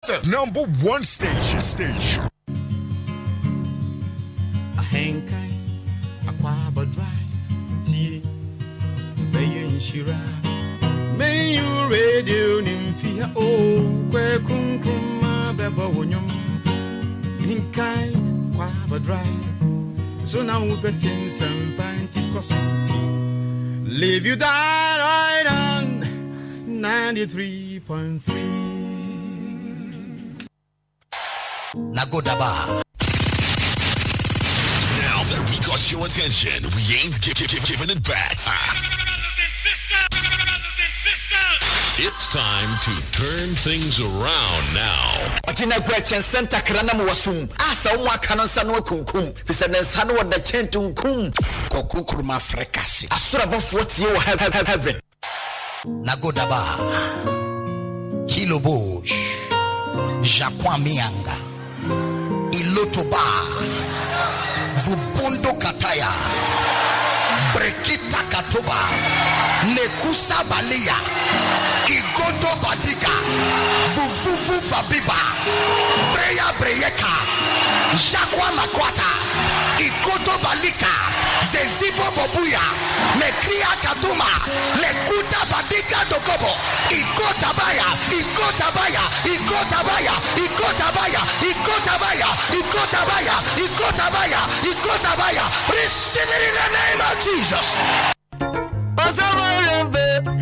#1 station. Ahenkan, Akwaaba drive, tie, Bayan Shira. May you radio Nymphia, oh, where Kunkruma Beba Wonyum. Ahenkan, Akwaaba drive. So now we're betting some pinty cosmeti. Leave you that right on 93.3. Nagodaba. Now that we got your attention, we ain't giving it back. It's time to turn things around now. Atina question center krana mo wasum. Asa wo aka no nsa no kunkum. Fisa ne nsa no da chentu nkum. Kokukuruma frekasi. Asura bofo tie wo heaven. Nagodaba. Kilobosh. Jakwamianga. Ilotoba. Vubundo Kataya. Brekita Katoba. Nekusa Balia. Igodo Badiga. Vuvuvu Fabiba. Breya Breyeka. Jakwa Makwata. Igodo Balika. Zezibo Bobuya. Nekria Kaduma. Lekuda Badiga Dogobo. Ikotabaya. Ikotabaya. Ikotabaya. Ikotabaya. Ikotabaya. Ikotabaya. Ikotabaya. Ikotabaya. Receive it in the name of Jesus.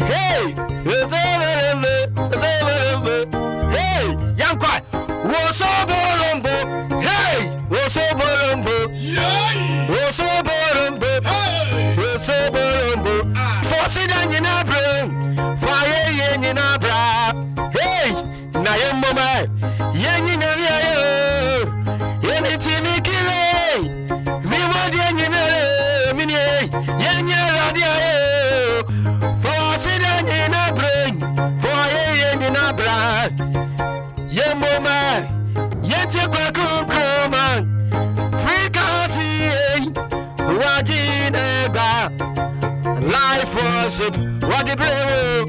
Hey, hey, Yankwa, Wosoborombo, hey, Wosoborombo, Wosoborombo, Wosoborombo, Fosidan Yinabra, Fire Yenabra, hey, Nayamoma, Yanina, Yenitimikile, Viwadianina, Mini, Yanya Radia. Sit down in a brain, for a in a brand. Yemoma, yet you go, man. Free Cassie, Wajineba. Life was what the brave,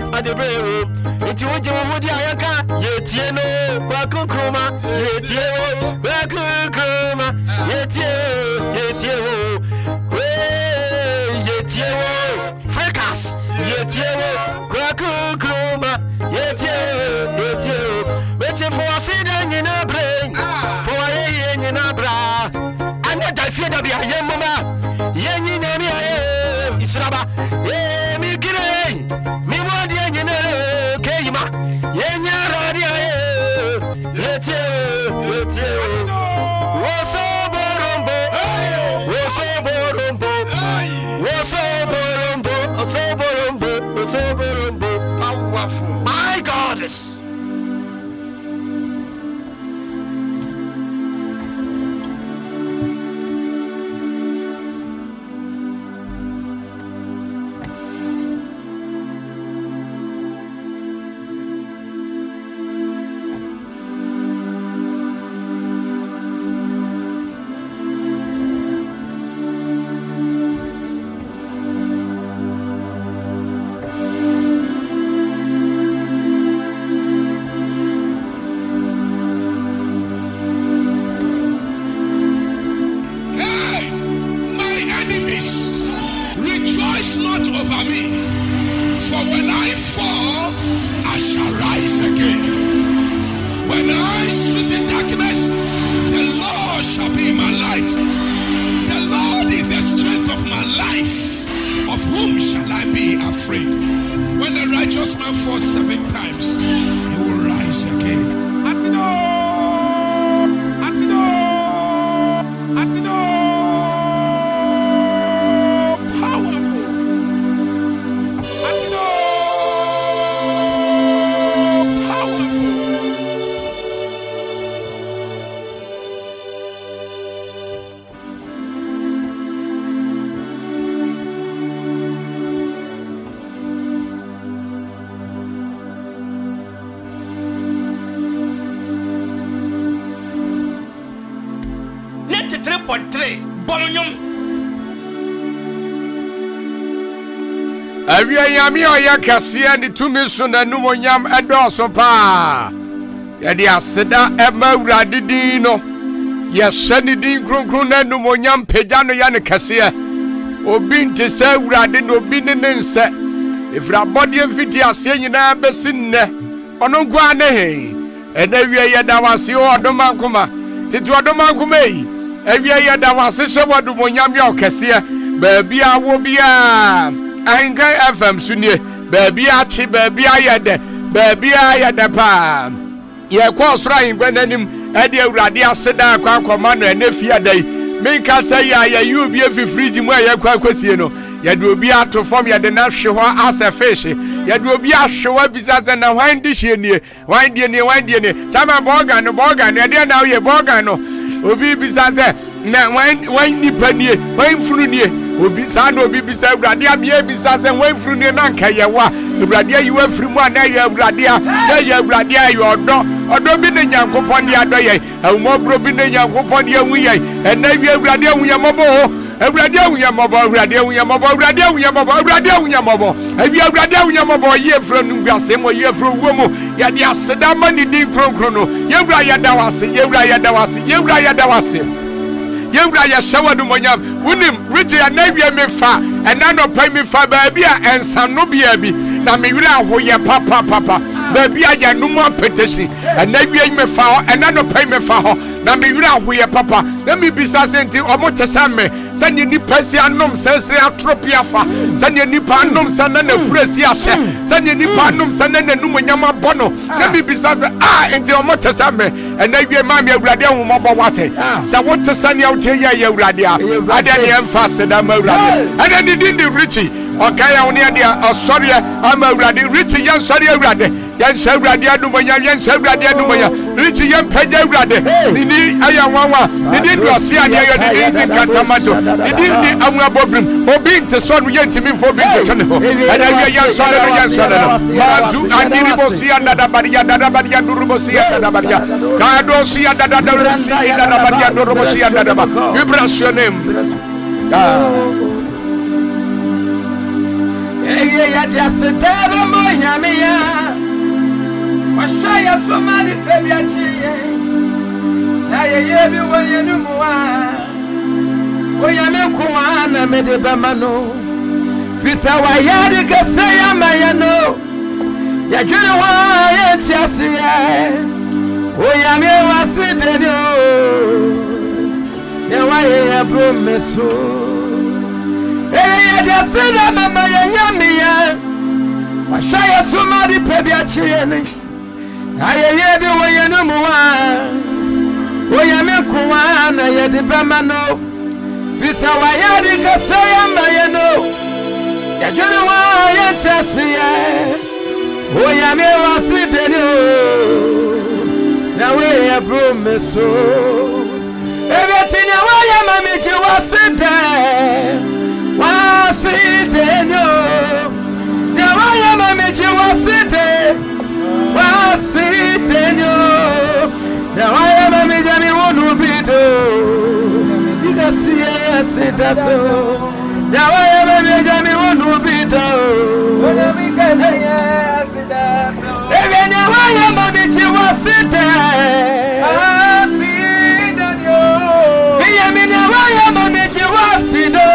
It would you would Yaka, yet you know, Wakukruma, yet you, Wakukruma, yet you, yet you, fracas. Yetiewo kwakukuma yetiewo bese for sidan in a brain for a yen in a bra and that I fear that be a yemma yen in a israba mi gire mi wadi yen keima yen radia yetiewo powerful. My goddess. Avia yami oya kasia ni tumi so na numonyam edoso pa. yɛde aseda ɛma awurade din no yɛhyɛ ne din kronkron na numonyam pagya no yɛ ne kɛseɛ obi nte sɛ awurade na obi ne nsɛ ɛfiri abɔdeɛ mfiti aseɛ nyinaa bɛsi nnɛ ɔno nko a ne hei ɛna wie yɛda wase wɔ ɔdoma nkoma tete ɔdoma nkoma yi awie yɛda wase hyɛ wɔ numonyam yɛ ɔkɛseɛ baabi a wo biaa Ahenkan FM so nie baabi a kye baabi a yɛdɛ baabi a yɛdɛ paa yɛkɔ ɔsoro ahenkwa n'anim ɛde awurade aseda akɔ akɔma no ɛnɛ fie ada yi menka sɛ yɛ a yɛyi obi afi firigyi mu a yɛkɔ akɔsie no yɛde obi ato fam yɛde no ahwe hɔ asɛ fish yɛde obi ahwe hɔ bisa sɛ na hwan de hyɛ nie hwan deɛ nie kyama bɔɔgan no yɛdeɛ na woyɛ bɔɔgan no obi bisa sɛ na hwan nipa nie hwan funu nie obi saa na obi bisa awurade abia bisa sɛ hwan funu nie na nka yɛwɔ a awurade ayi wa firi mu a na yɛ awurade a yɛ ɔdɔ bi ne nyankopɔn de adɔ yɛn ahumɔborɔ bi ne nyankopɔn de ahu yɛn ɛnɛ wie awurade ahu yɛn mmɔbɔ hɔ awurade ahu yɛn mmɔbɔ awurade ahu yɛn mmɔbɔ awurade ahu yɛn mmɔbɔ awurade ahu yɛn mmɔbɔ awie awurade ahu yɛn mmɔbɔ yie firi no guase mu yie firi wuo mu yɛde aseda ma ne din kronkron no yɛwura yɛda wase yɛwura yɛda wase yɛwura yɛda wase yɛwura yɛhyɛ wɔ numonyam wonim rigye ɛna wie me fa ɛna nɔpa me fa baabi a ɛnsano bia bi na me werɛ ahoyɛ papa baabi a yɛ nom apɛtɛhyi ɛna wie me fa hɔ ɛna nɔpa me fa hɔ na me werɛ ahoyɛ papa na mebisa sɛ nti ɔmo te sɛ me sɛneɛ nnipa si anom sɛsere atoropi afa sɛneɛ nnipa anom sɛ na nafura si ahyɛ sɛneɛ nnipa anom sɛ na nanumonyam abɔ no na mebisa sɛ nti ɔmo te sɛ me ɛna wie ma me awurade ahomɔbɔ wate sɛ wote sɛneɛ wote yɛ awurade a adeɛ ne yɛmfa aseda ma awurade ɛna ne din de rikyi ɔkaeɛ wo ne ɛde ɔsɔreɛ ama awurade rikyi yɛnsɔre awurade yɛnhyɛ awurade adomonyam rikyi yɛmpagya awurade ne din ayɛ nwanwa ne din de ɔse adeɛ yɛ ne din de nkantamato ne din de amuabɔbirim obi nte sɔ no yɛntimi mfa obi ntetwe ne hɔ ɛna wie yɛnsɔre no mazu andiribɔsia dadabadea durubosia dadabadea kadosia dadadaresia dadabadea durubosia dadaba we bless your name. Ya dia se debe moyame ya washaya somali pebiachi ya ye bi woyenu muwa oyame kuwa na medeba mano fisa wa yadi kese ya mayano ya jure wa ye tiasi ya oyame wasideni o ya wa ye promeso ya sila mama ya yamiya washaya sumadi pebiachi yene ayeye bi woyenu muwa oyame kuwa na yedi bemano fisa wa yadi kasaya mayeno ya junu wa yentasiye oyame wasideni na we ya promeso ebetinya wa ya mamichi waside wasideno nyawaya mamichi wasideno nyawaya mamichi mi wonubido ikasiye asidaso nyawaya mamichi mi wonubido ikasiye asidaso ebe nyawaya mamichi waside asideno iye mi nyawaya mamichi wasido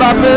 Papa,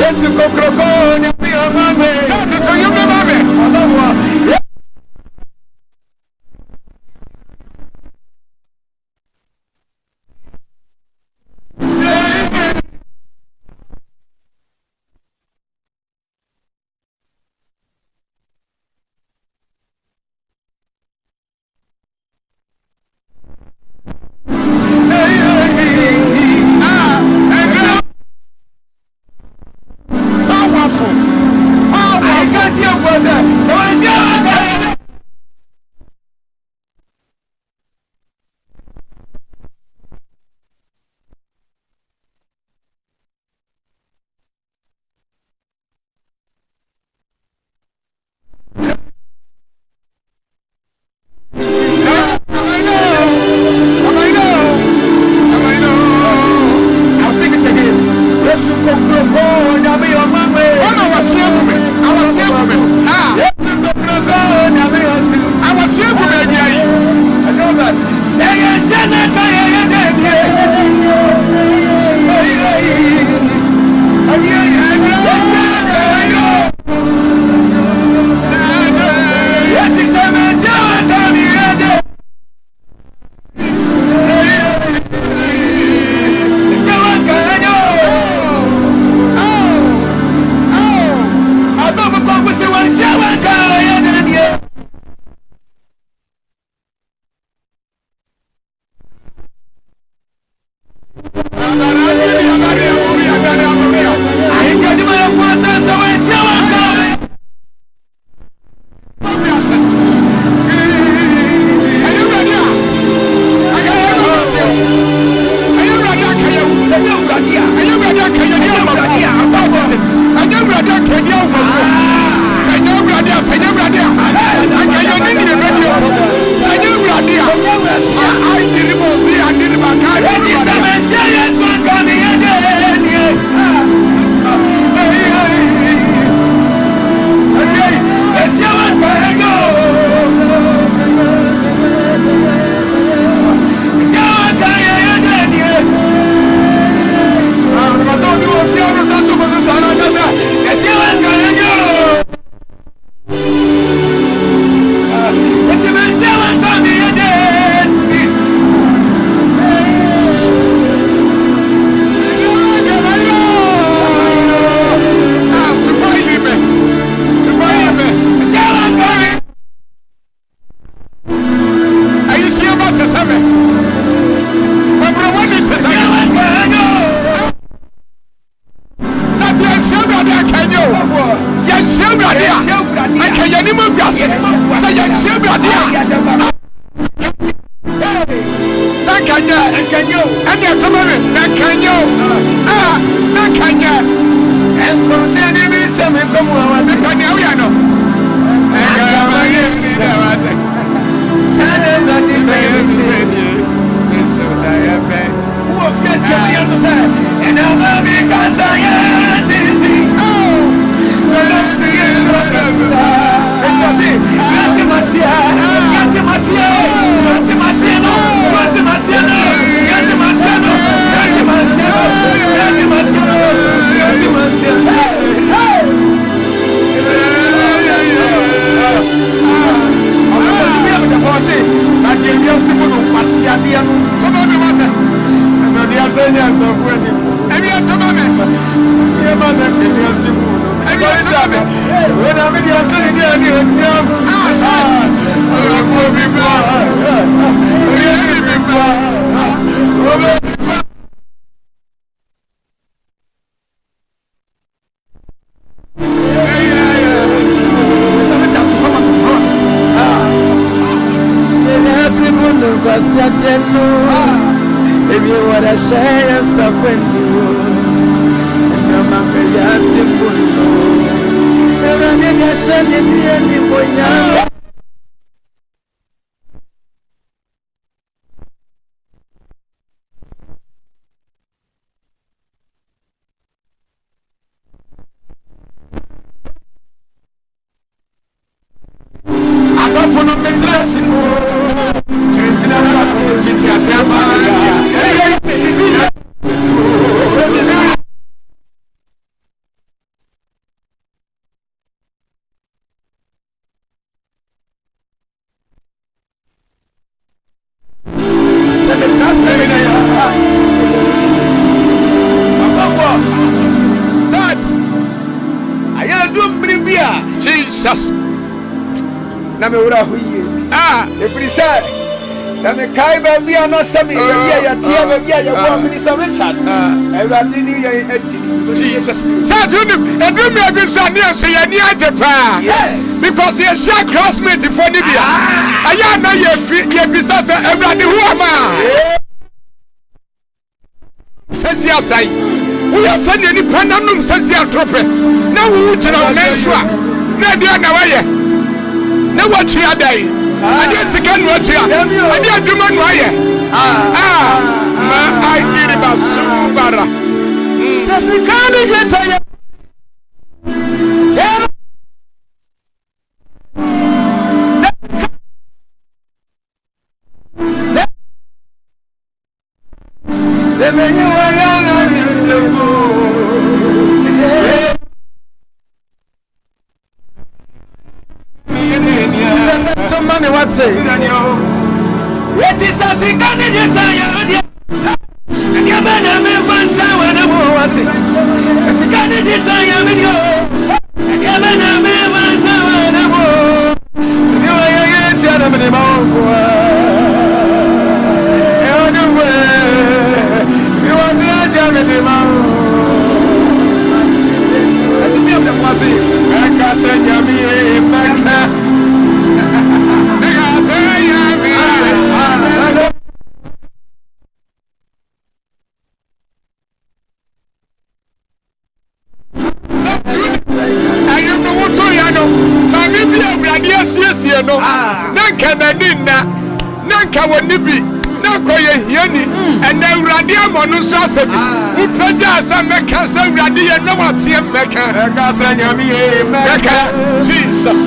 Yesu kokroko nyame amame. Sati to you me mame. Alawa. Jesus. Na me wura ho yie. Efiri sɛ me kai ba bia na sɛ me bia ya tia ba bia ya wo Minister Richard. Everybody ni ya enti. Jesus. Say to him, edum me bi so ne so ye ni agye pa. Yes. Because ye share classmate for ni bia. Aya na ye bisa sɛ everybody who am I? Sɛsi asai. Wo ya sɛ ne ni pa nanum sɛsi atrope. Na wo gyina menso a. Na dia na wa ye. Na wa tua dai. Ade sika no atua. Ade adwuma no aye. Ma ayiri basubara. Sika ni geta ya. Jesus.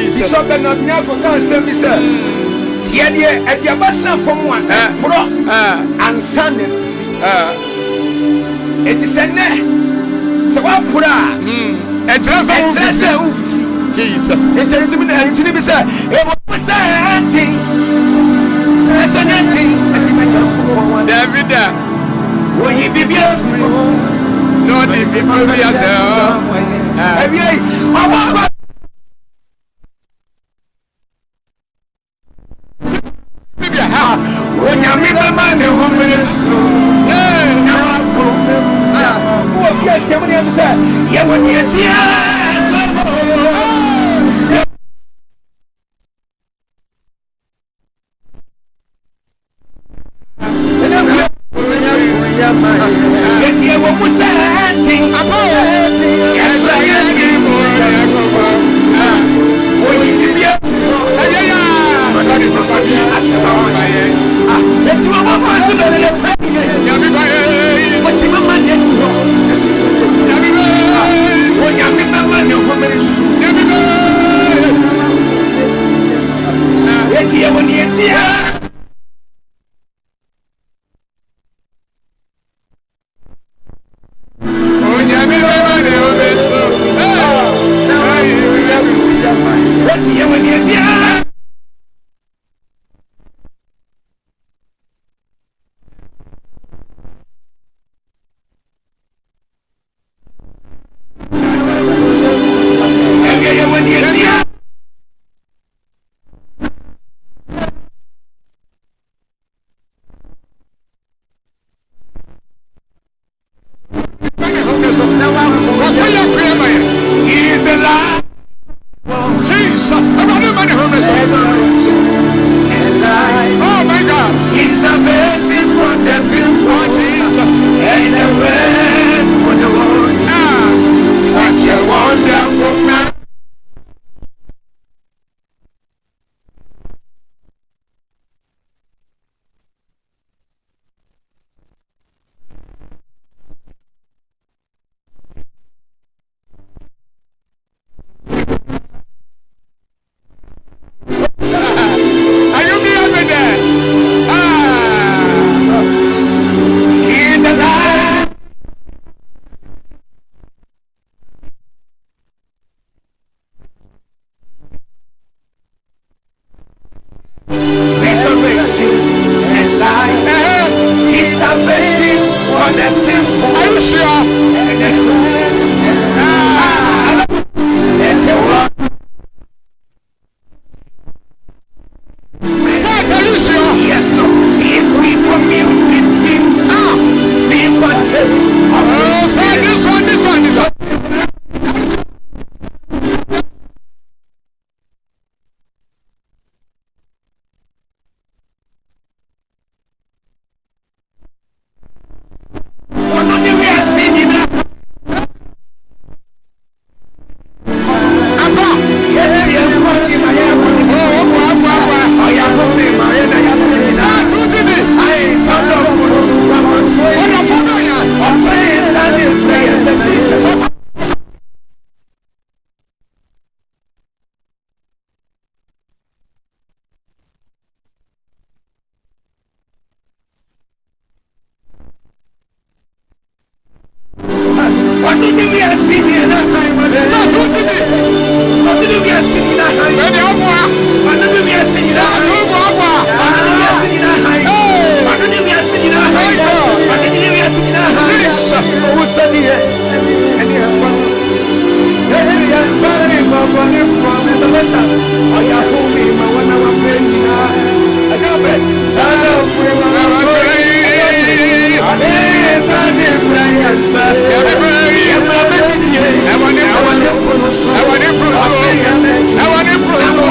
Bishop Bernard Nyako can say me sir. See idea at your basa from one pro and son. It is a ne. So what pura? And just Jesus. It is to be said. It was saying. That's anything. David. Will he be beautiful? No, the people be yourself. When you meet the man who is so, I want to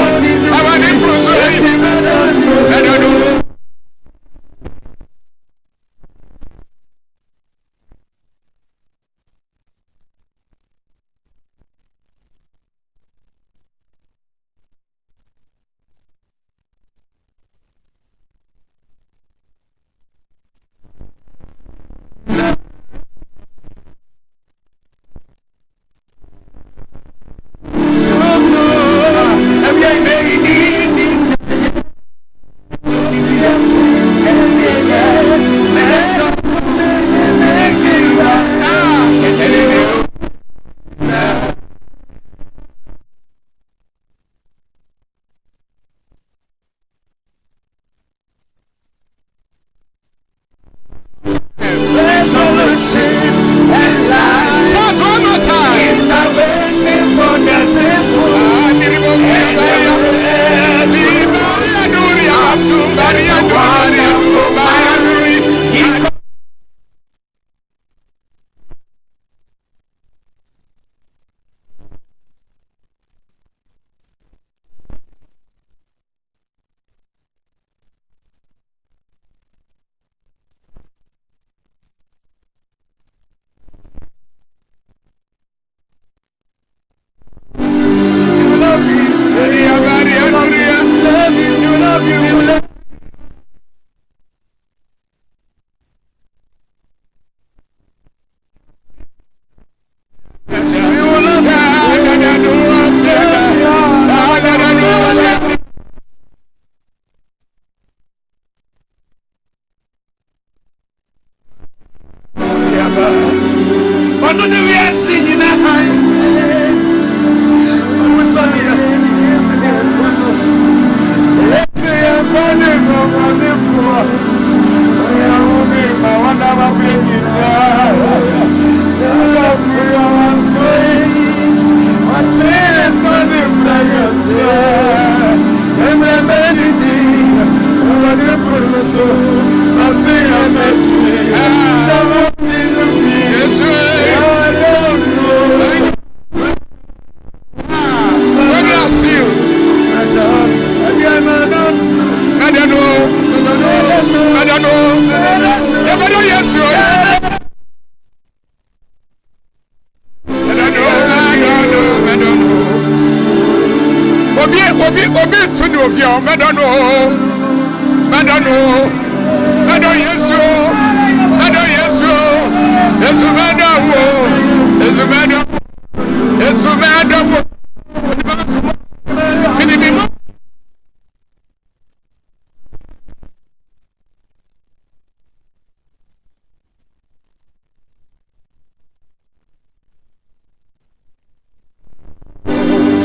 love you. We will love you.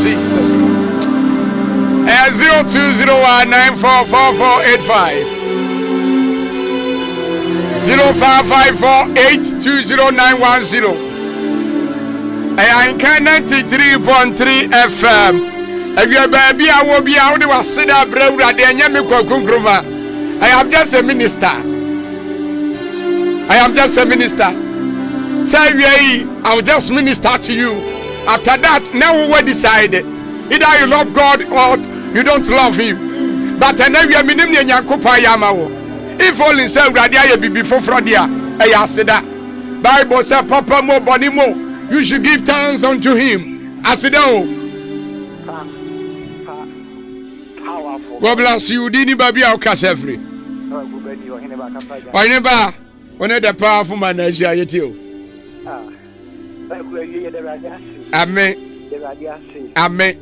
Jesus. 0201944485 0554820910 Ahenkan 93.3 FM. Awia baby awo bia wo de waseda brawura de anya me kwakunkruma. I am just a minister. Say we I will just minister to you. After that, now we will decide. Either you love God or you don't love Him. But now we are minimum nyankopa yamawo. If only say radia be before Fradia, I said that. Bible said, Papa mo body mo, you should give thanks unto Him. I said, oh, God bless you. Dini baby au kasefri. Why never? When the powerful man is here, you. Amen. Amen.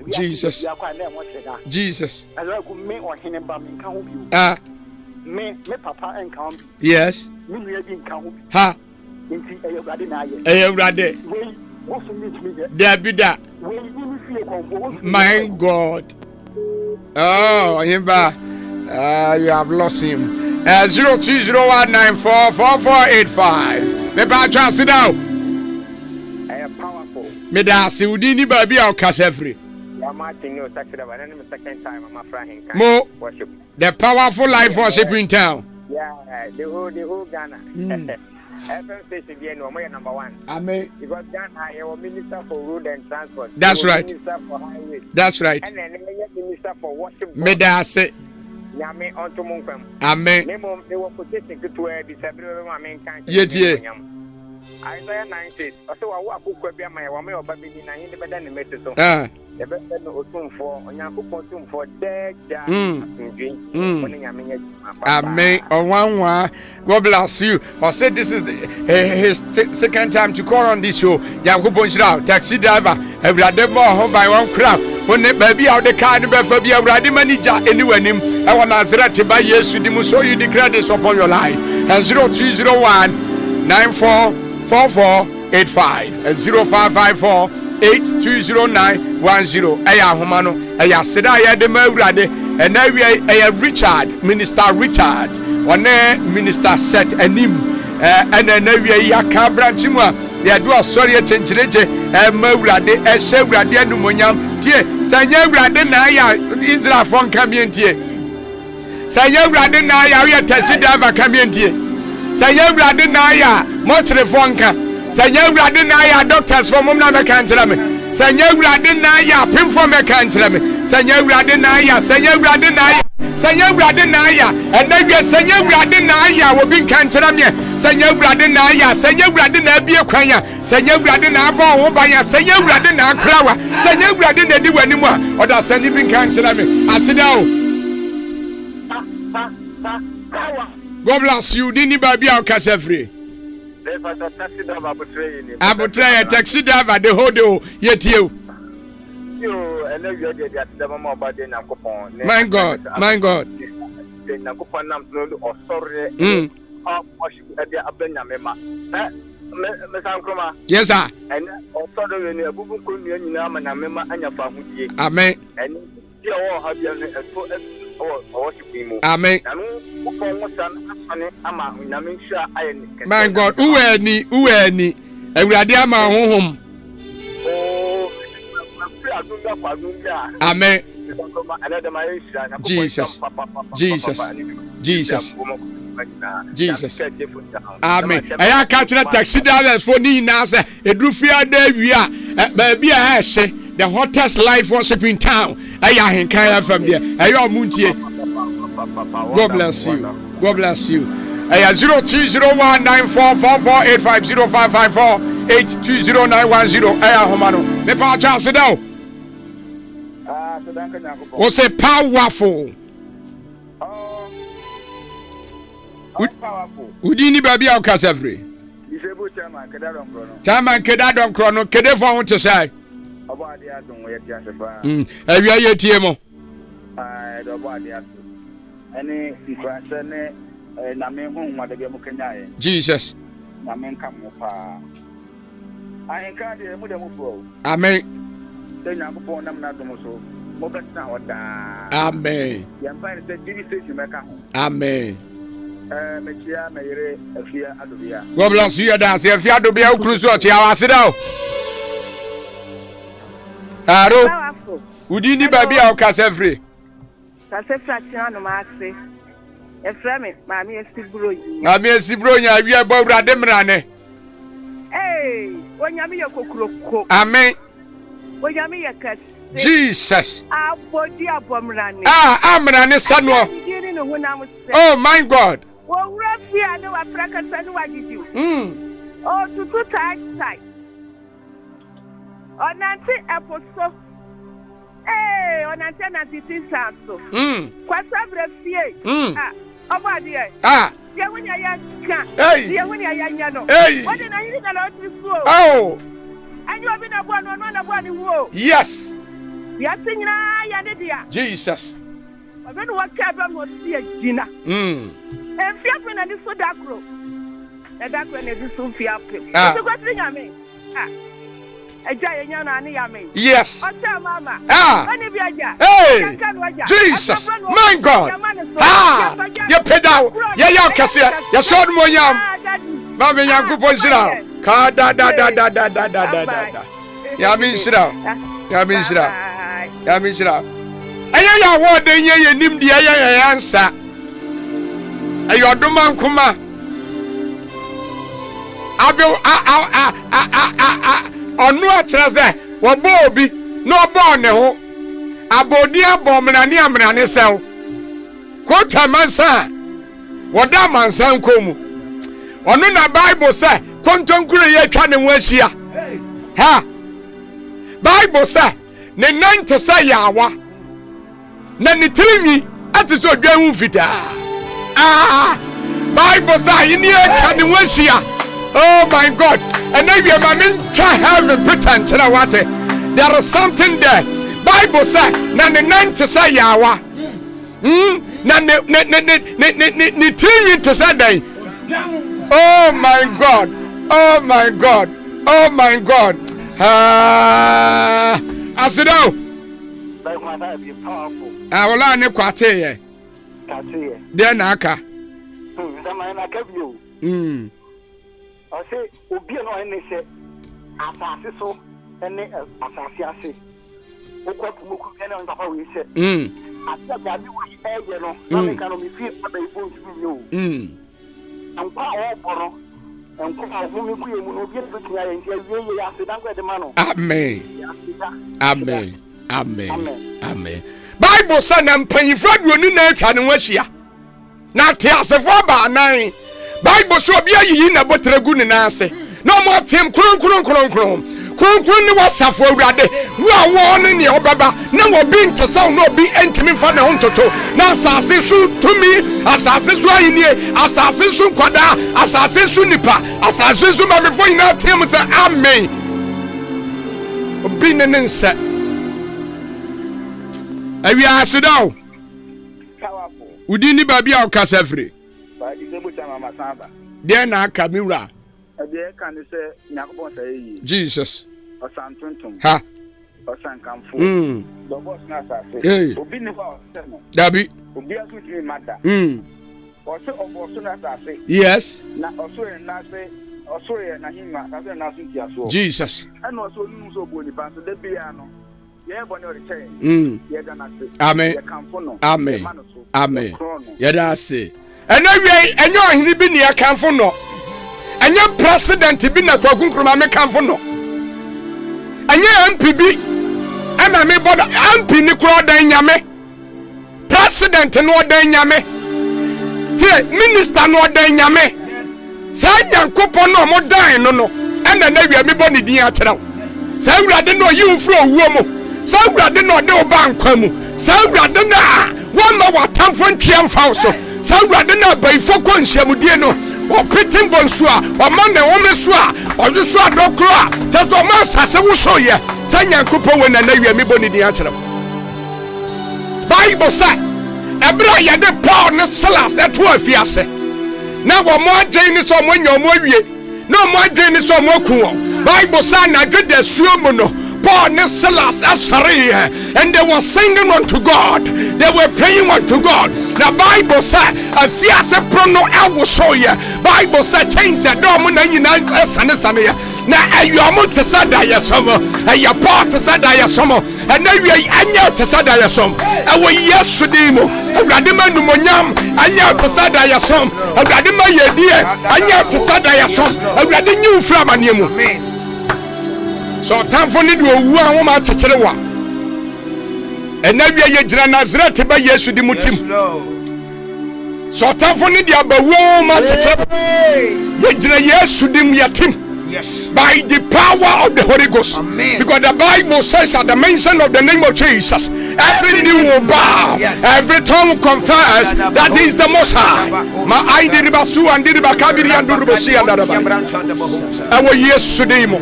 Jesus. Jesus. Me papa encounter. Yes. Ha. There be that. My God. Oh, you have lost him. 0201944485. Me ba try sit down. I am powerful. Me da se udini ba bi a kasefri. Martin, no, second time, I'm afraid. Mo, the powerful life worship in town. Yeah, the whole Ghana. FM station, number one. Amen. Because Ghana, you're minister for road and transport. That's right. Minister for highway. That's right. And then minister for worship. Me da se. Yame on to Munkum. Amen. Nemo, they were positioned to where the Sabre Ahenkan. Yet. Isaiah 9 also I walk with my woman or baby in the bed and the method. The best for Onyaku for dead. Amen. God bless you. I said this is his second time to call on this show. Yaku taxi driver. Every day more home by one crowd. When the baby out the car, the baby a ready manager anywhere. I want Nazareth to buy yes to the so you declare this upon your life. And 0201944485 and 0554820910. Aya homano aya seda ya de mawrade and now we are Richard, Minister Richard. One minister set anim and then we are Cabranchima. They do a sorry attention and mawrade a shewrade and monyam tie sanya rade na ya Israel fon community. Sanya rade na ya we tesi driver community. Sanya rade na ya mochre fonka. Sanya rade na ya doctors from mum na me kan kire me. Sanya rade na ya pim for me kan kire me. Sanya rade na ya sanya rade na ya and then we sanya rade na ya wo bin kan kire me. senya awurade na aya senya awurade na abie kwanya senya awurade na abɔ ho banya senya awurade na akrawa senya awurade na di wani mu a oda sani bi kan kyerɛ me aseda o. God bless you. Dini baby au kasefri. Abutre taxi driver de hodo yetie. My God. Yes sir. Amen. Amen. My God, uweni ewurade ama honhom. Amen. Jesus. Amen. Aya ka kire taxi driver for ni na say edrufia da wia ba bia ha hye the hottest live worship in town. Aya Ahenkan FM there. Aya omuntie. God bless you. Aya 02019444850554820910. Aya homano. Me pa cha sedao. What's a powerful? Udini baby au kasefri. Chairman Kedadon Chrono Kede for to say. Awia yetie mo. Jesus. Amen. Amen. Amen. God bless you, dance. If you have to be a cruise, watch your sit down. Hello. Udini baby au kasefri. Kasefra no maxi. Eframe, mami esibroyi. Mami esibroyi awi abo urade mrane. Hey, onyami yokokroko. Amen. Onyami yakas. Jesus. Abodi abomrane. Amrane sanwo. Oh my God. Oh, Rafia no Africa Sanuaji. Oh, to two tight. On Nancy Apostle. Eh, on Nancy Sanso. Quasabre Fie. Over there. When I can. Hey, when I am. Hey, what did I hear about this? Oh, and you have been a one. Yes. Yes, Jesus. I don't know what cabin was here, Gina. And Fiapin and this so dark room. A dark one is so Fiapin. What thing I mean? A giant yammy. Yes. Mama. Hey, Jesus. My God. You paid out. Yeah, Cassia. You saw more yam. Mammy Yanko Sira. Da. Yamin Sira. Aya ya word ye nim dia ya answer. Ayo doman kuma. Abe onu a kire se wo bo obi no bo ne ho. Abodi abomrane amrane sew. Kota mansa. Woda mansa nkomu. Onu na Bible say kontonkure ye twa ne ho ahia. Ha. Bible say ne nante say yawa. Na ni trimi ati so dwa hu fita. Bible say you need to be washia. Oh my God. And if you have a pretend to what there is something there. Bible say na ni nante say yawa. Na ni trimi to say day. Oh my God. Oh my God. Oh my God. Asido. Wala ne kwate ye. De na aka. I say obi no ene se asase so ene asase ase. Okwapumoku ene on papa we se. Asa ga bi we eye no, na me kan me fi papa e fon su yo. Ampa o boro. Enko awu me ku yemu no obi e betu ya ntia ye ya se dan kwa de ma no. Amen. Bible say na mpanyifra duoni na atwa ne ho ahia. Na te asefo ba nan. Bible so obi ayi na botre gu ne nase na mo atem kron ne wasafo awurade wo ne ne obaba na wo bi ntesa no obi entimi fa ne ho ntoto na asase so tumi asase so ayinie asase so kwada asase so nipa asase so mamefo ina tem se amen obi ne nse awi asedaw udi ni babia o kasafre ba di sebo chama masamba de na aka miwra de kan se nyakobon say Jesus osantuntum ha osankamfo do boss na safe obi ni fa osemo dabi obi asu ti mada oso oboso na safe yes na oso na se oso ye na hinwa na se na asu ti aso Jesus and oso nu so bo ni pa so de bia no ye boni o return ye gana se amen ye kamfo no amen amen ye da se enawei enyo ohini bi ne ye kamfo no enye president bi na kwakunkruma me kamfo no enye MP bi ama me boda MP ni kro dan nyame president no dan nyame te minister no dan nyame sa nyankopon no mo dan no ena na wi me boni din a kyerɛw sa awurade no yi ufro owuo mo sa awurade no de oba nkwa mu sa awurade na won ma watamfo ntwea mfa so sa awurade na baifo ko nhyiamudie no o pitin bonsu a o man na wo mesu a o yusu adokro a just o man sase wo so ye sa nyankopon we na na wi me boni din a kyerɛw Bible say ebra ye de Paul ne Silas eto afiase na wo mo adwen ni so mo nya mo awie na mo adwen ni so mo ku Bible say na de suo mu no Paul and Silas and they were singing unto God. They were praying unto God. The Bible said, "A fierce prono I show you." Bible said, "Change the door." Now you are to say that you summer, and your part to say that you summer, and now you are to say that you sum. And we yesterday, and Radima Numonyam, and you to say that you sum, and Radima Yedia, and you to say that you sum, and Radinu from a new. So time for need wo a ma chekere wa enawia ye gina Nazareth ba Yesu di mutim so time for need aba wo ma chekere ye gina Yesu di yatim yes by the power of the Holy Ghost. Amen. Because the Bible says at the mention of the name of Jesus every knee will bow, yes. Every tongue will confess that he is the Most High. Ma ai di ribasu and di ribakabiri and rubusi and daraba awo Yesu di mo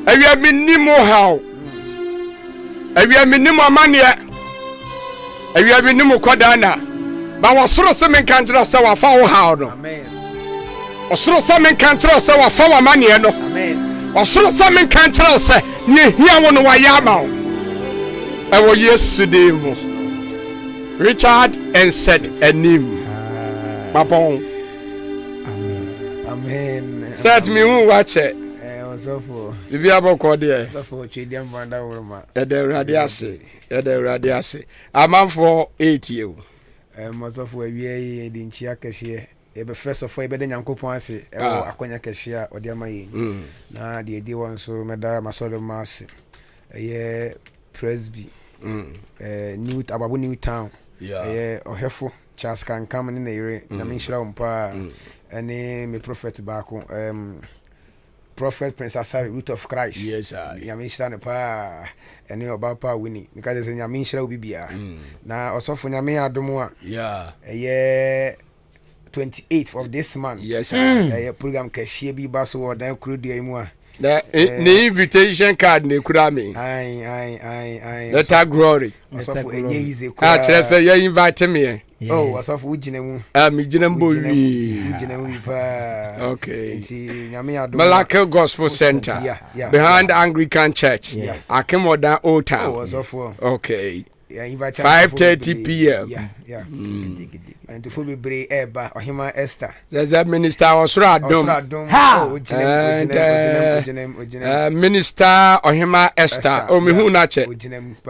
Ewia minimo how ewia minimo amane ewia minimo kwadana ba wasoro se men kantra se wa fa wo how no amen osoro se men kantra se wa fa wa amane no amen osoro se men kantra se ne hia wo no wa ya ma wo ewo Yesu de mo Richard and said anim papon amen said me who watch it so for bibi aboko de so for chediam vanda worma ede radiase amanfo 8 year so for awie de nchia kese e be first of all e be de nyankopon ase e akonya kese a ode amaye na de edi won so meda masolo masse ye presby new ababu new town ohefo Charles kan come ne ere na me nhira umpa ene me prophet baako Prophet Prince Asari, root of Christ. Yes, sir. Yamisha pa any obapa winning because in Yamisha ubibia. Now also for Yami Adomua. Yeah. A 28th of this month. Yes, sir. A program Kashibi Basso or then crew de moi. The invitation card ne kurami. Aye. Let her glory. Also for a easy. You invite me. Yes. Oh, what's off Ujinemu? Okay. Malaka Gospel Center. Yeah. Behind Anglican Church. Yes. I came on that old town. Oh, what's off for? Okay. 5:30 p.m. Yeah. And to fully break Eba or Hima Esther. There's a minister Osradum. And Minister Ohima Esther Omihunache.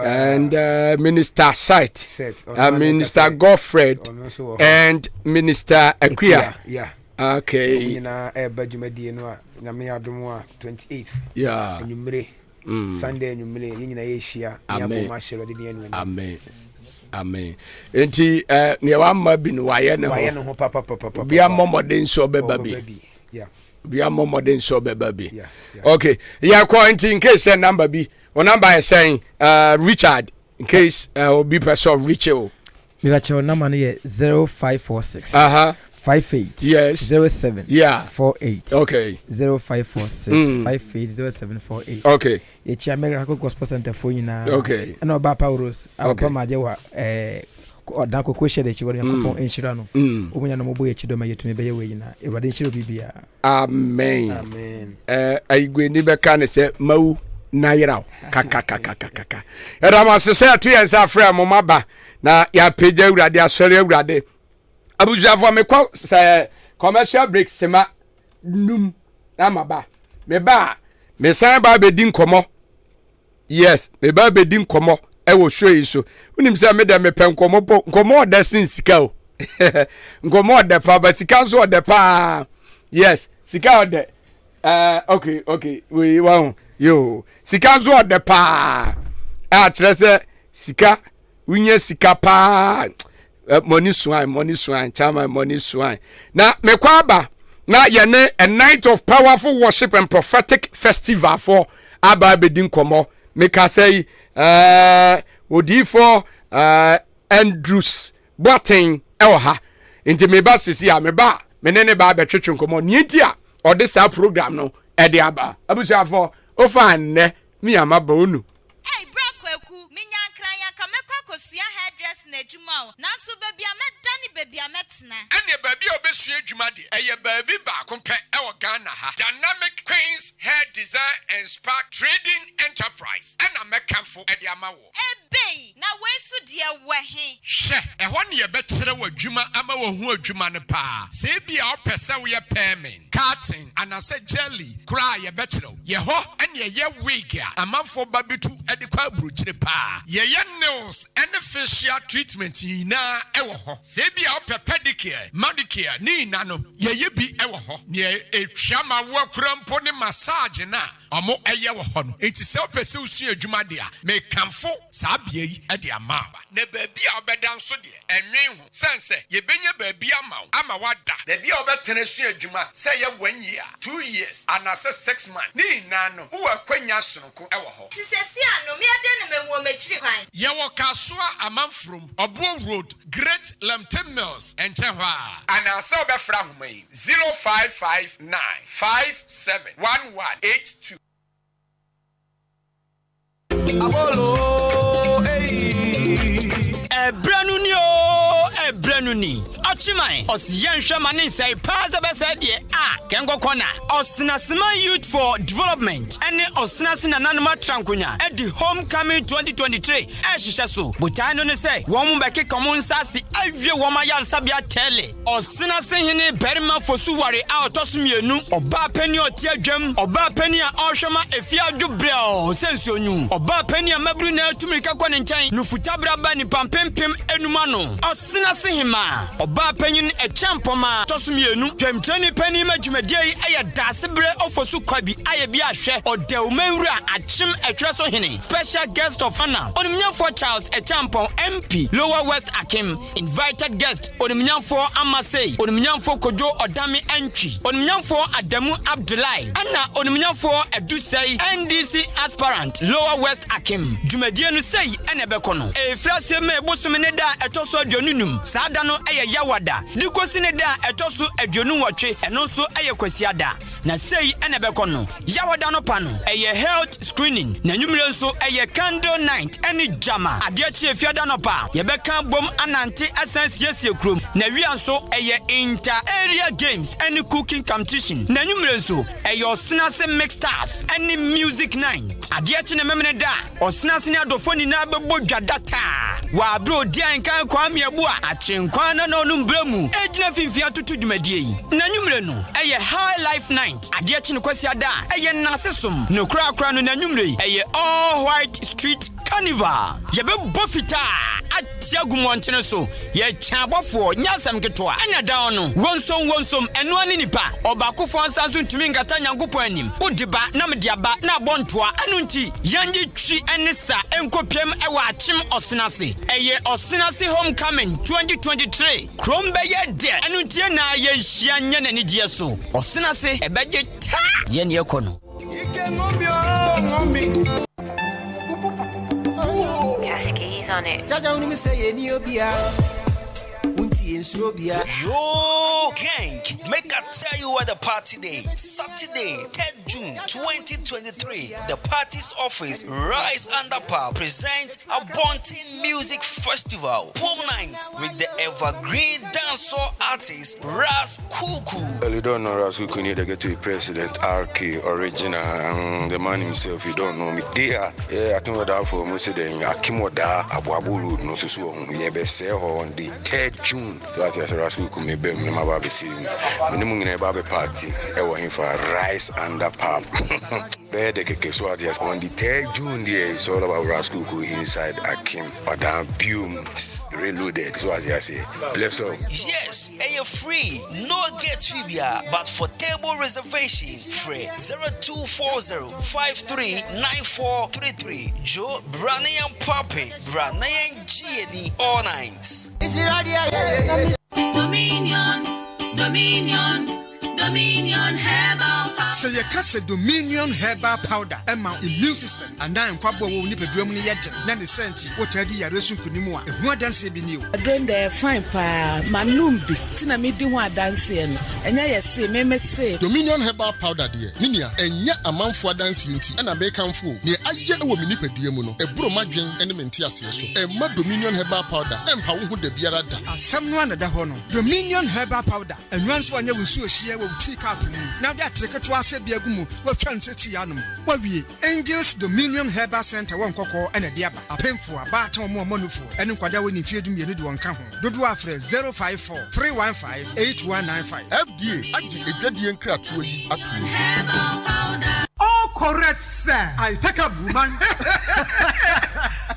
And Minister Sight. And Minister Godfred. And Minister Akwia. Yeah. Okay. Eba Jumedi and Namia Dumwa 28th. Yeah. And you Sunday and you Amen. Amen. Amen. Enti ne wa ma bi no waye ne ho papa bi amomode so beba bi. Yeah. Bi amomode so beba bi. Okay. Yeah, enti in case number bi. O number is saying Richard in case be person reach you. Me got your number here 0546. 58 yes 07 48 okay 0546 58 0748 okay echi America Gospel Center for you na okay and oba Paulos apa ma je wa odan kokko shede chi wori yakopon enshira no omunya no mobo echi do ma yetumi be ye we yina e wade enshira bibia amen aigwe ni be ka ne se mawu na yiraw kaka era ma se se atu yensa afra mo maba na ya peja urade asori urade Abuja me kwa say commercial break sema num na maba me ba me san ba be din komo yes me ba be din komo e wo show yi so unim say me da me pen komo da sin sika o komo da pa ba sika so da pa yes sika da okay we won yo sika so da pa a trese sika unye sika pa money swine chama money swine na mekwaba na yene a night of powerful worship and prophetic festival for aba bedin komo meka say odi for Andrews Boating elha inti me ba sisi a me ba menene ba betwetwe komo nienti a odi sa program no e de aba abuja for ofa nne mi amaba onu Kosia hairdress na ejuma o na so baby amedani baby ametna ene baby obesua ejuma de eye baby ba kompe e wo Ghana ha Dynamic Queens Hair Design and Spa Trading Enterprise ena mekamfo e de ama wo ebei na wensu de wahe she e ho ne ye be kire wo adwuma ama wo hu adwuma ne pa se bia opese wo ye payment cutting anase jelly kra ye be kire ye ho ene ye wig amanfo babitu e de kwa buru kire pa ye nails and facial treatment na ewo ho se bia o pedicure manicure ni nano ye bi ewo ho ne etwama wo krampo ne massage na omo eye wo ho no enti se o pese usu adwuma de a me kamfo sa bia yi e de ama ba na ba bia obedan so de enwen ho sense ye benya ba bia ama wada na bia obetene su adwuma se ye 1 year 2 years anase 6 months ni nano wo akwanya sonko ewo ho ti sesi ano me ade ne mewo mechiri kwan ye wo Kasua Amanfrom Obo Road Great Lamtem Mills and Chehwa and also be from me 0559 571182 Abolo Ebranuni Ochimai Osyanhwa mane say paza besa de kengo kona Osnasima Youth for Development ene Osnasina nanoma trankonya at the homecoming 2023 ehihye so botano ne say won beke common sasi awie woma yalsabia tele Osnasihene berima fosuware a otosumienu oba pani oti adwam oba pani a ohwema efia dwobrel sensuonyu oba pani a mabru na atumika kwane nkyɛn nufutabra ba ni pampempem enumano Osnasihima oba panyin e champoma tosumienu twemtani pani madwumadie aye dasebre ofosu kwabi aye bi ahwe odewmanwura achim etweso hene special guest of honor onimnyafo Charles Echampon MP Lower West Akim invited guest onimnyafo Amasei onimnyafo Kojo Odami Entry onimnyafo Adamu Abdullahi ana onimnyafo Edusei NDC aspirant Lower West Akim dwumadie no sei enebekono efrase me bosomene da etoso adwonunum saada no aye yawada dikosine da etoso adwonu wotwe eno so aye kwasiada na sei enebekono yawada no pano aye health screening na nwumre nso aye candle night ene jama adeachi efiada no pa yebeka bom anante asansie krom na wi anso aye inter area games ene cooking competition na nwumre nso aye Osnase mixtars ene music night adeachi ne memene da Osnase ne adofoni na bebo dwadata wa bro di ankan kwame abu a achenkwan na onum bremu ejina finfia tutu dwumadie yi na nwumre no aye high life night adeachi ne kwasiada aye nasesom no kra no na nwumre aye all white street Carnival. Yebe bofita atia gumonchene so. Ye chabofo nyasam ketwa. Anya down no. Wonsom eno ani nipa. Obakofo ansanso ntumi nkata nyankopon anim. Odiba na mediaba na bontoa anu nti yanji twi enisa enkopiem ewa achim osenase. Eye osenase homecoming 2023. Krombe ye de anu nti na ye hia nya nani die so. Osenase ebeje ta ye ne ekono. Cascades on it. Yo, gang, make I tell you what the party day. Saturday, 10th June 2023. The party's office, Rise Under Power, presents a Bunting Music Festival. Prom night with the evergreen dancehall artist, Ras Kuku. Well, you don't know Ras Kuku, need to get to the president, RK, original, the man himself, you don't know me. There, I think what for Musa, Akimoda, Abuaburu, no so on the 3rd June. So I said, Rascal come be my baby see. Minimum in a baby party. I want him for Rise Under Pop. Bear the cake so on the 3rd June there it's all about Rascal inside Akim. Madam Bume reloaded. So as I say, bless up. Yes, and you're free. No get trivia, but for table reservation, free 0240-539433. Joe Branian Poppy, Branian G all nights. Dominion Herbal Powder. Say you can say Dominion Herbal Powder. Emma immune system. And now in Kwabo will nip a drum in yet. Then the senti. What I did, I resume Kunimua. And more than say be new. I don't dare fine pa. Manumbi. Tina me do one dancing. And I say, me say. Dominion Herbal Powder, dear. Ninia, and yet a man for dancing. And a bacon fool. Near I yet a woman nip a diamono. A bromagin and a mentias. So. And my Dominion Herbal Powder. And how would the beer at that? Someone at the honor. Dominion Herbal Powder. And once one you will see a share will take up. Now that trick to us a biagumu, what fancy Tianum. What we Angels Dominion Herbal Center, one cocoa and a diaba, a pen for a bat or more money for, and in Quadawin if you do me a little one come home. Do 054-315-8195. FDA, I did a gradient crap to you at all correct, sir. I take a woman.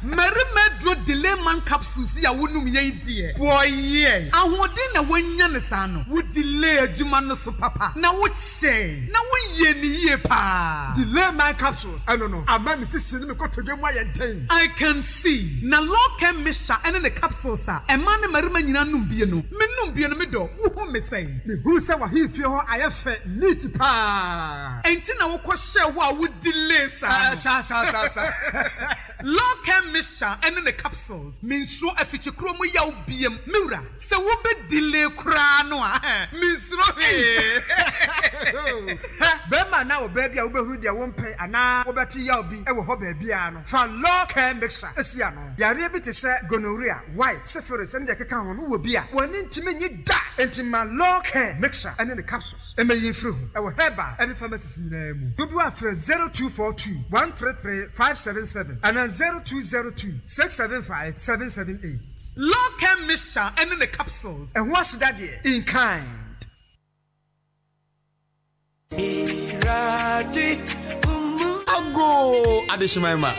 Marimedro delay man capsules ya wonu me die. Boy ye. Ahode na wanya sano. Wo delay adwuma no so papa. Na wo che. Na wo ye ni ye pa. Delay man capsules. I don't know. Ama me sisi me ko todwe mo ye den. I can see. Na local mixture ene the capsules a. E ma ne marima nyina num bie no. Me num bie no me do. Wo hu me say. Me hu se wa hifie ho ayefe neat pa. Enti na wo ko she wo a wo delay sa. Sa. Local mixture and the capsules means so a feature chromo yaw biem mura se wo be delay kra no means no be ma na wo baby a wo be hu dia won pay ana wo beti yaw bi e wo ho baby a no fa local mixture esia no yare bi te se gonorrhea white syphilis and the keka ho no wo bi a woni ntime nyi da entima local mixture and the capsules e me yin firi ho e wo herbal and pharmacies nyina mu dodo afre 0242 133 577 and 0202-675-778. Local mixture and the capsules. And what's that there? In kind. Ago Adeshimama.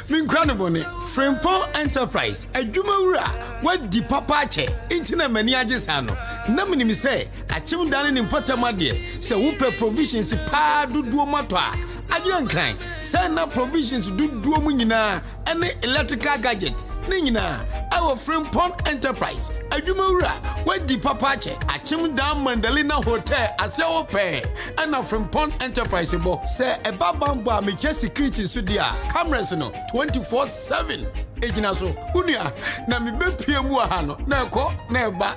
Minkranobone, Frempon Enterprise, a Jumura, what di papache, Intina Maniagisano. Namini me say, a chim down in Potamadi, so whoop provisions pa do matwa. Ahenkan, send up provisions do munina and the electrical gadget. Nina, our friend Pond Enterprise, a Jumura, where the papache, a chim down Mandalina Hotel, a sell pay, and our friend Pond Enterprise, say a babamba, me just security sudia, cameras no 24/7. Ejinaso, Unia, na mi be PM hano, neko, neba,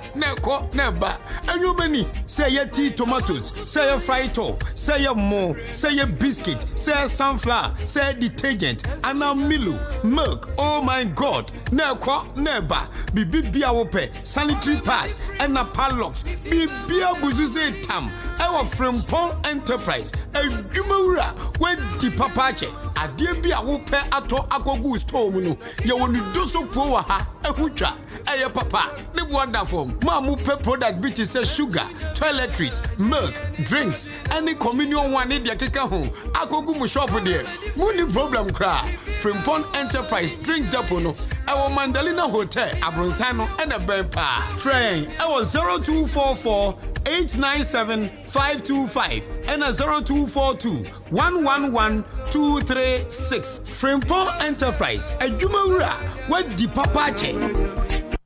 and you many say your tea tomatoes, say your fried to, say your mo, say your biscuit, say sunflower, say detergent, and now milk, oh my God, neko, neba, bibi wope, sanitary pads and padlocks. Bibia buzuze tam. Our Frimpong Enterprise. A Jumura when the papache. A dear be a whoop ato agogu stone. You want to do so poor ha a hucha. Aya papa. The wonderful. Mamu pe product bitches says sugar, toiletries, milk, drinks, any communion one in the keka home. Agogu shop there. Muni problem cry. Frimpong Enterprise drink japono. Our Mandalina Hotel, Abronsano, and a Bempa. Train, our 0244 897 525 and a 0242 111 236. Frimpong Enterprise, a Jumura, what the papache.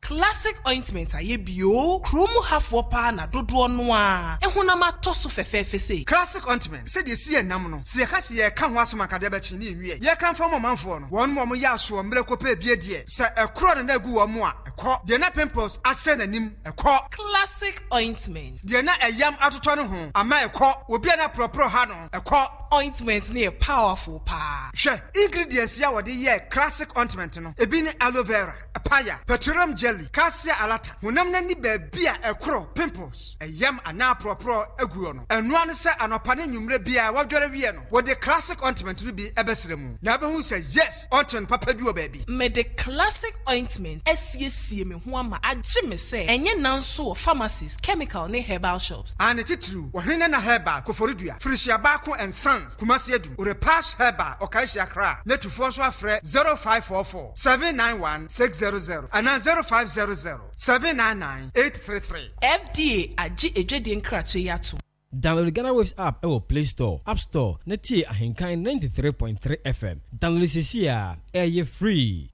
Classic ointment aye bio kromu hafo pa na dodo no a ehunama toso fefefe sei classic ointment said you see enam no se ka se ye ka ho asoma ka de ba chi ni nwie ye kan fa momanfo no won mo ya so mbreko pa bie die se ekro na gu wo mo a ekọ de na pimples ase nanim ekọ classic ointment de na eyam atoto no ho ama ekọ obi na propro ha no ekọ ointment ne powerful pa hwe ingredients ya wode ye classic ointment no ebi ni aloe vera apaya petroleum jelly cassia alata honam na ni baabia ekro pimples eyam ana propro aguo no eno ane se anopa ne nwumre bia wadware wie no wode classic ointment no bi ebesere mu na be hu se yes ointment papa bi o baabi me the classic ointment esiesie me ho ama agye me se enye nanso pharmacies chemical ne herbal shops ane titru wo hene na herbal koforidua frisia ba ko and sons kumasi adum o repass herbal o kai hia kra netufo so afre 0544 791 600 ana 0500-799-833. FDA agi ejwedi nkrato yato. Download Ghana Waves app ewo Play Store, App Store, neti Ahenkan 93.3 FM. Download sisia, free.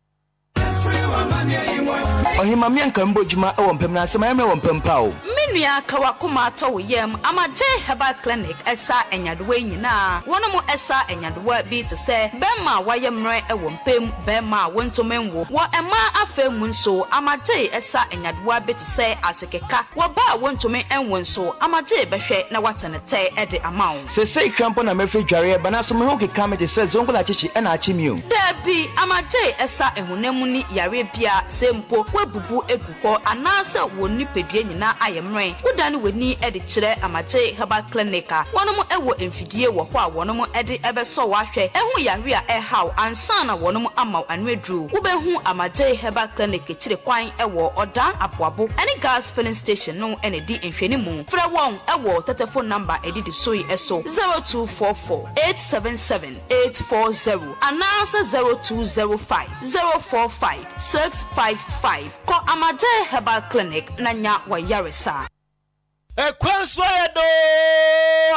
Ohimamia nkambo juma ewo mpem na asema emre wo mpem pa o. Menua kawa kuma ato yem amaje herbal clinic esa enyadowa nyina wono esa enyadowa bi te se bema wayemre ewo mpem bema wontomenwo wo ema afemu nso amaje esa enyadowa bi te se asekeka wo ba wontomen enwo nso amaje behwe na watenete ede amawo se krampo na mefe dware bana so me ho keka me te se zongola chichi e na achimio dabi amaje esa ehunemu ni yare bia sempo webubu eguko anasa woni pedie nyina ayemre udani weni edi kire amaje herbal clinic wonom ewo emfidie wo ho a wonom edi ebeso wahwe ehu yare a ehaw ansa na wonom amaw anwedru ubehu amaje herbal clinic kire kwan ewo odan aboabo any gas filling station no ene di enfeni mu fra won ewo telephone number edi di soyi eso 0244 877 840 anasa 0205 045 655 ko amaje herbal clinic nanya wa yaresa Ekwanso edo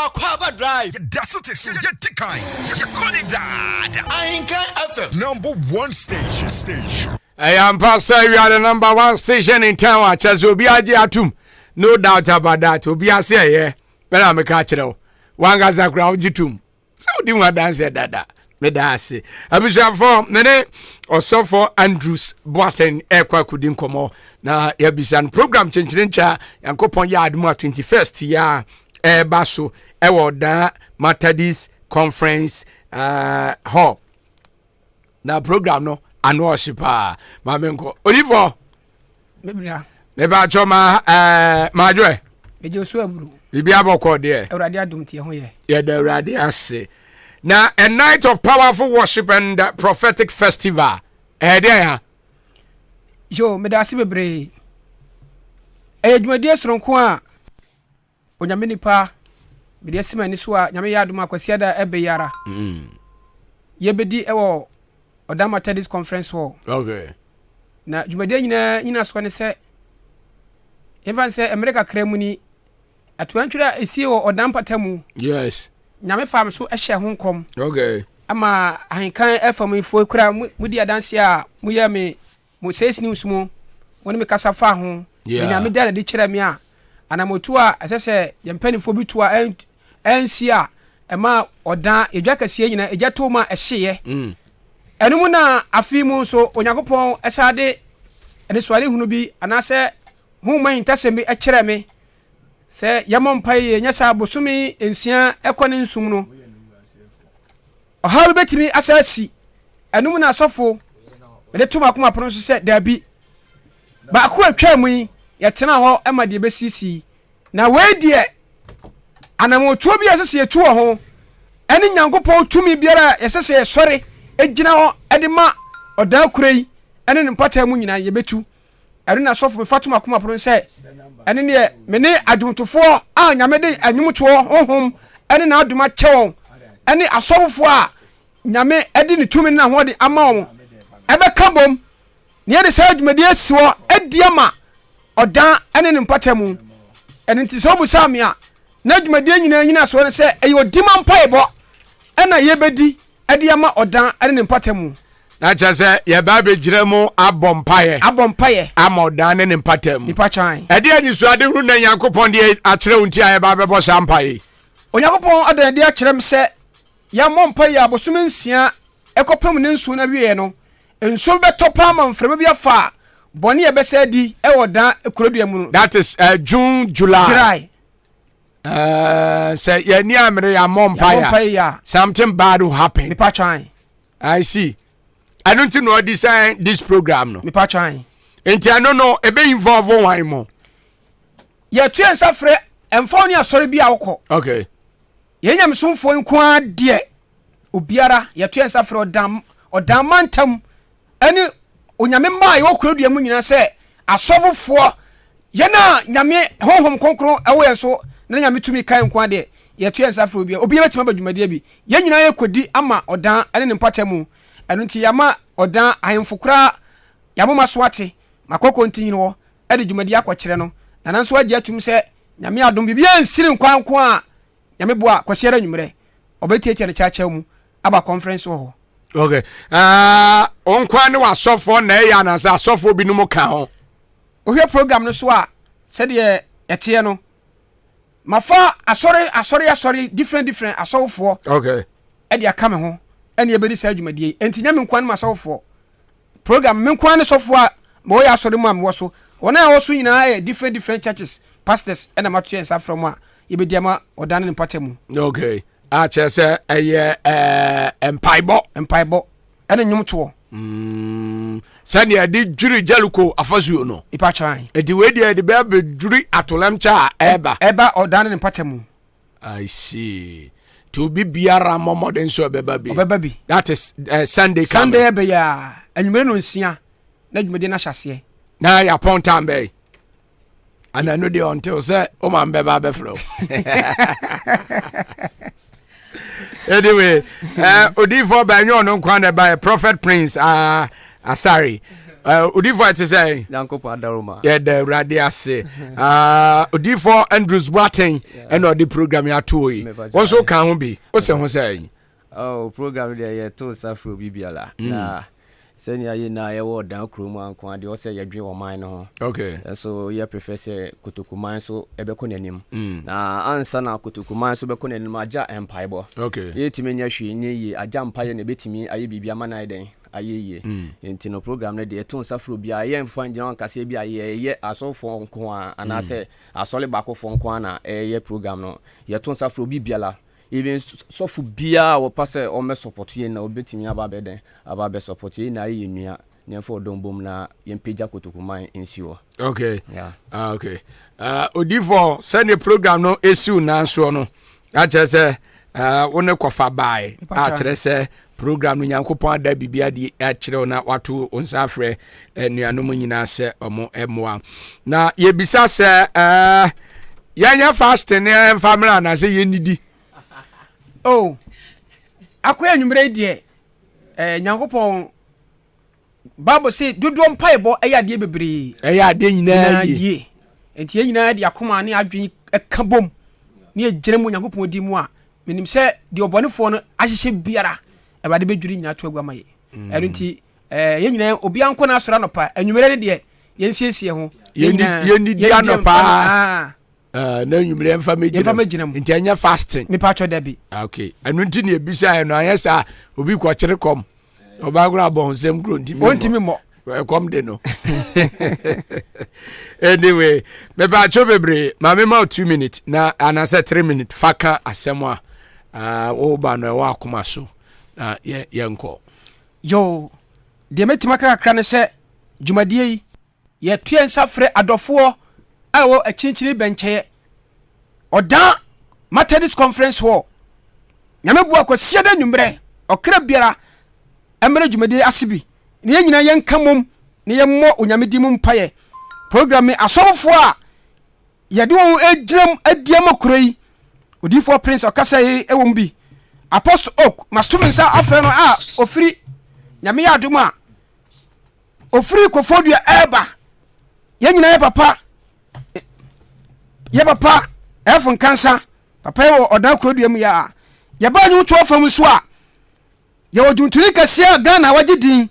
Akwaaba drive. That's what it's your tikai. You call it that. Ahenkan FM. #1 station. I am Pastor. We are the #1 station in town. Chas obi aje atum. No doubt about that. Obi ase ye. Bella me ka kire o. Wanga za kra ojitum. So di wa dance dada. Me dance. Abisha for nene Osofo Andrews Boaten ekwa kudin komo na yabisan program chenchirencha yankopon ya admu 21st ya baso ewo da Methodist Conference hall na program no anu oshipa mamenko Olivo mebia meba choma majwe meje so aburu bibia bokọ de Awurade adom tie ho ye the Awurade ase. Now, a night of powerful worship and prophetic festival. There. Yo, me da si bebre. Dwumadie soronko a onyame nipa me de simani so a nyame ya adom akwasi da ebeyara. Ye bedi ewo Odama Methodist Conference hall. Okay. Na dwumadie nyina so ne se even say America kremuni atwantwura esi wo Odam Patamu. Yes. Nyame fam so ehye ho nkom. Okay. Ama Ahenkan FM ifo kura mudi adanse a muye me mo sesi news mu woni me kasa fa ho. Nyame dare de kire me a anamotu a asese yempanifo bitu a ensi a ema odan edwakasie nyina ejato ma ehye. Enum na afi mu so Onyankopon esade ene swale hunu bi anase hu man intasemi e kire me se yamon pai nyasa bosumi ensia ekone nsum no ohawe betimi asasi enum na asofo ele tuma kuma prono se dabi ba ko atwa mu yɛtena hɔ ɛma deɛ bɛsisi na wei deɛ anamotuo bi yɛsɛ sɛ yɛtu wɔ ho ɛne nyankopɔn tumi biara yɛsɛ sɛ yɛsɔre ɛgyina hɔ ɛde ma ɔdan kura yi ɛne ne mpata mu nyinaa yɛbɛtu ɛno na sɔfo me fatuma koma pono sɛ ɛne neɛ me ne adwomtofoɔ a nyame de anwomtoɔ honhom ɛne na adoma kyɛ wɔn ɛne asɔfofoɔ a nyame ɛde ne tumi na ho de ama wɔn ɛbɛka bom ne yɛde sɛ adwumadi asi hɔ adi ama ɔdan ɛne ne mpata mu ɛno nti sɛ ɔbusa me a na adwumadi nyina so ne sɛ ɛyɛ odima mpaebɔ ɛna yɛbɛdi ɛde ama ɔdan ɛne ne mpata mu na kyerɛ sɛ yɛbaa bɛgyina mu abɔ mpaeɛ ama ɔdan ne ne mpata mu nipa kyan ɛde anisuade hunu na nyankopɔn de akyerɛ wo nti a yɛbaa bɛbɔ saa mpaeɛ onyankopɔn adan de akyerɛ m sɛ yɛmmɔ mpaeɛ abosom 6 ɛkɔpem ne nsuo no awie no nsuo bɛtɔ pa ama mframa bi afa bɔne yɛbɛsɛ di ɛwɔ dan kurodua mu no that is June July say yɛni amere ya mompire something bad will happen me patchan I see I don't know design this program no me patchan enti I don't know ebe involve one more ye tu ensafre emfo ni asori bia wokɔ okay ye nyamsomfo nko ade obiara ye tu ensafre odam mantam ani onyame ma ye okurodua mu nyina sɛ asɔfofoɔ ye na nyame honhom konkron ɛwɔ yɛ so na nyame tumi kan nko ade ye tu ensafre obiara betuma badwumadia bi ye nyina ye kodi ama odan ane ne mpata mu ɛno nti yama odan ahemfo kra yamoma so ate makoko ntinyi no ɛde dwumadia akɔkyerɛ no na nanso agye atum sɛ nyame adom bibia nsiri nkwanko a nyame boa kwasiara nwumre obetietie ne chacha mu aba conference ho okay onkwa ne wasofo na eya na sa asofo bi no mu ka ho ohwe program no so a sɛ de ɛte no mafa asɔre different asɔfo okay ɛde aka me ho ɛne ebedi sa dwumadie enti nyame nkwa ne masɔfo program me nkwa ne sɔfo a mo ya asɔre mu am wo so wona ya wo so nyina different churches pastors ɛna matoe nsa from a yebedi ama odane ne mpata mu okay a kyerɛ sɛ empaibo ɛne nwomtoɔ sani ade dwiri jaluko afasuo no ipachan edi we de be dwiri atolamcha eba odane ne mpata mu I see to be biara momoden so beba bi that is Sunday be ya anwumere no nsia na dwumade na hyase na ya ponta mbe ana no de until say o man beba be flow anyway odifo banyo no nkwa na by Prophet Prince Asari odifo it say Yankopo Adaroma the radio say odifo Andrews Boateng and the program ya to yi wonso kan ho bi o se ho say program there ye to safro bibiala na senior ye na ye wo dan kromu anko ade o se ye dwe wo man no okay so ye professor kotokuman so ebeko nanim na ansa na kotokuman so beko nanim aja empaibo okay ye timenya hwe nye yi aja mpaye na betimi aye bibia mana den ayeye enti no program na de eton safro bia ye mfa ngira kase bia ye asofo nko anase asole bakofo nko na ye program no ye ton safro bibiala even sofu bia wo pase o me support ye na obetimi ababeden ababe support ye na ye nua nemfo dombom na ye mpeja kotokuman ensio okay yeah okay odifo send the program no esiu na so no a chese wona kofa bai a kire se program no Nyankopɔn ada bibia di a kire na wato onsafre nuanom nyina se omo emoa na ye bisa se yanya fasting ne family na se ye nidi akoya nwumre die Nyankopɔn Bible say dodo mpaebo eyade bebre eyade nyina ye enti nyina de akoma ne adwen eka bom ne egyere mu Nyankopɔn di mu a menim se de obonefo no ahyehye biara ebade bedwuri nyina to agwa maye ero nti ye nyina obi anko na asora no pa anwumre de yensiesie ho ye nidi anopa na nyumre mfa mejina nti anya fasting me pacho dabi okay anu nti ne ebisa no ayesa obi kwa kire kom oba gura bon sem gro nti ontimi mo kom de no anyway me pacho bebre ma me ma 2 minutes na anasa 3 minutes faka asemwa wo ba no wa akoma so ye nko yo de metima kakra ne se dwumadie yi ye tuensa frɛ adɔfoɔ awo a chinchini benche oda Methodist conference hall nyame bua ko sia da nwumre okra biara emre dwumade asibi ne nyina yen kamom ne yemmo onyame di mu mpaye program asomfo a yede won egiram adiam kuroi odifo prince okasa yi ewom bi apostle ok mastuminsa afeno a ofiri nyame ya adum a ofiri kofodua eba ye nyina ye papa efun kansa papa wo odan kurodua mu ya ye ba nyu to afam so a ye woduntuni kasia Ghana wagidin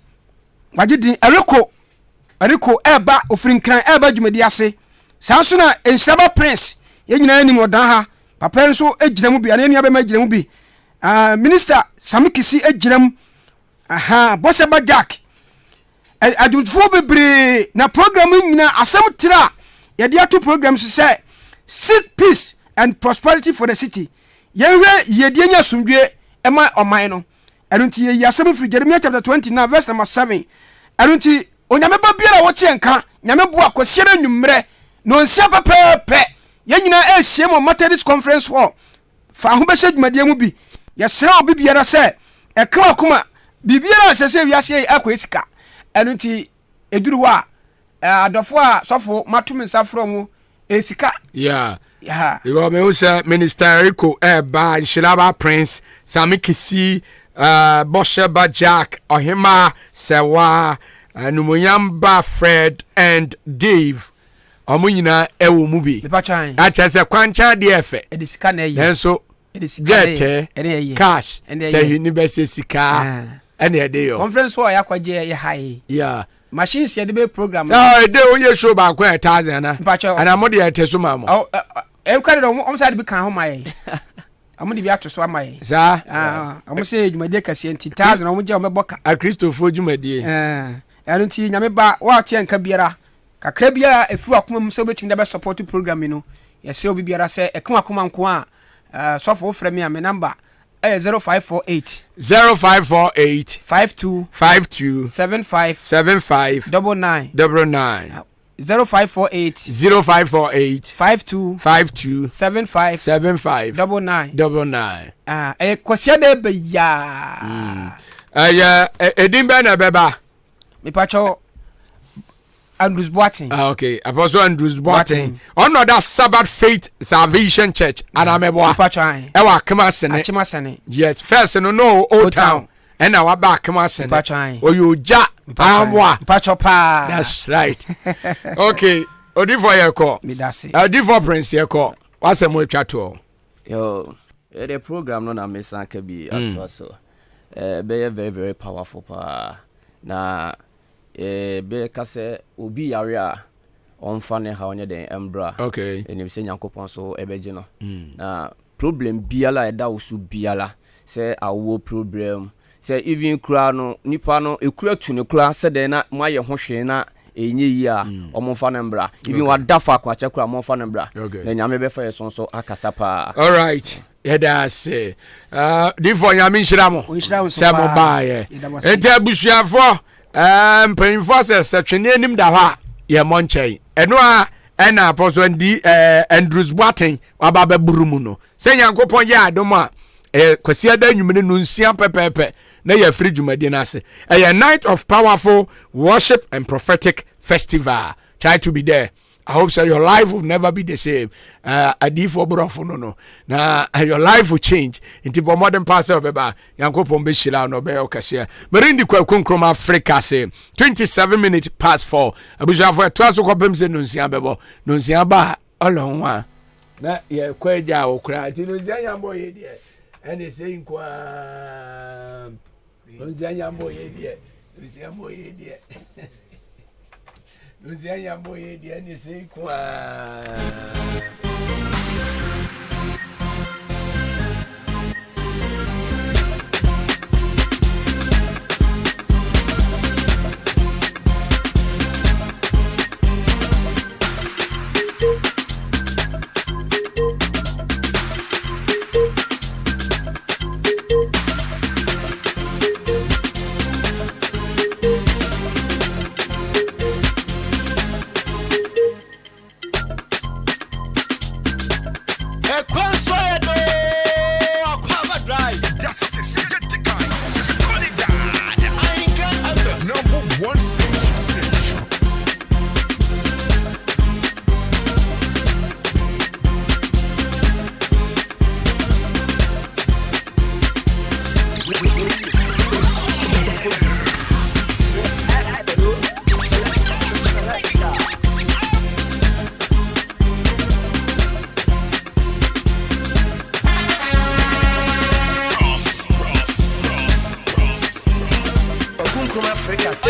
ariko eba ofiri nkran eba dwumadi ase sanso na enshaba prince ye nyina anim odan ha papa nso ejina mu bi ana enu abema ejina mu bi minister Samikisi ejina mu Boseba Jack adumfo bebre na program nyina asem tira ye dia to program so say seek peace and prosperity for the city yewe yedie nya sumdwe ema oman no erunti ye asem firi Jeremiah chapter 29 verse number 7 erunti onyame ba biara wote enka nyame bo akwasiere nwumre no nsia pepepe ye nyina ehie mo Methodist conference hall fa ho be sedwumadie mu bi ye sra obi biara se ekama kuma bibiara sese wiase akwesika erunti eduru ho a adofo a sofo matum nsafro mu esika yeah you me usa minister Rico ba Nshilaba Prince Samikisi Boseba Jack Ohima Sewa Numuyamba Fred and Dave omunyina ewo mu bi acha se kwancha de efe edisika na yi enso get cash say university sika ene ede yo conference hall yakwaje ye high yeah machines ye de be program de oye show ba kwa 1000 na ana mo de eteso mamo e kwade do om side bi kan ho mai amu de bi atoso amai sa amu se dwumade kase 1000 amu je omeboka a Christopher dwumade anu ti nyame ba wa tie nka biara kakra bia efu akoma mu se betumi da be support program no yese obi biara se ekon akoma nko a so for frame me am number 0548 52 75 99 0548 52 75 99 kwasia da be ya edimbe na beba me pacho Andrews Boating. Okay, Apostle Andrews Boating. On that Sabbath Faith Salvation Church. Adamebo. Ewa Kemasene. Yes, first no Old Town. And our back Kemasene. Or you ja. Pachopa. That's right. Okay. Odi for your call. Odi for Prince your call. What's a more chat to? Yo, the program no na mesa ke bi atwa so. Be very very powerful pa. Na be kase obi yare a onfa ne ha onye den embra okay enim se nyankopon so ebeje no na problem biala eda osu biala se awo problem se even kura no nipa no ekura tu ne kura se den na maye ho hwe na enye yi a omonfa ne mbra even wadafa kwa cha kura omonfa ne mbra na nyame be fa yeso so akasa pa all right that's different nyame nshira mo se mo ba ye enti abusuafo mpanyinfo se twene anim da ha ye monchei eno a ena apostle ndi Andrews Boating waba baburu mu no se nyankopon ye adom a kwasia da nwumene no nsia pepepe na ye free dwumadi na ase a night of powerful worship and prophetic festival. Try to be there. I hope so your life will never be the same. Adifo brofo no. Na your life will change. Inti bo modern pastor beba yankopon be shila no be okase. Merindi kwa konkrom Africa say 27 minutes past 4. Abuja for twaso kopem se nunsia bebo. Nunsia ba olon wa. Na ye kwaja okra ti nunsia yambo ye die. Ene say kwa nunsia yambo ye die. Nunsia mo ye die. Luzianya boye di ani sei kwa Okunkum Africa.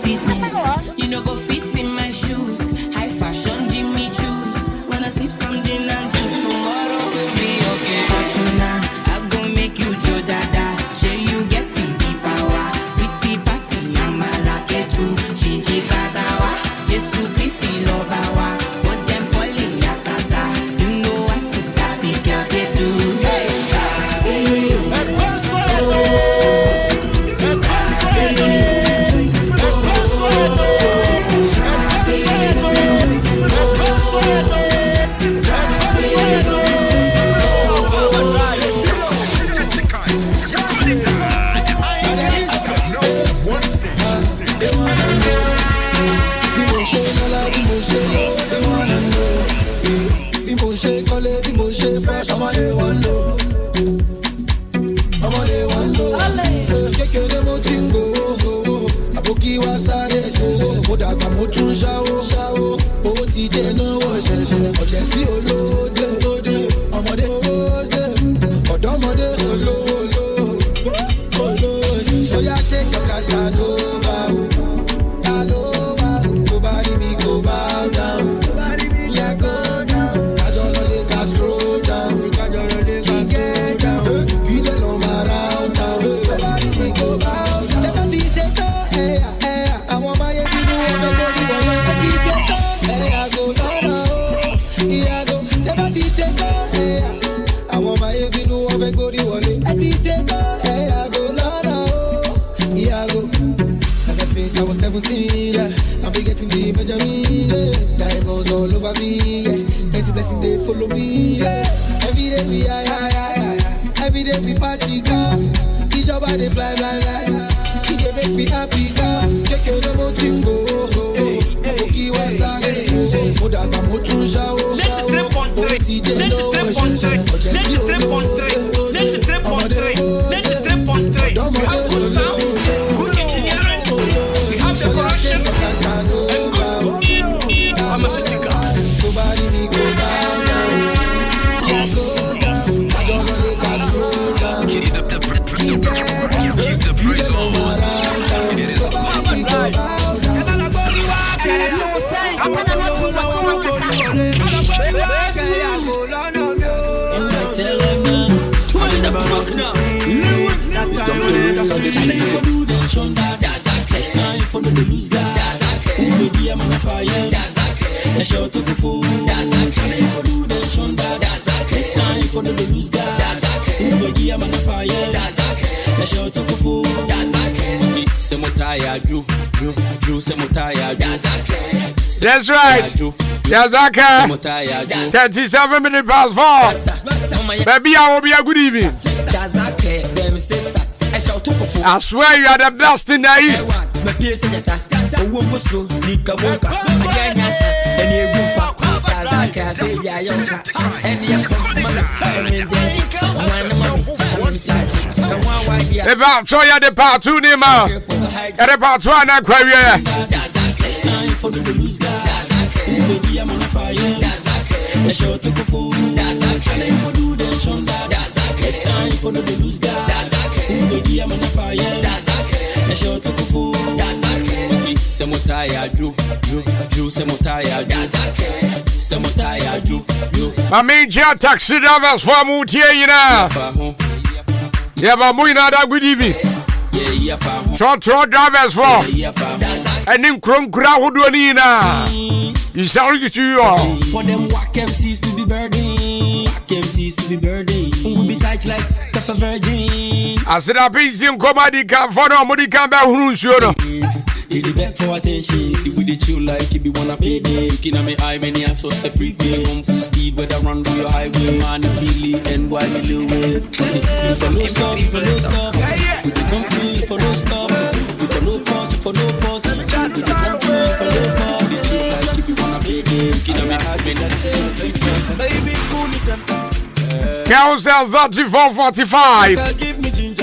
fitness. You know go fit in my shoes. High fashion Jimmy choose. When I sip something and choose tomorrow will be okay. Fortuna, I go make you Joe Dada. Say you get the power. Sweetie passy, I'm a lucky too. Shinji Kagawa, Jesu Christi Lobawa. But them falling yakata. You know I see sabi girl they do. Hey, follow me, yeah. Every day we every day we party, girl. Each of us they fly, fly, fly. It dey make me happy, girl. Take your demo tingo, Oki wasage, Oda bamotu shao, Oti de no, It's time for the lose guy. Baby, I'm on fire. The show to the fool. It's time for the lose guy. Baby, I'm on fire. The show to the fool. That's right. Yazaka. 37 minutes past 4. Baby, I will be a good evening. I swear you are the best in the East. About so you the part 2 Nima. And the part 1 Aquaria. It's time for the lose guy. Baby, I'm on fire. The show to the fool. It's time for the lose guy. Baby, I'm on fire. The show to the fool. My major taxi drivers for Mutia, you know. Yeah, but we not that good evening. Truck drivers for and then Chrome crowd who do Nina. You sound to you all. For them walk MCs to be birding. Walk MCs to be birding. We be tight like tough a virgin. I said I pay some comedy can for no money can be who sure. He back for attention. See with the chill like he be wanna pay day. Looking at me eye many are so separate day. Home full speed where I run through your highway. Man Billy and why me Lewis. For no stop, for no stop. With the company for no stop. For no pause, for no pause. With the company for no pause. The chill like if you wanna pay day. Looking at me eye many are so separate. Baby cool it up. Council 3445.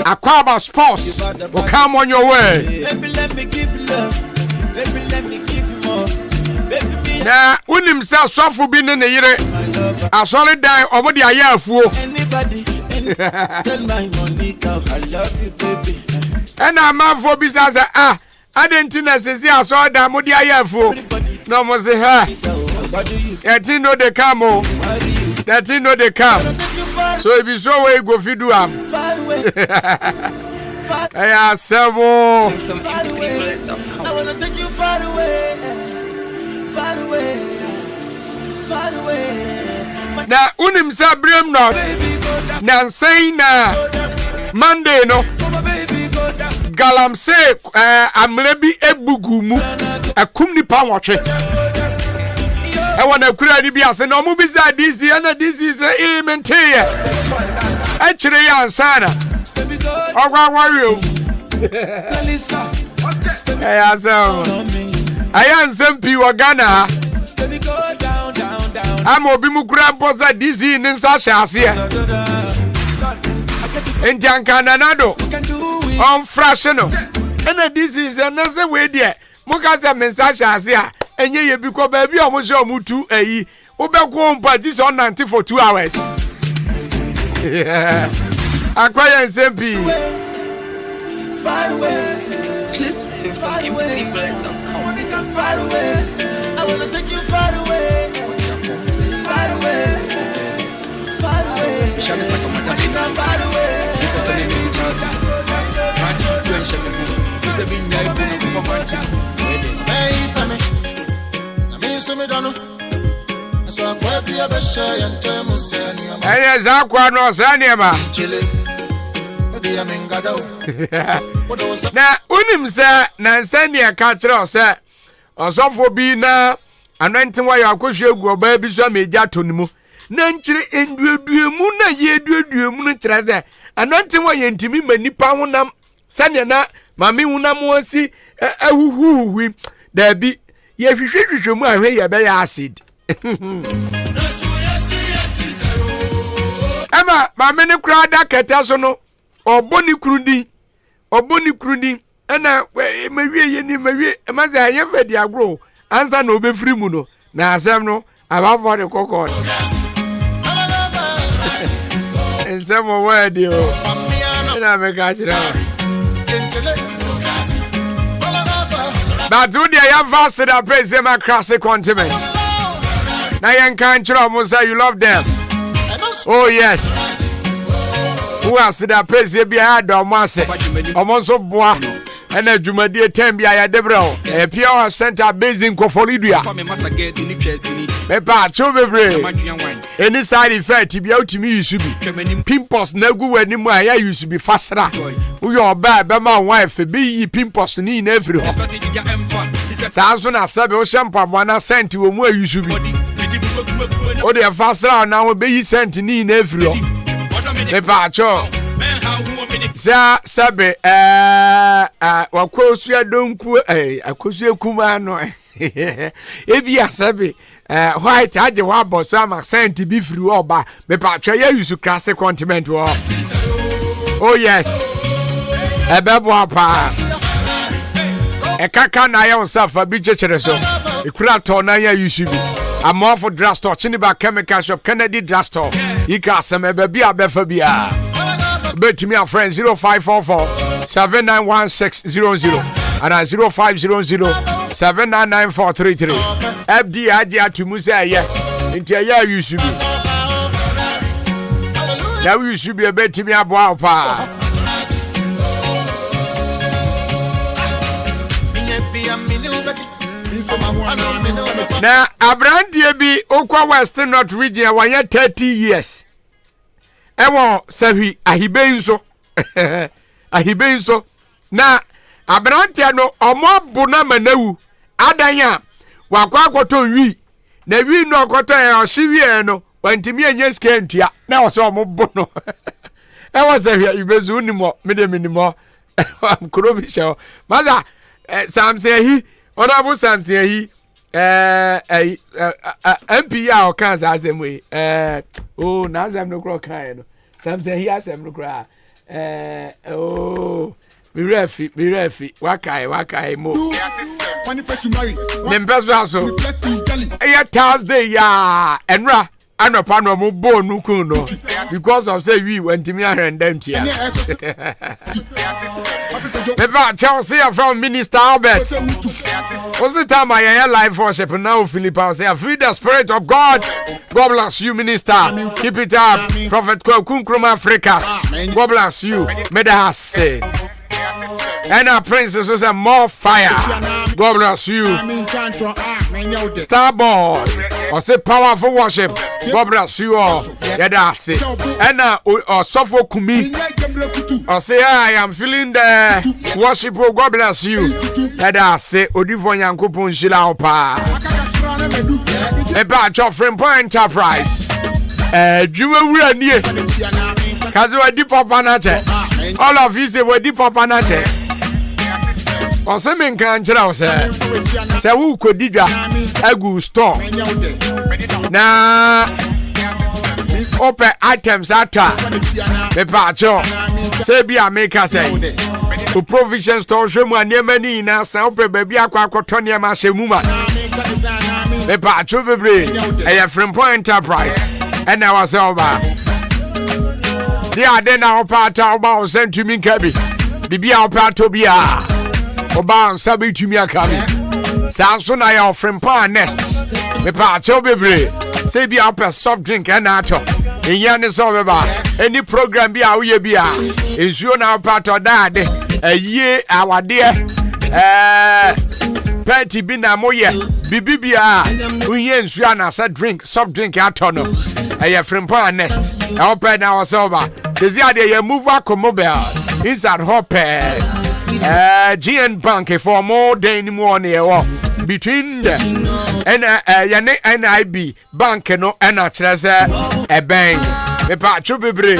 Akwaaba Sports will come on your way. Baby, let me give you love. Baby, let me give you more. Baby, now, when himself suffer being in the year, I saw it die over the year for anybody. Tell my money, I love you, baby. And I'm man for business. Adentina says, "Yeah, so that Modia Yafu." No more say her. That you know the camo. That you know the cam. So if you show where you go, feed am. Yeah, several. I wanna take you far away, far away, far away. Now, unim sabrem not. Now saying Monday no. Galam say amlebi ebugumu akum nipa watwe. I want to create the bias and no movies are this and this is a mentee. Actually, Ansana. Oh, what are you? I am some people Ghana. I'm a Bimukura Bosa DC in Sasha here. In Jankanado on Frashino. And this is another way there. Mukasa Mensasha here. And ye because baby almost your mutu a Ubeko but this on 90 for 2 hours. Yeah. Acquire SMP. Far away. Exclusive from MP3Bullet.com. Far away. I wanna take you far away. Far away. Far away. Far away. Because I need chances. Matches when she is a big guy for matches. Hey, me dano. So Akwaaba be share and tell me say ni ama. Hey, Zakwa no saniama. Chile. Na unim say na nsania ka kire say osofo bi na anointing wa yakwohwe egu oba bi so meja tonimu na nkire endueduemu na ye edueduemu no kire say anointing wa yentimi manipa honam sania na mami honam wasi ahuhuhu da bi ye hwehwehwehwe mu ahwe ye be ya acid ama mami ne kura da keta so no oboni krudi ana mewie ye ni mewie maze aye fedi agro ansa na obefiri mu no na asem no abafo de kokot ensem word yo ina me ga chira but do they have vast that praise them across the continent na yan kan chira mo say you love them. Oh yes. Who has that praise be had or masse? Almost bois and a Jumadi Tembia Debro, a pure center based in Coforidia. Pepa, Chobebre. Any side effect, to be out to me, you should be. Pimpos no good anymore. I used to be faster. We are bad, but my wife, be pimpos in every home. Sounds when I said, oh, shampoo, one I sent to where you should be. Oh, they are faster now, be sent in every home. Pepacho sabe wakosua donku akosua kuma no ebia sabe white aje wa boss am sent bi free oba pepacho ya use classic continent wo. Oh yes ebebo apa ekaka na ya onsafa bi chechere so ekura to na ya use bi I'm off for drugstore, Chiniba Chemical Shop, Kennedy Drugstore. You got some baby, I better be bet to me a friend 0544 791600 and 0500 799433. FD Adia to Musa, yeah, into a year you should be. Now you should be a bet to me a wow pa. Na Abrandie bi okwa Western North region wanya 30 years. Ewo sahi ahibenso. Ahibenso. Na Abrantia no omo bona manawu adanya wakwa akoto wi. Na wi no akoto e osiwie no wantimi anya skentua. Na wo so omo bono. Ewo sahi ahibenso unimo minimo. Mkrobi shaw. Maza Samse hi Honorable Samson he MP ya okanza azemwe oh na azem no kro kan no Samson he asem no kra oh mi refi wakai mo manifest you marry nembezo so ya Thursday ya enra anopa no mo bo nuku no because of say we went me ahwendam tia Beba Chelsea from Minister Albert. What's the time I live worship now, Philip? I say, I feel the Spirit of God. God bless you, Minister. Keep it up. Prophet Kunkrum Africa. God bless you. May the house say. And our princess is a more fire. God bless you. Starboy. I say powerful worship. God bless you all. Yeah, that's it. And Sofo Kumi. I say I am feeling the worship. God bless you. Yeah, that's it. Odivon Yankupun Shila Opa. About your friend Enterprise. You were near. Cause we deep up on all of you say we deep up on Osemen kan chira o se wu kodidwa agu store na open items ata me pacho se bia make say o provision store hwemu anema ni na san open ba bia akwakoto ne ma hyemu ma me pacho bebre e from Point Enterprise and now was over dia de na opata oba o sentumi nkabi bibia opato bia Oban sabi tumi akami. Sanso na ya offering pan nest. Me pa cho bebre. Say bi up soft drink and ato. Inya ne so beba. Any program bi a uye bi a. Ensuo na part of that. Ye awade. Party bi na moye. Bibi bi a. Uye ensuo na sa drink soft drink ato no. Eye offering pan nest. E open na was over. Sezi ade ye move mobile. Inside hope. GN Bank for more than more between the NIB Bank no and a bank. Me pa chubibre.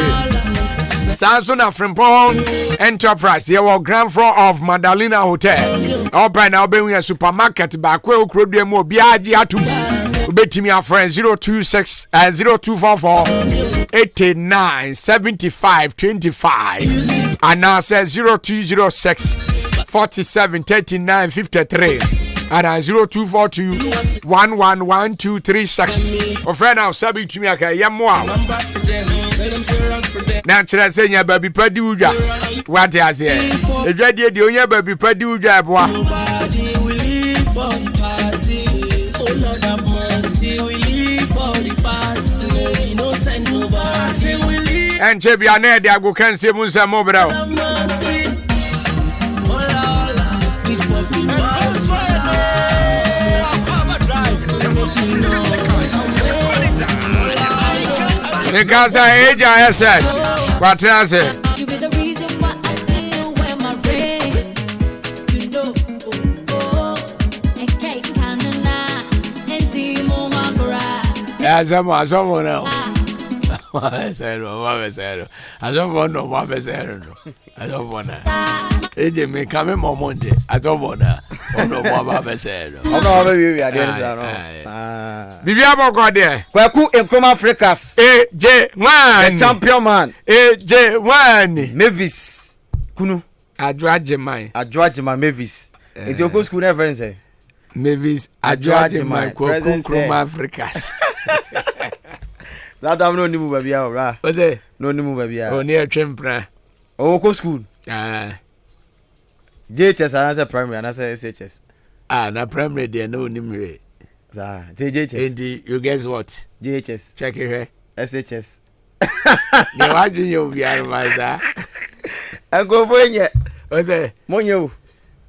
Samsung from Point Enterprise. Here was ground floor of Madalena Hotel. Open now be a supermarket back where we could more biaji atu. Bet me a friend 026 0244 89 75 25 and now says 0206 47 39 53 and 0242 111236 or friend now sabi to me aka yamwa natural say ya baby padi uja what ya say e dwade de onya baby padi uja boa and Chebi Anedi, I go can see Musa Mobra. Because I age I said, what I say. As someone else. I don't want no one. I don't want to. It may come in Monday. I don't want to. No more. Bibiamo got there. Kwaku in From Africa's AJ1 champion man. AJ1 Mavis Kunu. Adwajima Mavis. It's your school never say. Mavis Adwajima Kwaku from Africa's. That I'm no new baby, right? What they? No new baby. Oh, near Chimpra. Oh, go school. JHS and as a primary and as a SHS. Na primary there no name. JHS. You guess what? JHS. Check it here. SHS. You are doing your VR, I go for you. What they? Monyo.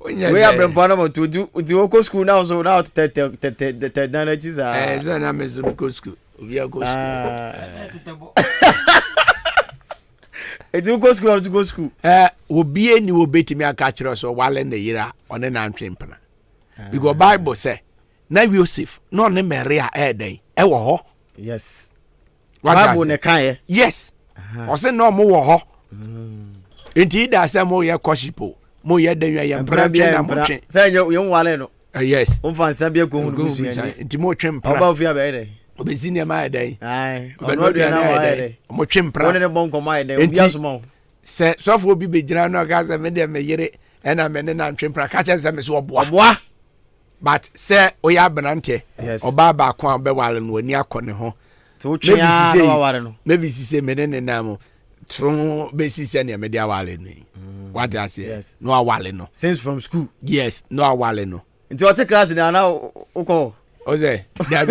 We have been Panama to do local school now, so now the technologies are. It's an Amazon school. We are going to go school. To go school. Will be any will bet me a catcher or while in the year on an entrepreneur. Because Bible say, now Yosef, no name Maria a day. Yes. What yes. Or say no more. Indeed, I say more your coshipo. More yet than your young say your young Waleno. Yes. Sabia go into more trim above your bed. Obezinia my day. Aye. But no day. Mo chimpra. One bon ko my day. Obi asmo. Se so for bi bejina no gaza me de me yere e na me ne na chimpra ka che se me so oboa. But say oya benante. Oba ba kwa be wale no ani akone ho. To twa na wale no. Maybe si se me ne na mo. so basis and media wale no what I say yes no awale no since from school yes no awale no into what class na na uko oze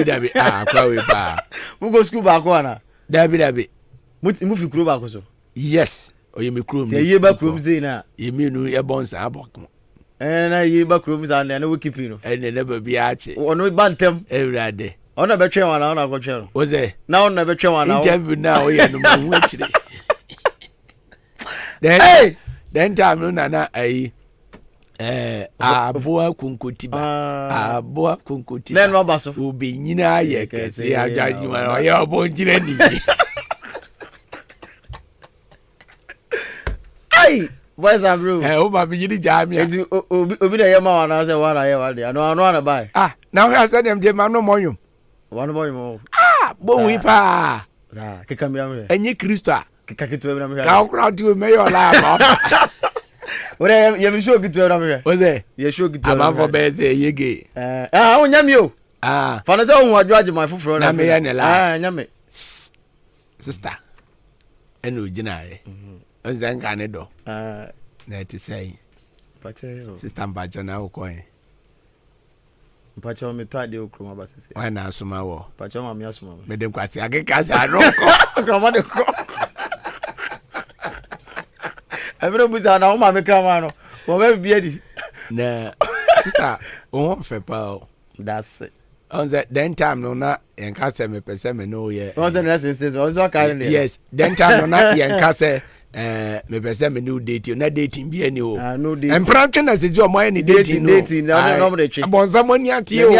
dabi kwa we pa we go school back one dabi mu fi kuro back so yes oye me kuro me ye ba kuro mze na ye me nu ye bonsa aboko na ye ba kuro mze na we keep no na ba bi ache ono bantem everade ona be twen wana ona go twen oze na ona be twen wana interview na oye no mu achire then time no na ai aboa kunkotiba aboa kunkotiba then no baso obi nyina ye kese ajaji ma oye obo njire ni ai boys are bro o ma bi yiri jamia enti obi na ye ma wana say wana ye wade ano na buy now we are saying dem ma no moyum wana moyum bo wi pa za ke kamera me enye kristo kika kitu na me ka okra ti we me yo la ba ore ye mi show kitu na me oze ye show kitu ama for be say yege onyame o fa na say ohun adwaje my fufuro na me ya ne la nyame sister eno gina e onze nka ne do na ti say pache sister mbajo na ukoe pache me to ade okroma basese why na asuma wo pache ma me asuma me dem kwase ageka sa roko okroma de ko Every buza na o ma me krama no wo be bia di na sister o fe pa that's it on that then time no na enka se me pese me no ye on the next instance on so carry yes then time no na enka se me pese me no date na dating bi ani o no date empranche na se jo mo any dating na no mo de twi abonza mo ni ate o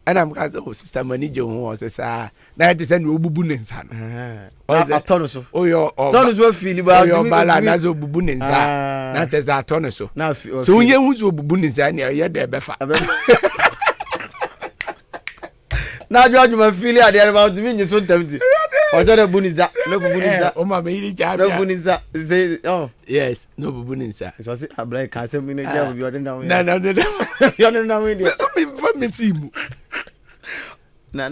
and I'm because sister manager who was sa na it send obubu ne nsa no atono so oyo so no so feel ba oyo bala na so obubu ne nsa na te za atono so so unye hu so obubu ne nsa ne ye de befa na George ma feel ade about me nyi so ntamti o se de buniza no buniza o ma me yiri ja no buniza say yes no buniza so say abrai ka se me ne ja bi odin down na you odin down we so me see mu na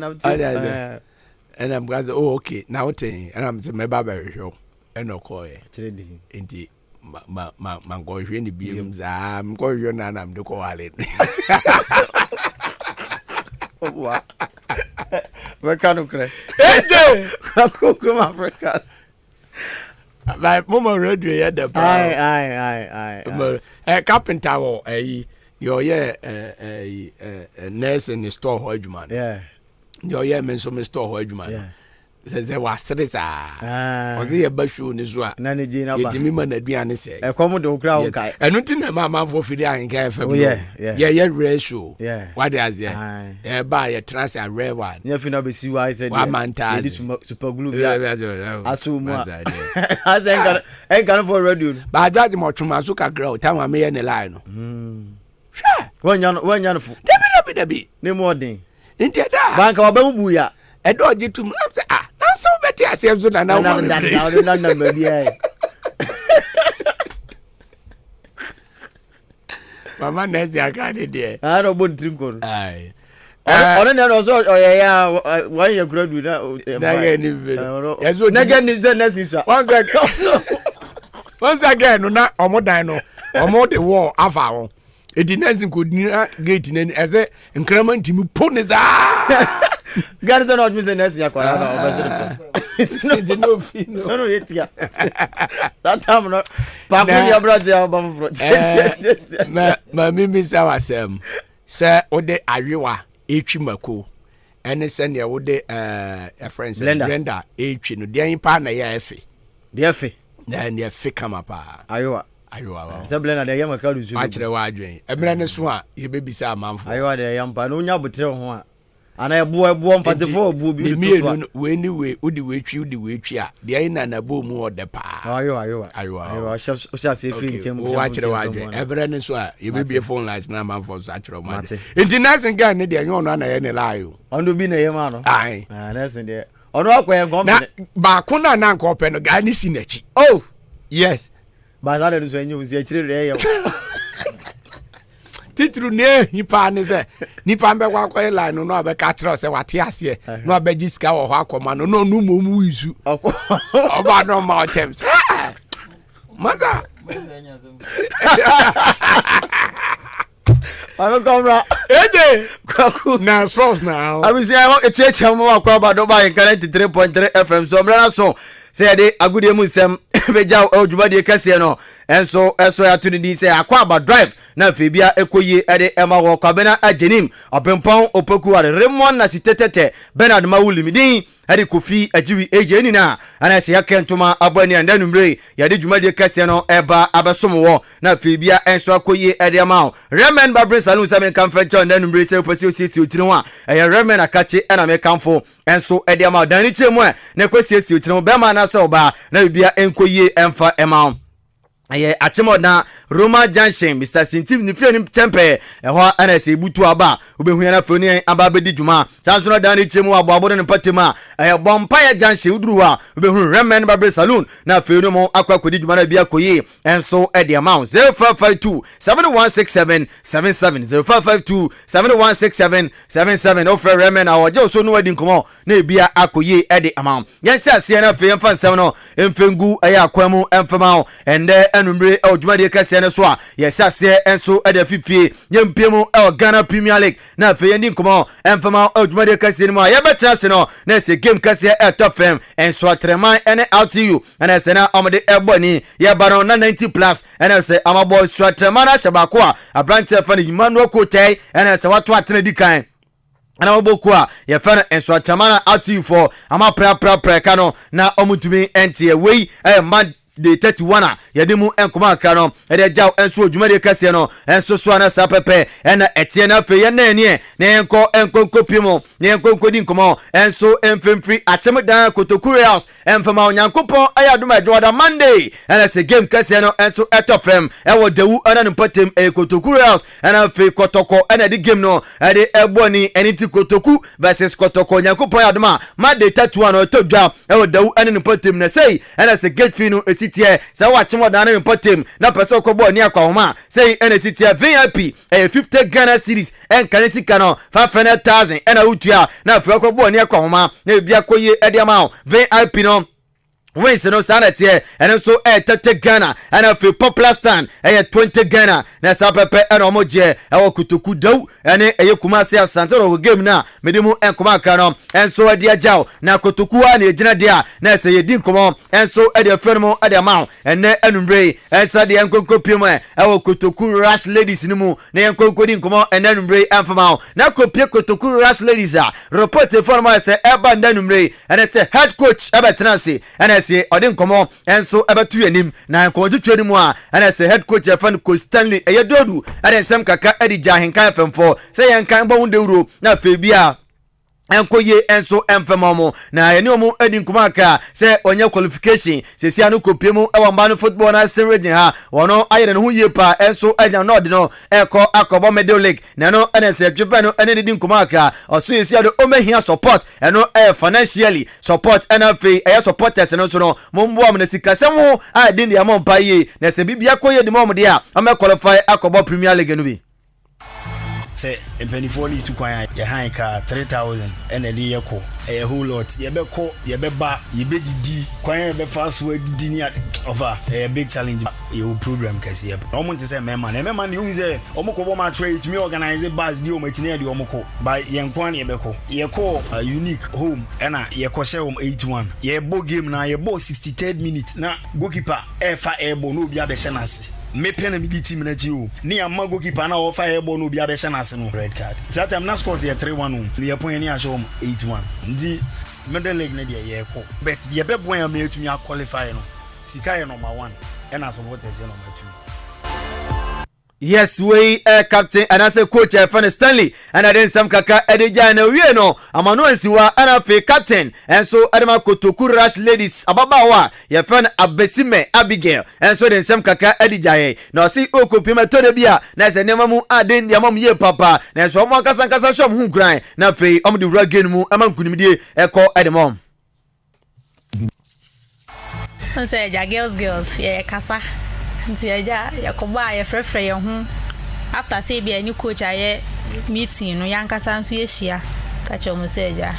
and I'm going oh okay now thing and I'm say me baba hwe and okoye kire di enti ma go hwe ni biem za m go hwe na na m de ko wale wa Mekano kre. Eje. Akoko Africa. Like mama radio ya da ba. Ai. Carpenter wo yo nurse in the store ho adwuma. Yeah. Yo men so me store ho adwuma. Yeah. Ze wa stress Oze ye ba show ni so a. Na ne ji na ba. Yetimi ma na aduane se. Komo de okra wo kai. Enu ti na ma for fidi Ahenkan FM. Yeah, ratio. Yeah. What is there? Ba ye trans a rare one. Nya fi na be si wa said. Wa manta. Ye super glue bia. Aso mu. Ahenkan enkan for radio. Ba judge mo twuma so kakra o time me ye ne line no. Sure. Wanya no fu. Dabi. Ne mo odin. Ntia da. Banka oba mu bu ya. Edo jitum na say na so beti asem so na na na ma bia. Mama nezi akade de. No bon trim ko. Ai. Ono ne no so ya one year graduate na. Na ni video. Na get ni ze next isa. Once again no na omodan no. Omo de wall afa won. Edi next ko dina gate ni eze nkrama ntimi poniza. God is not missing next year kwa na. It's no fee. So no yet ya. That time no. Pa ko your brother about front. Ma mimi sa wasem. Say ode ayewa etwi mako. Ene se ne wode a friend Brenda etwi no de pa na ya efe. De efe. Na ne efe kama pa. Ayewa wa. Se Brenda de yam ka rusu. Ma kire wa adwen. Emre ne so a ye bebisa amanfo. Ayewa de yam pa no nya botre ho a. Ana ebu mpatefo obu bi to so we ni we odi we twi a de ai na na bo mu ode pa ayo sha se fi nchem wa kire wa adwen ebre ne so a ye be phone lines na man for so akire ma international guy ne de enyo no na ye ne layo ono bi na ye ma no ai na se de ono akwa ngom na ba ko na na nko pe no guy ni sinachi yes ba za de so enyo si akire re ye titru ne hipa ne se nipa mbe kwa kwa line no abeka kire se wate ase no abeji sika wo ho akoma no no mu mu isu oba no ma attempts maga I'm going to now sports now. I will say I want a church. I'm going to go about 93.3 FM. So I'm going to say a good musem beja ojubadi kasiano enso eso ya tunidi say Akwaaba drive na febia ekoye ede ema wo kwabena ajenim opempon opoku are remon na sitetete Bernard Mawulimidin ade kofi ajiwi eje ni na ana se yakentoma abani andanumre yade dwumadi kasiano eba abesomo na febia enso akoye ede ema remen babre salon samen kamfencha andanumre se opasi osisi otirinwa eye remen akache na me kamfo enso ede ema dani chemu na kwasiesi otirinwa bema na se oba na bibia enkoye emfa ema aye achimo na Roma Junction Mr. Sintiv ni fie ni tempe eho ana se butu aba obehu na foni aba bedi djuma sanso na dan ni chemu abo ne patema aye Bompire Junction udruwa obehu Remen Barber Saloon na fie no mo akwa kodi djuma na bia koye enso e de amount 0552 7167 77 0552 7167 77 offer Remen awoje so no wadi nkomo na bia akoye e de amount yan sha se na fie mfa nsem no emfengu aye akwamu emfama ende anumre ojumade kase ne so a yesase enso ede fifie nyempemu Ghana Premier League na fe yendi nkomo emfama ojumade kase ne mo yebeta se no na se game kase top fm enso atreman ene LTU na se na amade eboni ye baron na 90 plus ene se amabo stratreman na shabako a abrante fa ni Emmanuel Kotei ene se watu atene dikan ana oboku a ye fa enso atreman LTU for ama pra kano na omutumi entie wei man de 31 yademu enkoma aka no ede jaw enso odwumade kase no enso so na sapepe ena etie na fe ye na anie na enko pimo na enko di nkomo enso enfemfri atemdan Kotokuru House enfama onyankopon ayadoma adwoda Monday ena se game kase no enso etofem ewo dewu ana mpatem Kotokuru House ena fe kotoko ena di game no ede eboni eniti Kotoku versus Kotoko onyankopon ayadoma Monday 31 no todwa ewo dewu ana mpatem na sei ena se gate fee no sitie sa wachimo dana importem na pese okobo ni akwahoma say ene sitie VIP 50 Ghana series en kaneti kano 500,000 ena utua na fe okobo ni akwahoma na bia koye ediama VIP no wins no sanate and so 30 Ghana and a few popular stand 20 Ghana na sapepe and omoje e Kotoku daw ene eye Kumasi Asantoro game na medimu enkoma kano and so dia jaw na Kotoku a na ejina dia na se yedi nkomo and so e de fermo e de ma ene enumbre and so de enkonko pimo e Kotoku Rush Ladies nimu na enkonko di nkomo ene enumbre enfama na kopie Kotoku Rush Ladies a report forma se eba enumbre and se head coach ebetransi and se odin komo enso ebetu yanim na nkomo twetwe mu a ana se head coach Efan Coach Stanley eyedodu ana nsem kaka edija Ahenkan FM4 se yankan bo hunde euro na febia enkoye enso emfemomo na eni omu edin kumaka se onye qualification se sia no kopiemu ewamba no football na Eastern region ha wono ayere no huye pa enso eja no de no eko akobo medal league na no ene se dwepa no ene edin kumaka oso esi do omehia support eno financially support NFA supporters no so no mombo am na sikasem a din dia mompa ye na se bibia koye di mom dia am qualify akobo Premier League no bi say empenifo ni tu kwan ya hanka 3000 eneli yeko a whole lot yebeko yebeba yebedidi kwan yebefa so adidi ni over a big challenge you program kasi yeb omo nti say mema ni hu say omokobo ma try to me organize bus di omatine di omoko by yenkwan yebeko yeko unique home ena yeko share 81 yebo game na yebo 63rd minute na goalkeeper efa ebo no obi abehye nase me pen me di team na ji o ni amma goalkeeper na o fire ball no bi abehye na ase no red card that time na scores here 3-1 no ye point ni a show 8-1 ndi medal league na dey ye ko but ye be bon ya me atumi a qualify no sika ye number 1 and as supporters ye number 2. Yes, we captain and as a coach Efan Stanley and I didn't some kaka edija na wie no amano ensiwa ana fe captain and so adama Kotoku Rush Ladies ababawa Efan Abesime Abigail and so den some kaka edija ye na si okopima to de bia na se nema mu aden dia mam ye papa na so mo kasa shom hu gran na fe om de ragain mu amankunimdie eko edemom say ja girls yeah kasa nti aja yakoba ya frefre ye hu after say be any coach aye meeting no yankasa nso yehia ka che omo say ja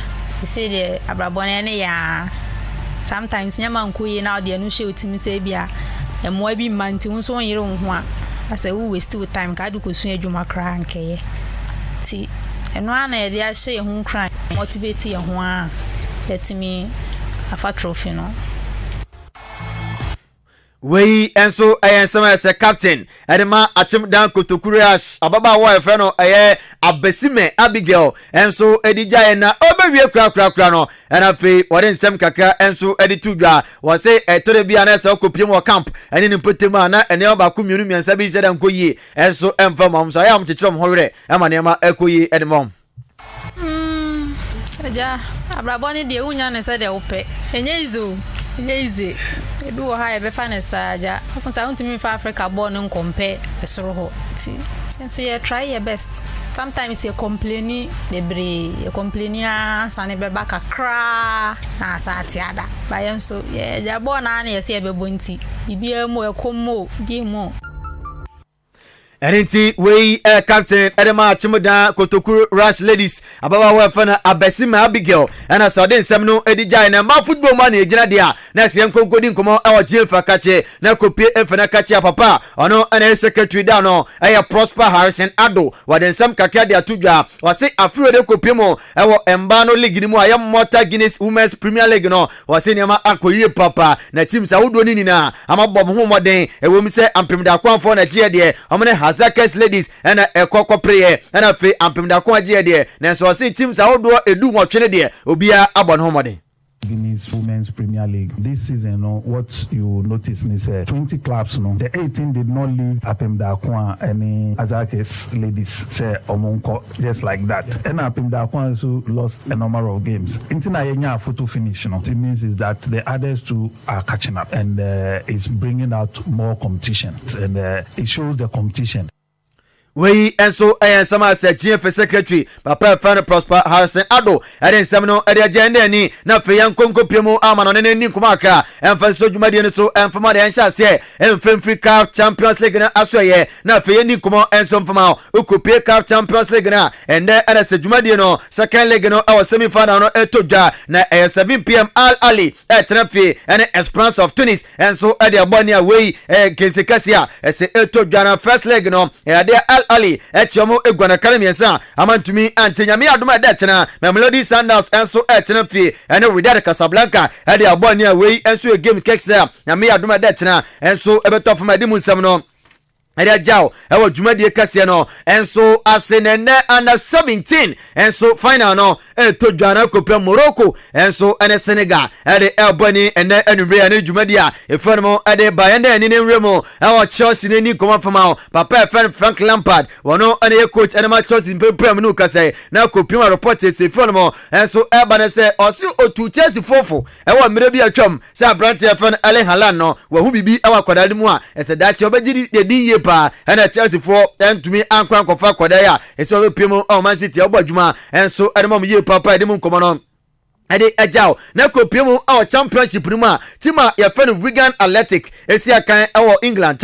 say the abrabone ne ya sometimes nyama nkoyi na de no hye otimi say bia emoa bi manti nso on yire ho a asa we waste time ka duko sun adwuma kra nkeye ti eno ana ye dia hye ho kra motivate ye ho a letimi afa trophy no Wei enso ensema as a captain edema achim dan kotokurias ababa wa efe no abesime Abigail enso edija na obewie kra no na fe wode nsem kakra enso editudwa wo se etore bia na se okopiem wo camp ene ni potema na ene oba ku mienu miensa bi sede nkoyi enso emfa mom so ya mchechrom howre ema ne ma ekoyi edemom aja abraboni de unya ne se de ope enye izo easy ebi wo ha e be fa ne saja akunsa untimi fa Africa born nkompe esoro ho ti so you try your best sometimes you complain sane be baka kra na sati ada bayan so ye ja born na ye se be bonti bibia mu ekomo di mu Erinti we captain Edema Chimuda Kotokuru Rush Ladies ababa wa fana Abesima Abigail and asode nsem no edija na ma football man e gina dia na se nkonkodi nkomo e Jefa kache na kopie efana kache papa ono na secretary da no e Prosper Harrison Ado wade nsem kakra dia tudwa wase afro de kopie mo e wo emba no league ni mu ayam Mota Guinness Women's Premier League no wase niama akoyie papa na team sa wodo ni na amabom ho moden e wo mi se ampemda kwanfo na gie de omne Zakes Ladies and a coco prayer and a fe ampimda kwa jie de na so say teams awodo edu nwotwe de obia abon homode Guinness Women's Premier League this season. What you notice is 20 clubs. The 18 did not leave Apimda Kwa any Azakes Ladies say Omonko just like that. And Apimda Kwa also lost a number of games. Intina Yenya photo finish. It means is that the others too are catching up and it's bringing out more competition and it shows the competition. We enso sama se GF secretary papa fan Prosper Harrison Ado eden semno ede agenda ni na fe yankonko piemu amano ne ni kuma aka emfa so dwumade ne so emfa de enhya se emfa Africa Champions League na asoye na fe ni kuma enso mfama okopie Cup Champions League na ende ede se dwumade no second league no our semi final no etodwa na 7 pm Al Ali etrefe ene Esperance of Tunis enso ede aboni away Kensikasia ese etodwa na first league no ede Ali etiomo egwana kalemiensa amantumi antenyame adoma da tena Melody Sandals enso etena fie ene Wydad Casablanca ade aboni away enso game kekse nyame adoma da tena enso ebetofo madimu nsam no Ede jao ewo dwumade kase no enso asenene under 17 enso final no etodwana kopia Morocco enso ene Senegal ede elbani ene enumre ene dwumade a efanmo ede bayende ene nremo ewo Chelsea ni komafama papa Frank Lampard wono ene coach ene ma Chelsea mpem no kase na kopia report se fanmo enso ebane se osi otu Chelsea fofo ewo mire bi atwam se abrante efan Erling Haaland no wo hu bibi ewa kwadade mu a ese dachi obegiri dedin pa ena Chelsea for entumi ankwan kofa kwadaya ese obepiem o Man City obadwuma enso edemom ye papa edemum komono ade ajao na kopiemu our championship numa tima ya fen Wigan Athletic esi akan our England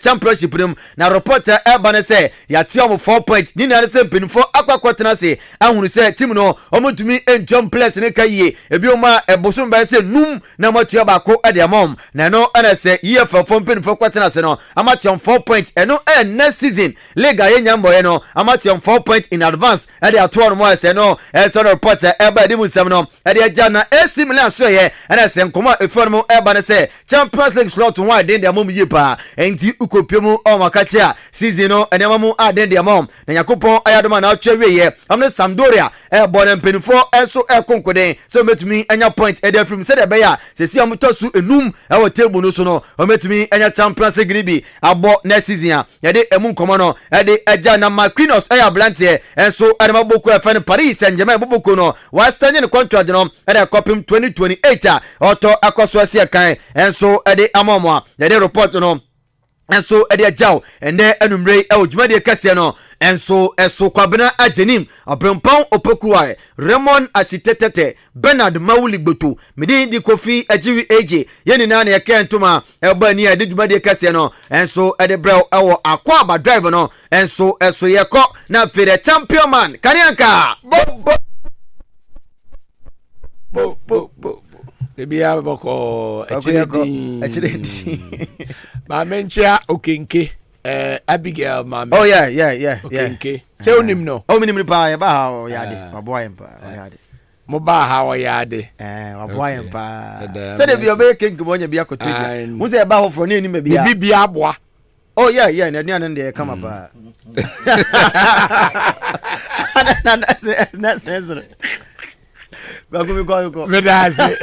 championship num na reporter ebane se ya tiom 4 point ni na se penfo akwakwotena se ahunu se team no omutumi enjom place ne kaye ebi oma ebosom ba se num na matua bako ade amom na no ana se ye fafo penfo kwotena se no amatiom 4 point eno next season league ayanyambo ye no amatiom 4 point in advance ade atwo no mo se no so reporter eba de musam no ade jana AC Milan so ye ana se nkoma eformo eba ne se Champions League slot one den de amom yepa enti ukopiemu o makache a season no ene amom aden de amom na yakopon ayadoma na atwewe ye amne Sampdoria ebon empenfo enso ekonkoden so metumi anya point ede from se de be ya se si amotosu enum ewo table no so no ometumi anya Champions League bi abo next season a yede emu nkomo no ede jana Marquinhos aya blante enso adema boko efan Paris Saint-Germain boko no wastanye ne contract no ede kopim 2028 auto akoso asia kan enso ede amomwa ede report no enso ede jao ende enumre e odwumade kase no enso eso kwabena ajenim Abrempon Opokuare Raymond Asitetete Bernard Mawuli Gboto mede di Kofi Ajiri AJ yeni na na yake ntoma eba ni ade dwuma de kase no enso ede brew ewo Akwaaba drive no enso eso yeko na fere champion man Kanianka bo Bia boko echiredi ma menchia okenke Abigail mama oh yeah okenke che onim no o minim pa ya ba ha o yade waboa mpa yade mo ba ha o yade waboa mpa se de bi obe kenke mo nya bia kotodia mo se ba ho fro ne ni ma bia bibia aboa oh yeah na nua ne kama pa na sense Bagumi ko. Medase.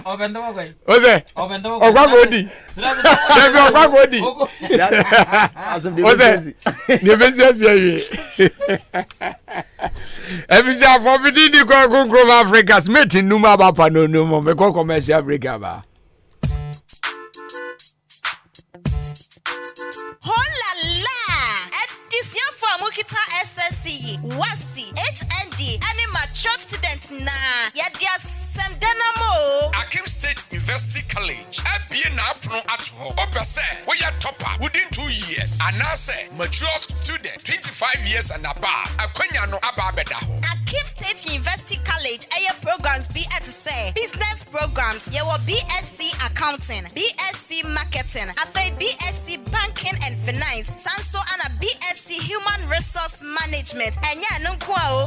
Obendo magoi. Oze. Ogwagodi. Debi ogwagodi. Oze. Ne besi ye. Ebisa for bidi di ko Africa Smith numa ba pa no mo me ko commercial break ba. Mukita SSC, WASI, HND, and mature students na yadia semdanamo. Akim State University College. Ebie na apno ato. Opese, we are topper within 2 years. And now say mature student 25 years and above. Akwenya no ababeda ho. Akim State University College aya programs be at say business programs. Ye will BSc accounting, BSc marketing, afa BSc banking and finance, sanso and a BSc human resource management, and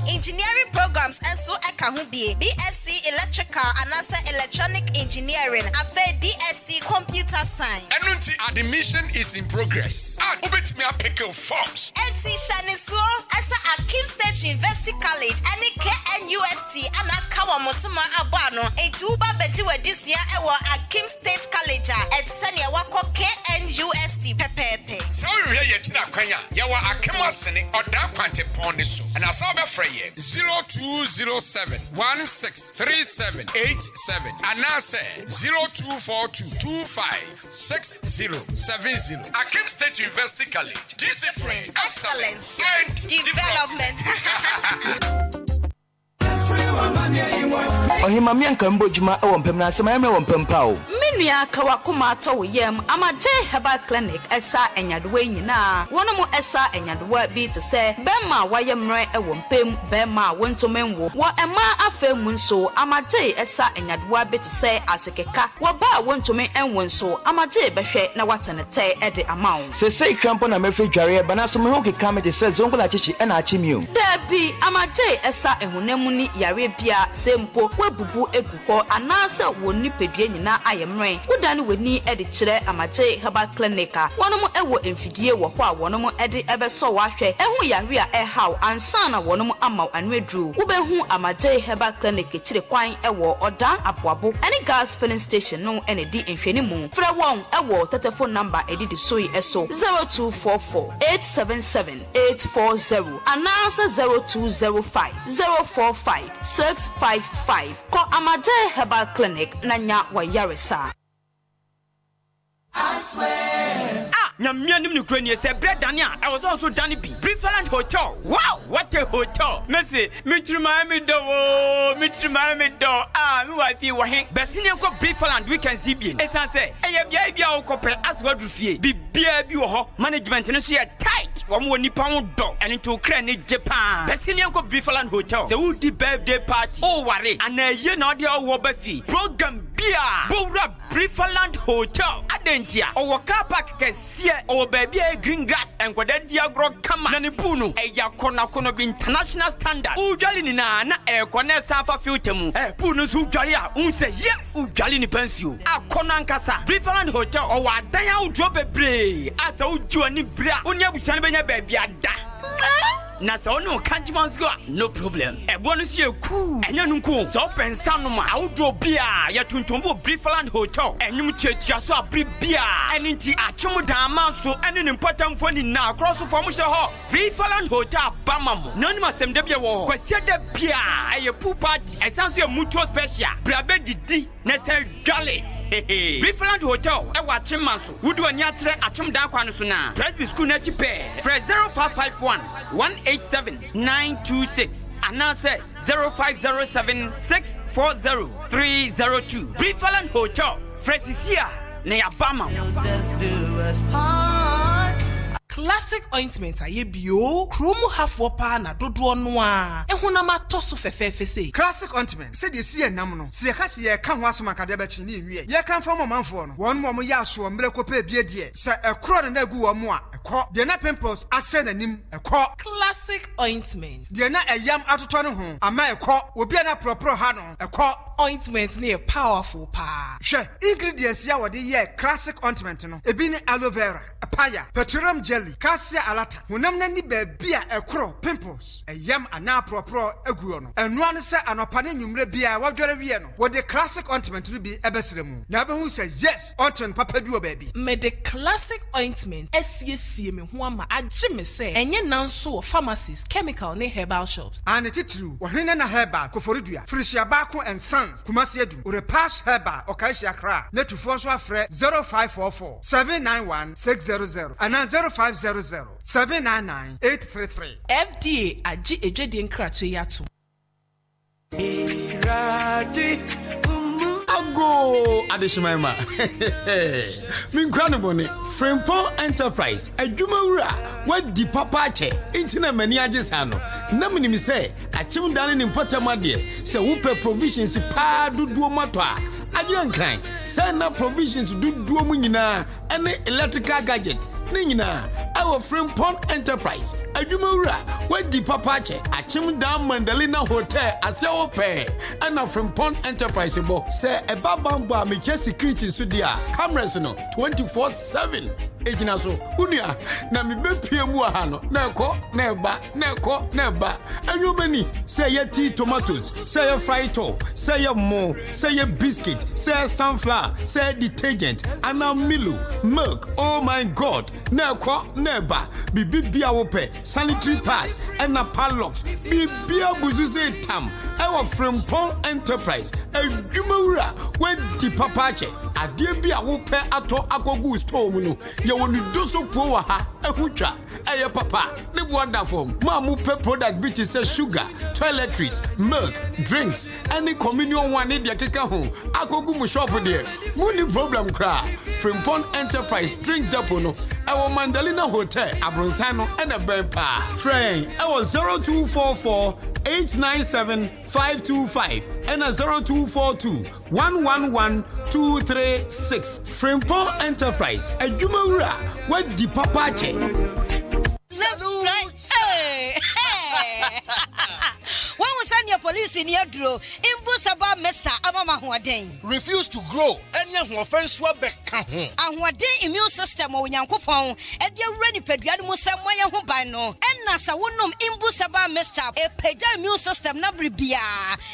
engineering programs and so ekahubi BSc electrical and also electronic engineering, afa BSc computer science. Enunti admission is in progress. Ubit me a pick of forms. NT Shaniso as Akim State University College and KNUST and Akawamotuma Abano a tuba bejiwa this year Akim State College at Sanya Wako KNUST Pepe. So we are yet Kwanya, Yawa Akimasini or Dark Quante Pondiso, and I saw the fray 0207 163787 and now say 0242 256070. Akim State University College, discipline, excellence, and development. Ohima mianka mbojuma ewo mpem na asema yame wo mpem pa o. Menua kawakoma ato yam amaje herbal clinic esa enyadowa nyina. Wono mu esa enyadowa bi te se bema wayemre ewo mpem bema wontomenwo. Wo ema afemu nso amaje esa enyadowa bi te se asekeka. Wo ba wontomen enwo nso amaje behwe na watenete ede amawo. Sese krampo na mefe dware bana so me ho keka me de se zongola chichi ena achimio. Dabi amaje esa ehunemu ni yare bia sempo webubu eguko anasa woni pedue nyina ayemre udane weni ede kire amaje herbal clinic wonom ewo emfidie wo ho a wonom ede ebeso wahwe ehu yare a ehaw ansana wonom amaw anwedru ubehu amaje herbal clinic kire kwan ewo odan aboabo ene gas filling station no ene di enfweni mu fra won ewo telephone number edidi soi eso 0244 877 840 anasa 0205 045 655 ko amaje herbal clinic nanya wa yaresa. I swear. Nyamia nim ni krani se bread Dania. I was also Danny B. Preferland Hotel. Wow, what a hotel. Messi, Mitri Miami do. Me wife wa hen. Besini ko Preferland weekend CBN. Esan say, bia o kope as what fie. Bia bi wo ho. Management no so tight. Wo mo nipa wo do. And to krani Japan. Besini ko Preferland Hotel. Se wo di birthday party. Oh worry. Ana ye na de wo ba fi. Program bia. Bowra Preferland Hotel. Adentia. O car park kesie. O baby green grass and kwada diagro kama na ni bunu eya kona bi international standard ujali ni na kona safa filter mu bunu su ujali a unse yes ujali ni pensio akona nkasa Preferland Hotel o wa dan ya udro bebre asa uju ani bra onya busan benya baby ada na so no kanjimansko no problem ebonu sie ku enya nunku so pensa no ma awdo bia ya tuntumbo Preferland Hotel enyum chetua so abri bia eninti achemu dan manso ene ne mpatamfo ni na cross form hye ho Preferland Hotel bamamo nani masem de bia wo kwase de bia eye pool party esanso e mutual special brabe didi na se dwale Briefland Hotel, I watch him maso. Would do a nyatre achum dan kwanusuna. Presby school na chipe. Fresh 0551 187 926. Anase 0507 640 302. Briefland Hotel. Fresh is here. Ne abama. Classic ointment aye bio Chromo half wapa na dodo no a ehunama toso fefefe sei. Classic ointment said you see a namuno. See a casi ye can was my cadabachi ni ye can form a man for one more yasu and miracle pay beer dear. Sir a crowd and a goo or more. A crop, the na pimples, I send a nim a crop. Classic ointment. The na a yam out of turn home. A my crop will be an proper hano. A crop ointment near powerful pa. Sure, ingredients ya wadi ye classic ointment no. A bin aloe vera, a paya, petroleum jelly, cassia alata. Munam nani beer a crow, pimples, a yam and na proper a guano. And one say an opinion you beer what vieno. What the classic ointment will be a besremu. Never who says yes, ointment papa do baby. Me the classic ointment SCC me huama a jimmy say and ye nan so pharmacies, chemical ne herbal shops. And it is true. When a herbal koforidia, Frisia Bako and Sons, Kumasiadu, or a pass herbal or Kaisha Kra, net to François Fre 0544 791 600 and 0500 799 833. FDA aji ejedi nkratu yato. Ago adishimema. Minkrano bone Frimpong Enterprise adwumawura wadi papache intina mani agesano na mnim se achim dane ni mpotamade se wupe provisions pa duduo mato a agire nkran se na provisions duduo mu nyina ene electrical gadget ni nyina our Frimpong Enterprise adwumawura wadi papache achim dan Mandalina Hotel ase ope ana Frimpong Enterprise bo se ebabambo a meche security so dia cameras no 24/7 ejina so unia na me bepie mu aha no na ekọ na eba na ekọ na eba anyomani say ye tea tomatoes say ye fried to say ye mo say ye biscuit say ye sunflower say ye detergent ana milo milk oh my god na ekọ na eba bibia wo pe sanitary pads and na padlocks bibia buzu say tam our Frimpong Enterprise adwumawura we di papache ade bia wo pe ato akogu store mu no ye wonu doso po wa ha ehutwa eye papa ne wonder form ma mu pe product bi ti say sugar toiletries milk drinks any communion one dey keka ho akogu mu shop there mu ni problem kra Frimpong Enterprise drink depot no ewo Mandalina Hotel Abronsan no and a bempa friend ewo 0244 897 525 and a 0242 111 236 Frimpong Enterprise adwumawura wadi papache Hey! When we send your police in your draw, Imbusaba Mesa Amama Huaden. Refuse to grow any offense back. And what day immune system or Yankopon, and your ready pedian Musamaya Hubano, and Nasa Wunum Imbusaba Mesa, a peja immune system Nabribia,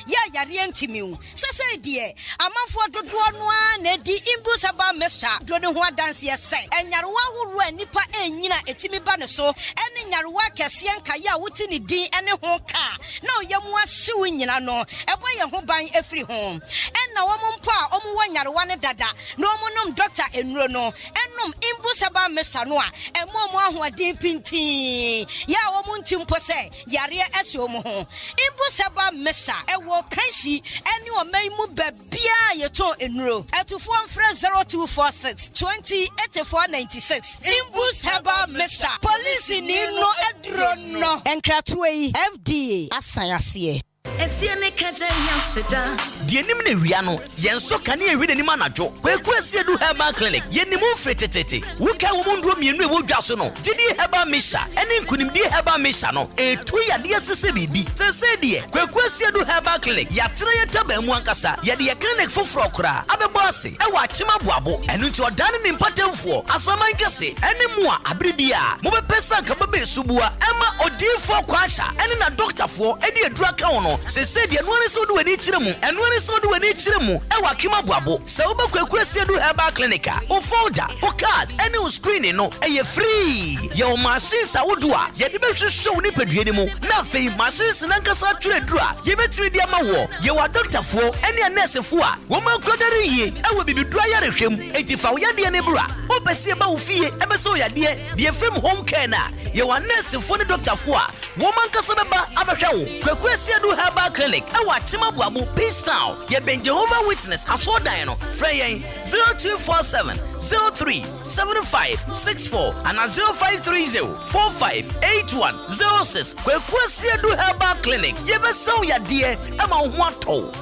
Ya Yarientimu. Sasa dear, a month for the one, Nedi Imbusaba Mesa, Dronua dance yes, and Yarwa who ran Nipa and Nina Etimi Banaso, and in Yarwa Cassian Kaya Wutini D and a honka. No, Yamwa suing Yano, a boy who buy every home. And now woman pa, one Yarwana dada, no monum doctor and Rono, and num Imbusaba Mesanoa, and Momo who are deep pinti. Ya woman timpose, Yaria Esomo. Imbusaba Mesa, a walk kanshi, and you are may move bia yato in row. At to form fresh 0246 208496. Imbusaba Mesa, police in no adrono, and Kratway FDA. Asayasiye. Esiene kaja yanseda. Die nim ne wia no, yen so kane ewi ne nim anajo. Kweku esiedu herbal clinic. Yen nim fetete. Wuka wo mundu mienu e wodwa so no. Gidi herbal misha. Ene nkunim di herbal misha no. Etu ya de sese bibi. Sese de. Kweku esiedu herbal clinic. Ya tere ye taba mu ankasa. Ya de clinic foforo kra. Abebo ase. E wa chima boabo. Enu nti odane ne mpatemfo. Asaman kese. Ene mu a abribia. Mo be pesa ka be me subua ema odifo kwasha ene na doctor fo edi edura ka wono se de no ne so do ani kire mu eno ne so do ani kire mu e wakema boabo se wo bakwaku asiedu herbal clinic o folder o card ene o screening no e free ye o machines awodo a ye de be hwehwe ni padua ni mu na fei machines na nkasa twere dura ye betimi de ama wo ye wa doctor fo ene nurse fo a wo makodare ye e wo bibidura ya rehwem etifa wo yade ne bra o pese ba wo fie e be so yade de from home care na ye wa nurse fo ne doctor fo a wo mankasa beba abehwe wo kwaku asiedu herbal clinic e wa chima boabo Peace Town ye ben Jehovah Witness afodan no frey 0247 037564 and 0530458106 kwaku asiedu herbal clinic ye be so yade e ma ho ato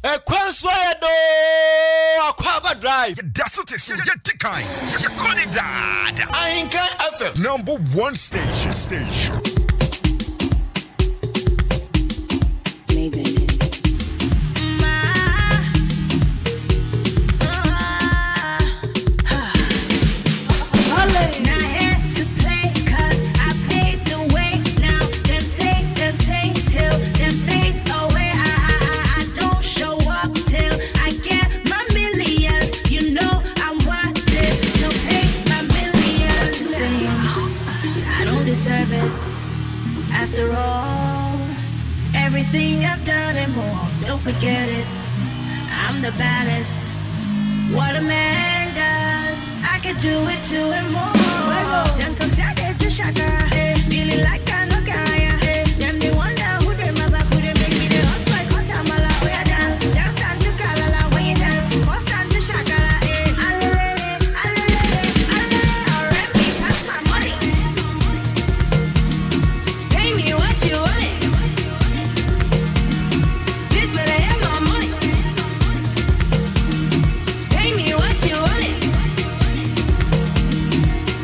Ekwensoedo Akwaaba Drive. That's what it is. You tikai. You call it that. Ahenkan FM. Number 1 station. After all, everything I've done and more, don't forget it. I'm the baddest. What a man does, I could do it too and more. Them talks I get to shakara, feeling like I know Karaya. Them they wonder who they my back, who they make me the hot boy, cut time all out where I dance. Dance and to Kalala when you dance, bust and to shakara. Alele, already pass my money. Pay me what you want. Bitch better have my money. Pay me what you want.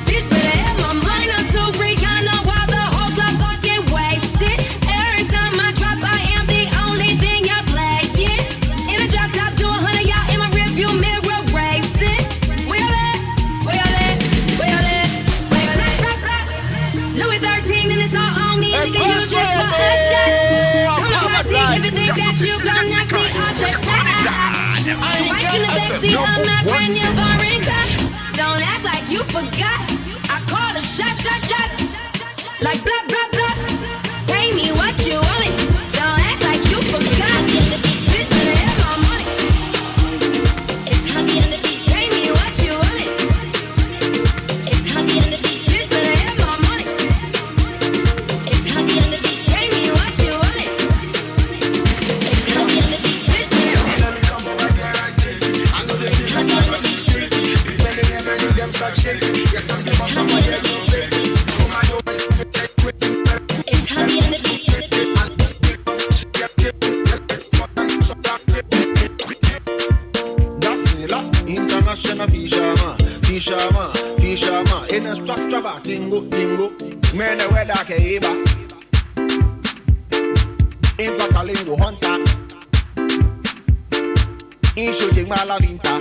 Bitch better have my money. I'm too free, I know why the whole club fucking wasted. Every time I drop, I am the only thing y'all playing. In a drop top, do 100, y'all in my rearview mirror racing. Where y'all at? Where y'all at? Where y'all at? Where y'all at? Louis 13 and it's all on me. Nigga, you just for a shot. Come on, my seat if you think that you gon' knock me off the top. Right in the backseat of my brand new foreign car. Don't act like you forgot. I called a shot. Like blah, blah, blah. Pay me what you want. Don't act like you forgot. Bitch better have my money. It's honey and the heat. Pay me what you want. It's honey and the heat. Bitch better have my money. It's honey and the heat. Pay me what you want. It's honey and the heat. Bitch better have my money. It's honey and the heat. Yes, I'm the boss of my head. It's honey and the heat. That's me, international fisherman. In a structure, tingo. Men a weather keiba. In Patalingo hunter. In shooting malavinta.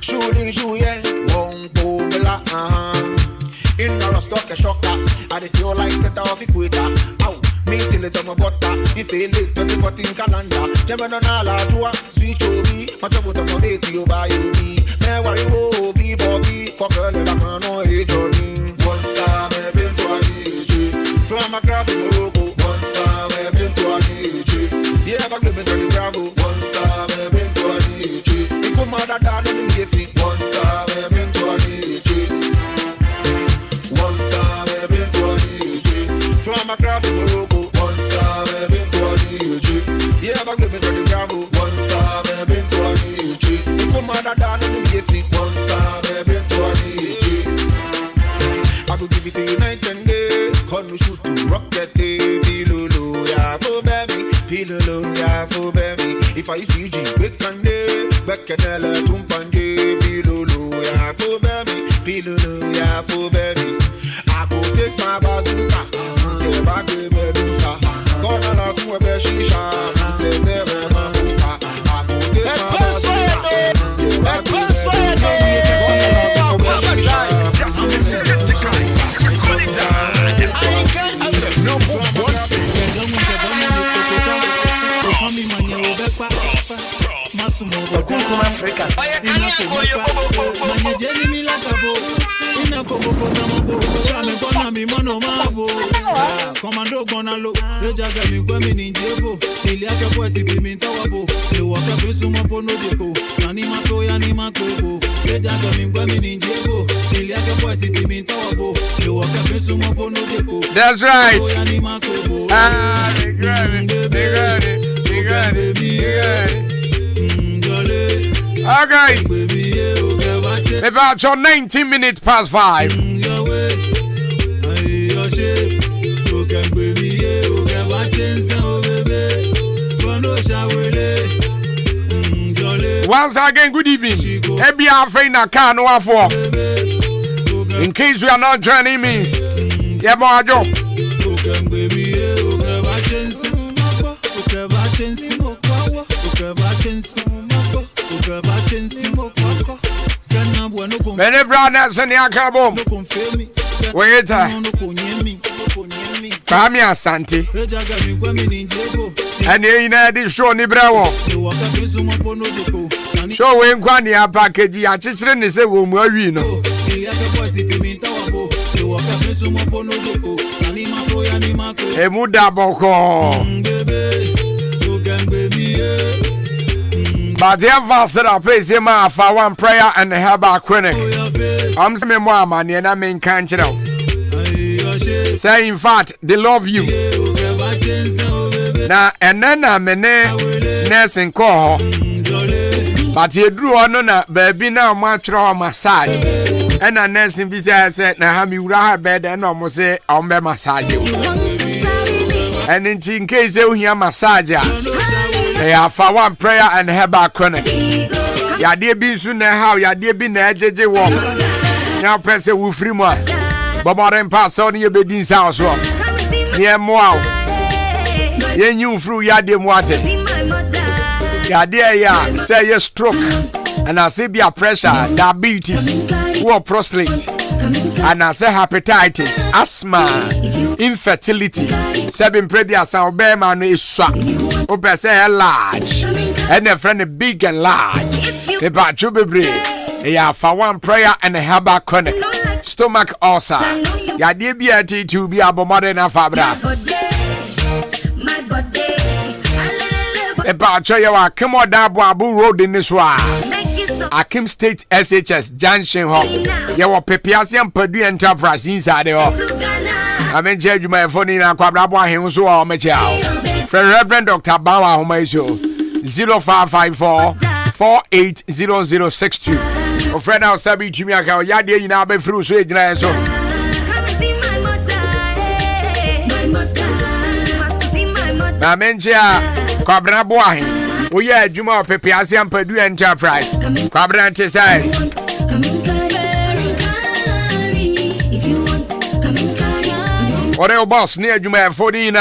Shooting, yeah. Won't go bela. In a stock a shocker. I feel like set off equator. Ow, me till it on my butter. Me feel it 2014 calendar. Jemana nala tua, sweet chobi. Much about my baby, you buy you me. Me worry, oh, be Bobby. For girl, like I know it, Johnny. One time, I've been to a DJ. From a crowd in Morocco. One time, I've been to a DJ. You ever give me to the Bravo? One time, I've been to a DJ. You come out of that and give me. One time, I've been to a DJ. One time, I've been to a DJ. From a crowd in Morocco. One time, I've been to a DJ. You ever give me to the Bravo? One time, I've been to a DJ. You come out of that and give me. One time, I've been to a DJ. I could give it to you night and day. Come no shoot to rocket day. Pilolo, yeah, for baby. Pilolo, yeah, for baby. If I see you, wake and day. Back and Ella, tumpande. Pilolo, yeah, for baby. Pilolo, yeah, for baby. I go take my bazooka. Get back with Medusa. Gonna love to a beshisha. Say, never, mamuka. I go take my bazooka. Get back with Medusa. Commando gonna look, the jaga mi kwa mi ninjebo, ili aka kwa sipi mi tawabo, le waka pesu mapo no deko, sani mato ya ni makobo, the jaga mi kwa mi ninjebo, ili aka kwa sipi mi tawabo, le waka pesu mapo no deko. That's right. They got it. Okay. About your 19 minutes past 5. Once again, good evening. Ebi afraina car no afọ. In case you are not joining me, yeah, boy, many brothers in the Akwaaba. Wait, Kwame Asante. And you know this show ni bravo. Show we nkwani a package ya chichire ni se wo mu awi no. Emu da boko. But the advanced are praising my for one prayer and a herbal clinic. I'm saying more money and I mean can't you know. Say in fact they love you. Now and then I'm a nurse in call. But you drew on baby now much raw massage. And a nurse in business said now have you bed and almost say on be massage you. And in case you hear massage. They have for one prayer and herbal clinic. Ya dear be soon how ya dear be na JJ walk. Now person will free more. Baba and pass on your bedin's house. Near more. Yen you through ya dear water. Ya dear ya say your stroke. And I say be a pressure, diabetes, or prostate. And I say hepatitis, asthma, infertility. Seven previous our bear man is swap. Open say large. And a friend big and large. About you be brave. Yeah, for one prayer and a herbal clinic. Stomach ulcer. Ya dear be a to be a modern fabra. About you come on down Babu Road in this one. Akim State SHS Junction Hall. You were Pepiasian Purdue Enterprise inside the hall. I mean, judge my phone in Akwaaba, him so on my child. From Reverend Dr. Bawa Homaisho 0554 480062. O friend out Sabi Chimiaka, Yadi in Abe through Swede. I mean, Kwabra Boahi. We are Juma Pepiasian Purdue Enterprise. Kwabra Chesai. What your boss near Juma 14?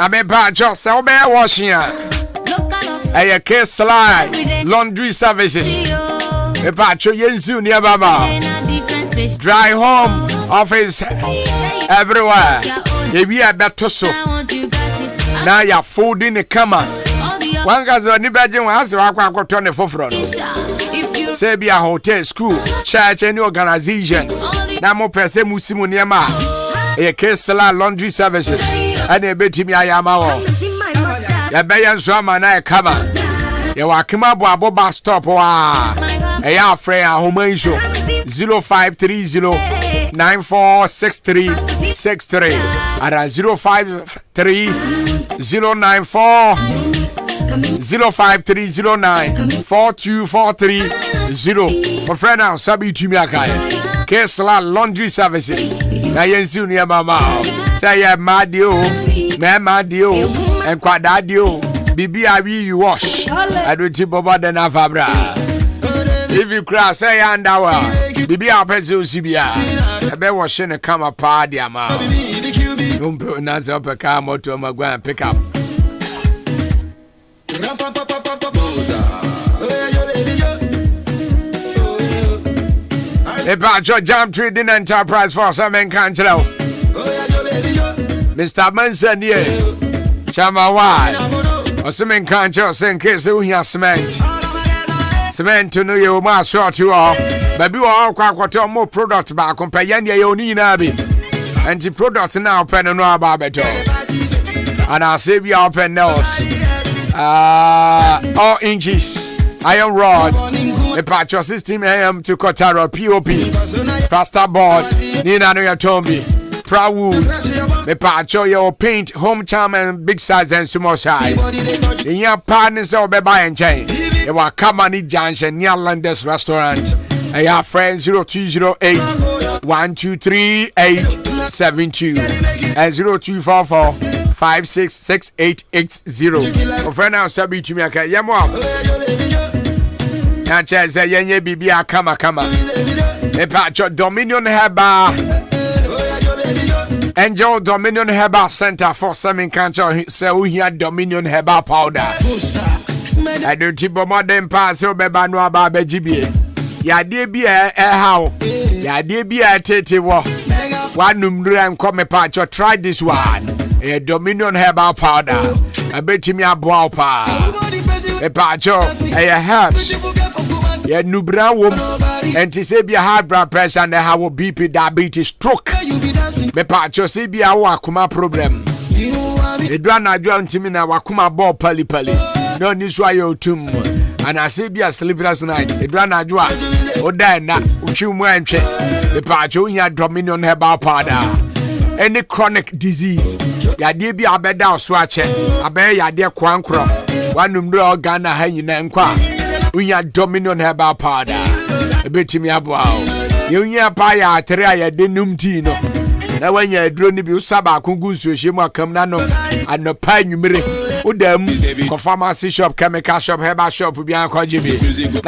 I'm a patch of Salbea washing. A case slide, laundry services. A patch of Yensu near Baba. Dry home, office, everywhere. If you are better so. Now you're folding a camera. One guy's on the bedroom has to walk on the forefront. Say be a hotel, school, church, any organization. Now more per se Musimuniama. A case salon laundry services. And a bit me I am our. Ya bayan drama na e cover. Ya wakima bo aboba stop wa. E ya friend home show 0530 946363 ara 053 094 05309 42430. My friend now Sabi Tumiaka. Kesla laundry services. Na yensi unia mama. Say ya madio, madio, and quadadio. Bibi abi you wash. I do tip over the nafabra. If you cry, say andawa. Bibi apezo sibia. I be washing a camera party ama. Umpo nazo up a car moto magwa and pick up. About your jam trading enterprise for some Ahenkan. Mr. Manson here. Chama why? Osimen can't just in case we have cement. Cement to know you must short you all. Baby, all quite more product back compare your need nabi. And the product now pen and no about better. And I'll save you up and nose. All inches. Iron rod. A patch of system AM to Kotaro POP. Plaster board. Nina no Tombi. Proud. Me patch your paint, home charm and big size and small size. In your partners or be buying chain. You are Kamani Junction near Landers Restaurant. I have friends 0208 123872 and 0244 566880. A friend now sabi to me okay yamwa. Na che say yenye bibia kama. Me patch Dominion Heba. Angel Dominion Herbal Center for Semin Cancer say we here Dominion Herbal Powder. I do tipo modern pass so beba no aba bejibi. Ya de bi how. Ya de bi tete wo. One number come patch try this one. A Dominion Herbal Powder. I bet me a bow pa. A patch herbs. Ya nubra wom. And to say be a high blood pressure and have BP, diabetes, stroke. Me patcho say be a wakuma problem. Edwana join to me na wakuma ball pali. No need why you tum. And I say be a sleepless night. Edwana joa. Oda na uchimu enche. Me patcho ya Dominion Herbal Powder. Any chronic disease. Ya de be a beda swache. Abe ya de kwankro. One number organ na hanyi na nkwa. Unya Dominion Herbal Powder. Ebetimi aboa o. Yunya pa ya tere ya denum ti no. Na wanya aduro ni bi usaba kungu nsuhye mu akam na no. Anopa nwumire. Udam ko pharmacy shop, chemical shop, herbal shop bi an kwaje bi.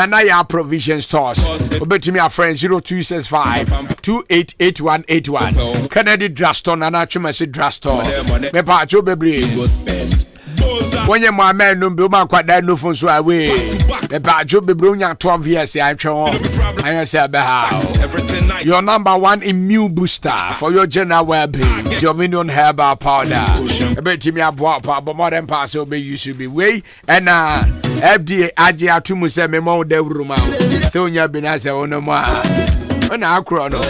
Na ya provision stores. Obetimi a friend 0265 288181. Kennedy Drugstore na Chumasi Drugstore. Me pa cho bebre. When your man no be man quite that no phone so away. The badge be bring 12 years I say your number one immune booster for your general well-being. Dominion Herbal Powder. I bet me a but more than pass will be you should be way and FDA agia to mu say me mo de room out. So you been as a no more. On our chrono.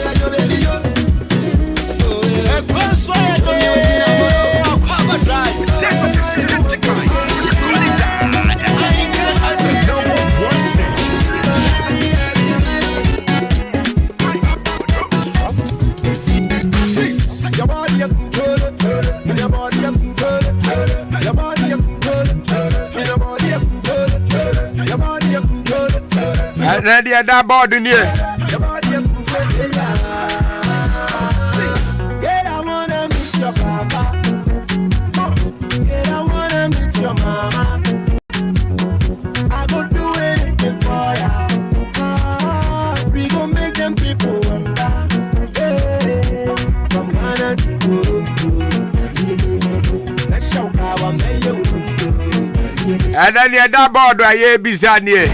Ready at that board in here. I go do anything for ya. We gon' make them people wonder. From Ghana to Toronto, let's show power, may you. And then you that board where you be sitting here.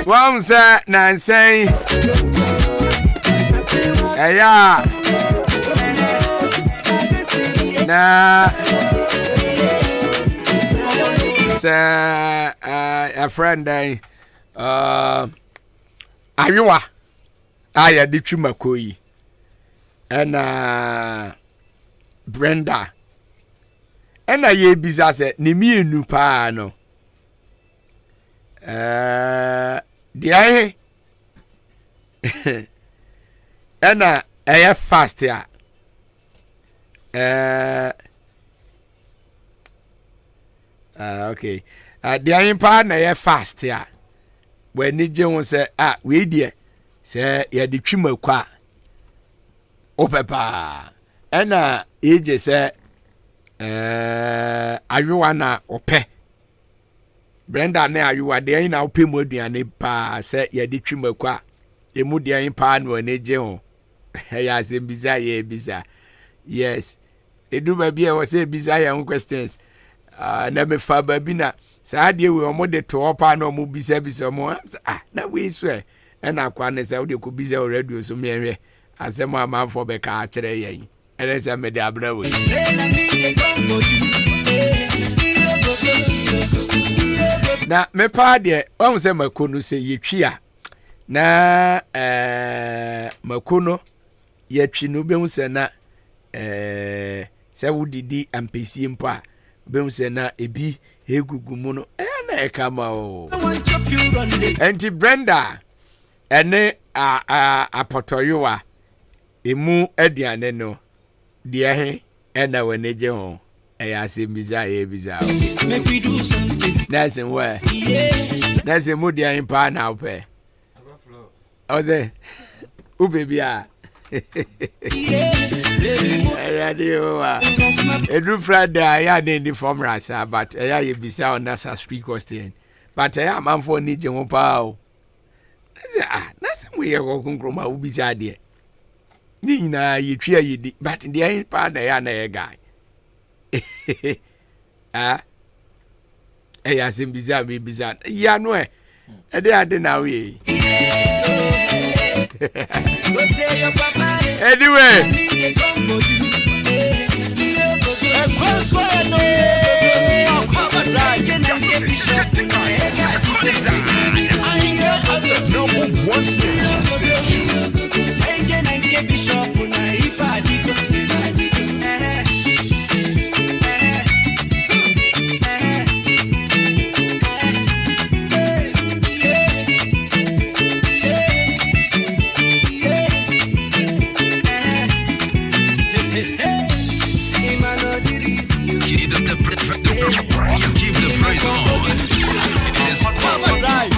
One say Nancy. Yeah. Nah. Say a friend Ayuwa. Aya di Chumakoi. And Brenda. And ye bizarre ni mi nu pa no. Dia and a fast ya. Okay. Dia pa na ye fast ya. When ni je won say we dear say ye di twimakwa. Opepa. And eje say ayuwa na ope. Brenda na ayuwa de na ope mu aduane pa say ye di twimakwa. Emu de pa no eje ho. Ya say biza ye biza. Yes. Edu ba bia we say biza ya questions. Na me fa ba bi na saa de we omo de to opa na omo bisa mo na we so and Akwa ne say we ko bisa o radio so me enwe asem amanfo be ka akere yen ene say me de abra we na me pa de o say makono say yetwi a na makono yetwi no be hu say na say wudidi ampesi mpo a be hu say na ebi egugu mu no na e kama o enti Brenda ene apotoyowa emu aduane no de he ena weneje ho eya se biza e biza make we do something that's where that's a mood in pa na ope oze u baby a radio edu Friday ya dey the form rasa but eya ye bisa on nasa street question but eya man for ni je ho pa o nasa mu ye ko kunkroma u bisa de ni na ye twa ye di but dey pa na ya na ye guy eya sim biza be biza ya no e de ade na we anyway Keep the praise on. It is Akwaaba Drive.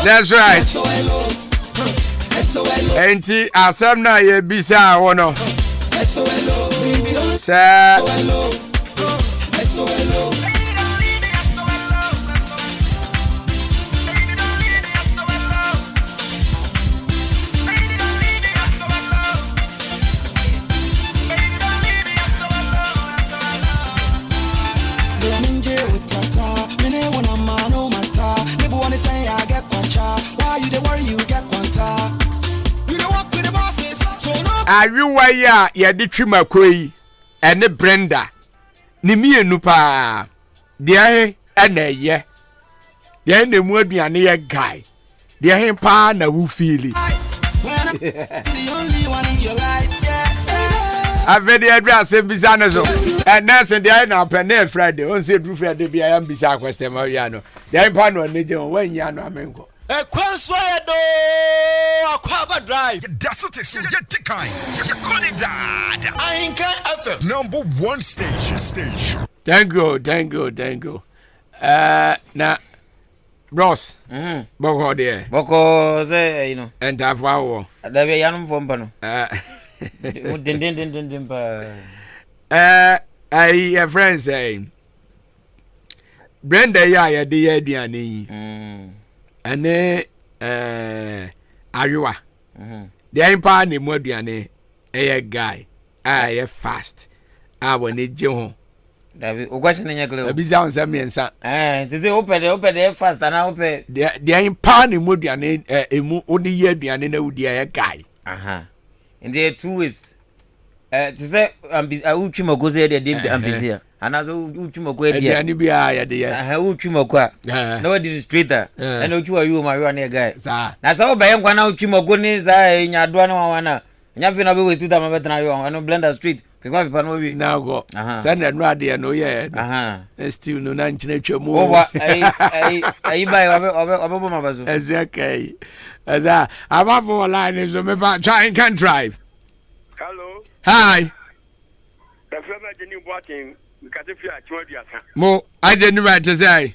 That's right. Enti asem na ye bisa wono. Sa Ariwa ya ye di twima koi ene Brenda ni mienu pa de ahe ena ye deɛ na mu aduane yɛ guy deɛ he pa na wo feeli avedi adra asem bisa no so nurse deɛ na pene Friday on say do Friday bia yam bisa question ma wi ano deɛ pa no ne je won nya no amenko Kwanso do Akwaaba drive. That's what it's get tikai. You call it that. Ahenkan FM #1 station. Thank you. Na Bros. Boko there. Boko say you know. Enter for our. Da be yanum for mpa no. Din pa. A friend say Brenda ya de ya aduane yi. Ane Ariwa. The empire ni mu aduane guy. A fast. A woni je ho. David, o question nya kle. Abi za onsa miensa. Ti say open the fast na open. The empire ni mu aduane emu odi ye aduane na udi ya guy. In the 2 ways. Ti say utwi magoze de ambizia. Anazo uchumako e dia ani bia ya de ya uchumako na wadi straighter na uchuwa yu ma yu na guy na sa obaye nkwa na uchumako ni za nyadoa na wana nyafi na be we tuta ma betra yu ano blender street pikwa pipa no bi na go send no ade no ye still no na nchina twemu owa ai bai obo ma bazo exactly aza abavo line so me ba Ahenkan drive. Hello. Hi. The firm Jenny Boating. Mo, I didn't write to say.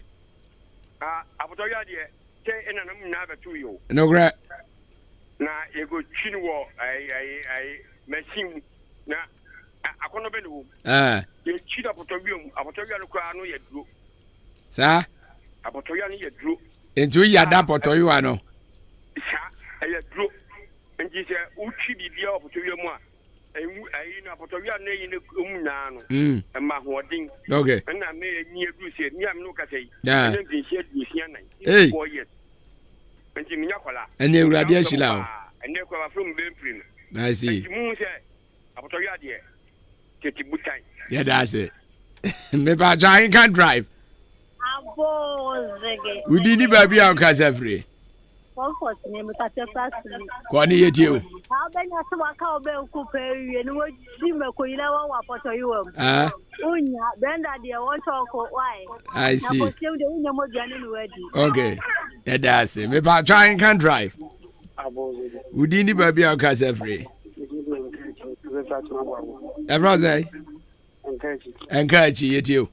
Abotoya de say ena na mu na betu yo. No great. Na ye go chinwo I machine na akono be no. Ye chi da abotoya no kwa no ye duro. Sa? Abotoya no ye duro. Entu ya da abotoya no. Sa ye duro. Enji se uchi bibia abotoya mu a ayi na abotoya na yi ne mu na no. Ma hoodin. Okay. Na me ni edu se ni am no ka sei. Yeah. Ni se du sia nan. Hey. 4 years. Nti minya kwala. Ene urade ahila o. Ene kwa from Bemprim. I see. Nti mu se abotoya de teti butai. Yeah, that's it. Me ba Ahenkan drive. Abo zege. We did baby out casa free. Comfort ne mutate fast. Kwani yeti o. Abenya so waka obe nkupe wie no di mekoyina wa abotoya wo. Unya Brenda de won talk why. I see. Na potem de unya mo duane no wadi. Okay. Yeah, that's it. Me ba Ahenkan drive. Abo zege. We did baby out casa free. Everyone say? Encourage yeti o.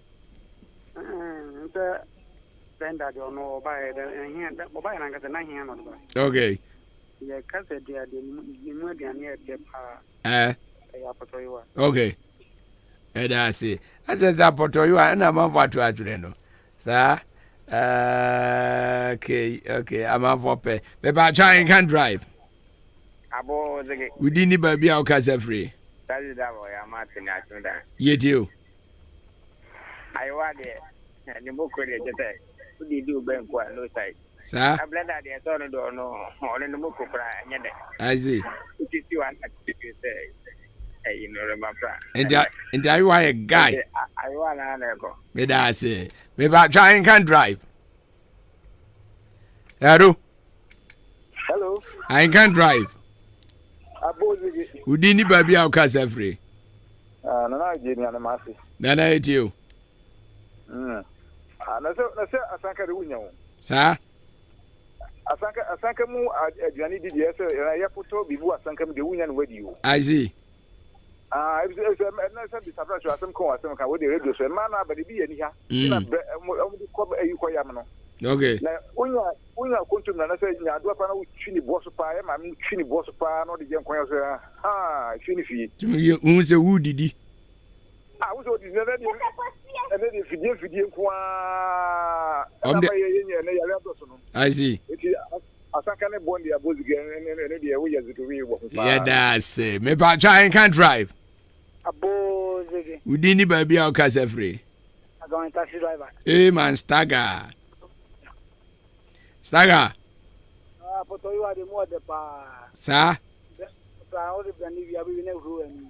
Brenda de no buy the buy na ngata na hia no ba. Okay. Ye kase de mu aduane de pa. Ya abotoya. Okay. That's it. Aza abotoya na ma fatu ature no. Sa okay, I'm off up. Me ba Ahenkan drive. Abo zege. We didn't baby out casa free. That is that boy am atini atunda. Yeti o. Aiwa de ni moko de jete. Udi di uben kwa no side. Sa? Blender de so no do no. Ole no moko pra nyede. I see. Iti si wan activity say. You know remember. And I want a guy. I want na go. Me da say. Me ba Ahenkan drive. Hello. Ahenkan drive. Abozi. Udini baby out casa free. Na je ni na masi. Na eti o. Na se asanka de unya wo. Sa? Asanka mu aduane di de se ya poto bibu asanka mu de unya no wadi o. I see. Na se bi sabra so asem ko asem ka wo de radio so ma na ba de bi ya ni ha. Na mo di ko ayi ko yam no. Okay. Na unya kontum na se nya do pa na utwi ni boss pa ya ma mu twi ni boss pa no de je nkon ya so twi ni fi. Tumi hu se wu didi. Wo so di na de fidie kwa. I see. Asanka ne bondi abozi ne de wo yazituwi wo. Yeah, that's it. Me ba Ahenkan drive. Abozi. Udini baby out casa free. I go taxi driver. Hey man, stagger. Abotoya de mo de pa. Sa? Sa o de bani bi abi ne hu ani.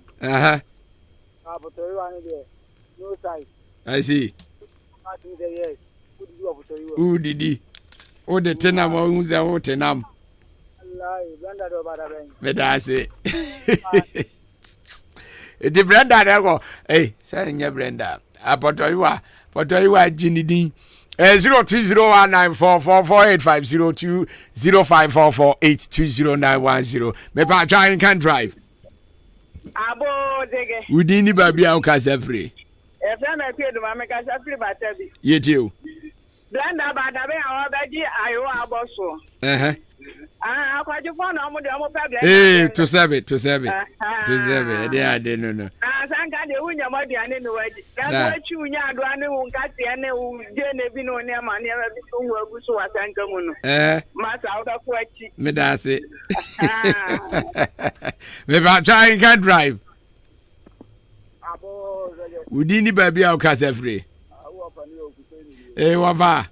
Abotoya ne de no size. I see. Yes. Who did he? O de tenam o unze o tenam. Me da say. The Brenda there go. Hey, say nya Brenda. Apoto you are Jinidin. 020194448502 0544820910. Me pa try can drive. Abo dege. Within the baby au kasefri. E fa na pie do ma me kasefri ba tabi. Yetiu. Blanda ba da be awon ba ji ayo aboso. Akwaji phone omo de omo problem. To serve it. They are they no. Sanka de unya madiane no waji. Ka chu unya ado ane wu nkate ene wu je ne bi no ne ma ne bi so wu aguso wasanka mu no. Ma sa oda ko achi. Me da say. Me ba try can drive. Abo Udini baby au kasefri. Wafa.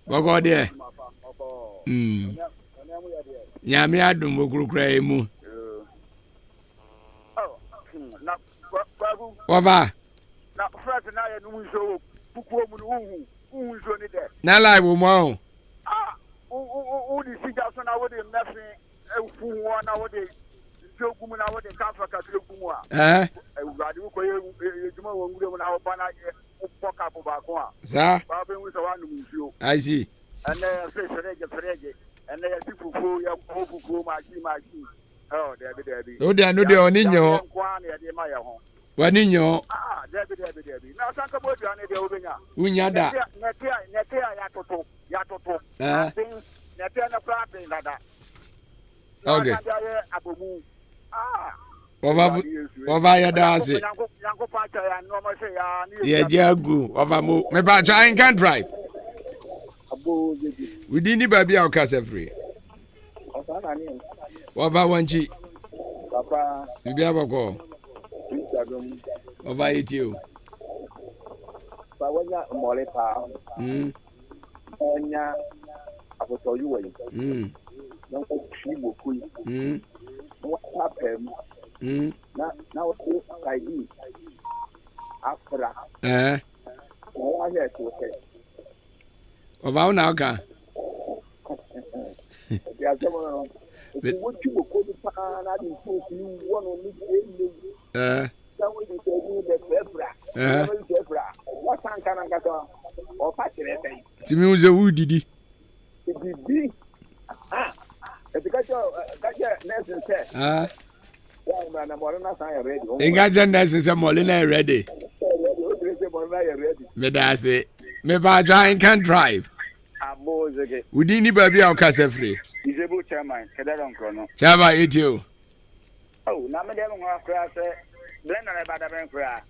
Boko there. Nyame adum okurukura emu. Wafa. Na front na ya nu nso kukuo mu hu nso ni de. Na live mo. Di sija so na wo de mnafi efu ho na wo de jogumu na wo de kafa ka jogumu a. Ewurade ko ye ejuma wo ngure mu na wo bana poka bo ba ko a. Sa. Ba be wu so wa nu nso. I see. And fresh. And they are people ya fufu maji. Oh, Debbie. Oh, they are no de oninyo. Waninyo. Debbie. Now sanka bo dia ne de obenya. Unya da. Netia ya toto. Netia na fra bin dada. Okay. Ova ya da ase. Yango pacha ya no mo se ya ni. Ye jagu. Ova mo. Me pa try can drive. Within the baby au kasefri. Waba wanchi. Papa. Bibi abako. Waba itio. Pawanya mole pa. Onya aboto yuwe. Na ko chibo kui. What happened? Na o kai afra. Wa ya to ke. Ova una aka. Ya somo. Wo chibo ko pa na di fo fi wono ni e. Sawo di te ni de febra. What san kana ngato. O pa tire sai. Timi uze udidi. Didi. Etikacho kaje nese se. Ya na mo na san ready. Ingaje nese se mo le na ready. Me da say me ba try can drive. Abozege. Wudi ni baby au kasefri. Disabled chairman, Kedaron Chrono. Chaba etio. Oh, na me dem ho afra say Brenda na bada ben fra.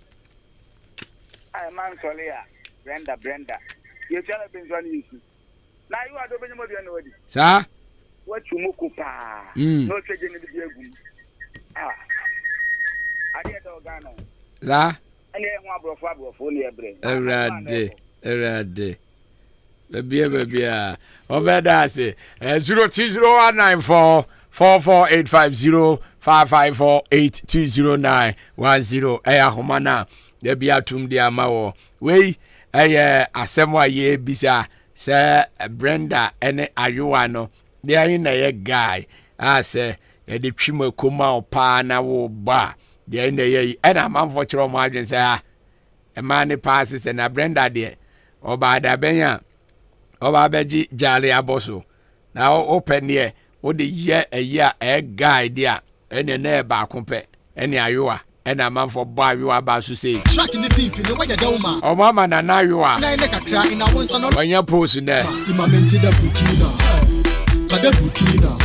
I man solia. Brenda. You tell me ben issue. Na you are do ben mo bia no wadi. Sa? What you moku pa. No cheje ni bi egum. Ade do Ghana. Sa? Ene ho abrofo ni ebre. Erade. Baby. Obeda say 020194 448505548209110 homana de bia tum de amawo we asemo aye bisa se Brenda ene ayowa no de ayin na ye guy say de twima koma opa na wo ba de ayin na ye na manfo kiro mo adwen say e ma ne passes na Brenda de oba da benya oba beji jale aboso na open here wo de ye eya e guy dia ene na ba kompe ene ayowa ena manfo bo ayowa ba so say track in the fifi ne waya dauma o mama na ayowa na ine kakra ina wonsa no wanya post ne timamenti da bukina kada bukina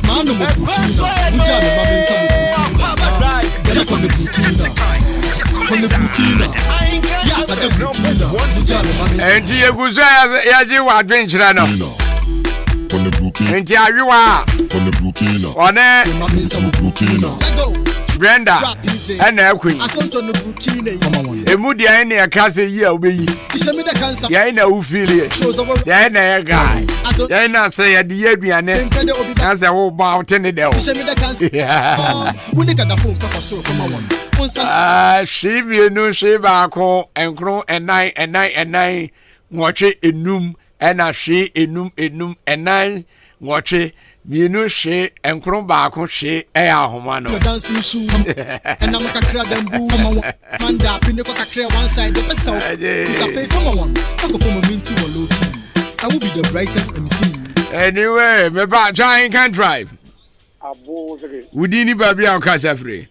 manu mo bukina uja me mamensa mo bukina kada ko me bukina From the Burkina, yeah, but the Burkina. And you go say, yeah, you are drinking. No, from the Burkina. And you are from the Burkina. On it, Burkina. Brenda, and a queen. A moody any a castle year obey. Yeah, no feel it. Yeah, no guy. Yeah, not say at the Abian as a whole bout any day. Yeah. She be no she back home and grow and nine watch it in room ɛna hwe enum ɛnan nwɔtwe mienu hwe enkron baako hwe ɛyɛ ahoma no dancing shoe and I'm kakra dem bu manda pin ko kakra one side the best out cafe from one go for me to low key I will be the brightest MC anyway me ba giant can drive abo zege wudini baby a kasa free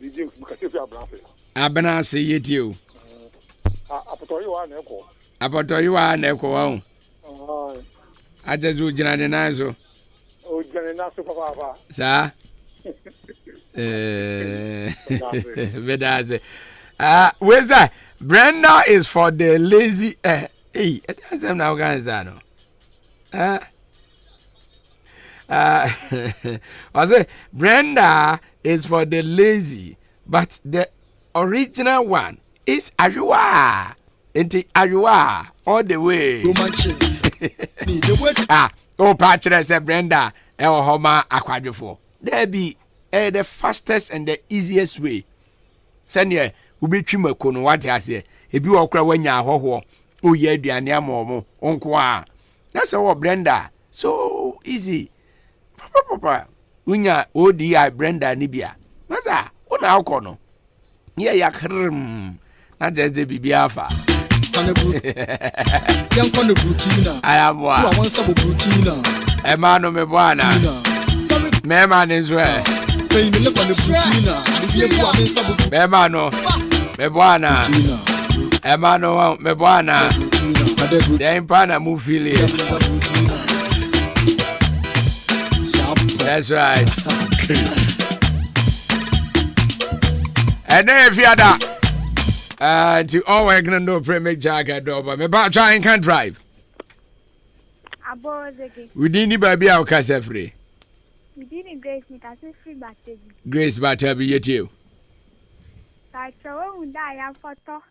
DJ mukase fi abranfe abana se yetio apotoyiwa na eko wa ajeju jina de nanzo o jina na so papa sa vedaze weza Brenda is for the lazy hey it doesn't now organizano I say Brenda is for the lazy but the original one is Ajua. Into Ajua all the way. Oh, Patrick said Brenda, our Homa Akwaaba. There be the fastest and the easiest way. Send ye, ubi chima kono what I say. If you walk when ya ho, oh, ye be an yamomo, unqua. That's our Brenda. So easy. Papa, Unya, ODI Brenda Nibia. What's that? What now, Kono? Yeah, ya not just the Bibiafa. I am one. I want some Burkina. Emano Mebuana. Meman is where. Memano Mebuana. Emano Mebuana. The Impana Mufili. That's right. And then if you are that, to all we're gonna do, pray make jacket over. Me about trying can drive. We didn't baby our casa free. We didn't Grace me as free battery. Grace battery be yet you. Like so die I photo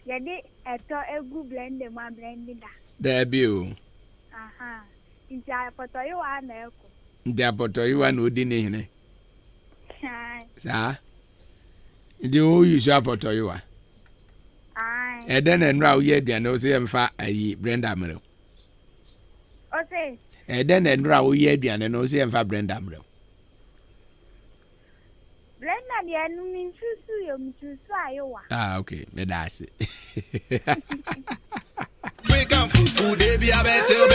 ya de eto egu blend them and blending that. There be you. Inti I photo you are na eko. There photo you are no dinner. Sir. The whole usual photo you are. Aye. And then and now ye be no say fa ayi Brenda Mero. Okay. And then and now ye be no say fa Brenda Mero. Brenda the anu min susu yo mtusu ayowa. Ah okay, me that's it. Freak and food they be a better.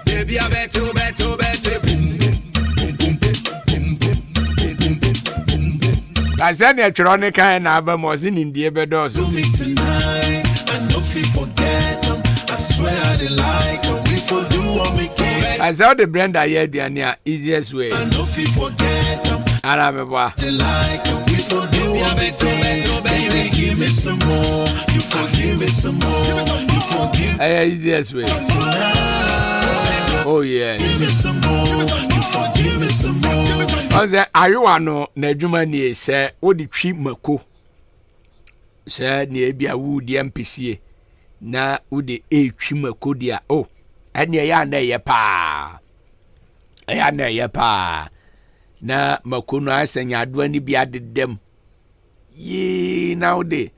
Baby a better. I said the Tronica and Abba was in the Bedos. Do me tonight and don't forget them. I swear they like them. We for do what we can. I saw the Brenda here the easiest way. And don't forget them. And I'm a boy. They like them. We for do what we can. Baby, give me some more. You forgive me some more. You forgive me. Easiest way. Oh yeah. Give me some more. You forgive me some more. Are you no na adwuma ni se wo de twi mako se na ebia wo di MPC na wo de twi mako dia oh ene ya na ye pa na mako no asenya ado ani bia dedem yi na wo de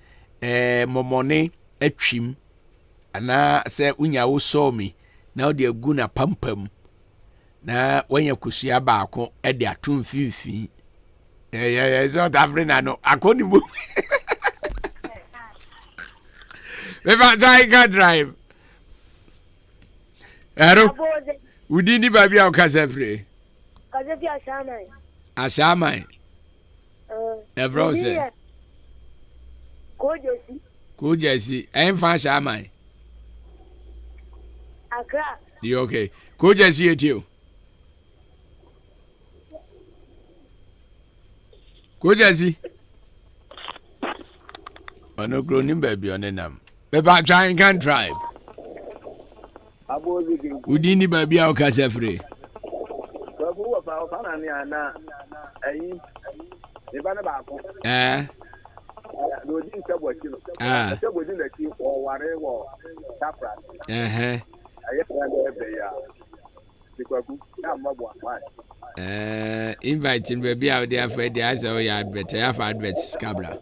momone atwim ana se unya wo so mi na wo de agu na pampam na wanya kusua baako e de atum fifi South Africa no akoni mu me ba jai drive ero udini baby a kasa free Kaze fi ashamai evro se ko jesi fa ashamai Accra you okay ko jesi etio ko jesi ono grown baby onenam be ba try can drive udini baby a kasa free babu wa fa fa na na ayi e ba na ba ko do di nsebo chi no nsebo di na chi o ware wo tapra aye ya be ya Inviting baby out there for the eyes of your advert. I have adverts, Cabra.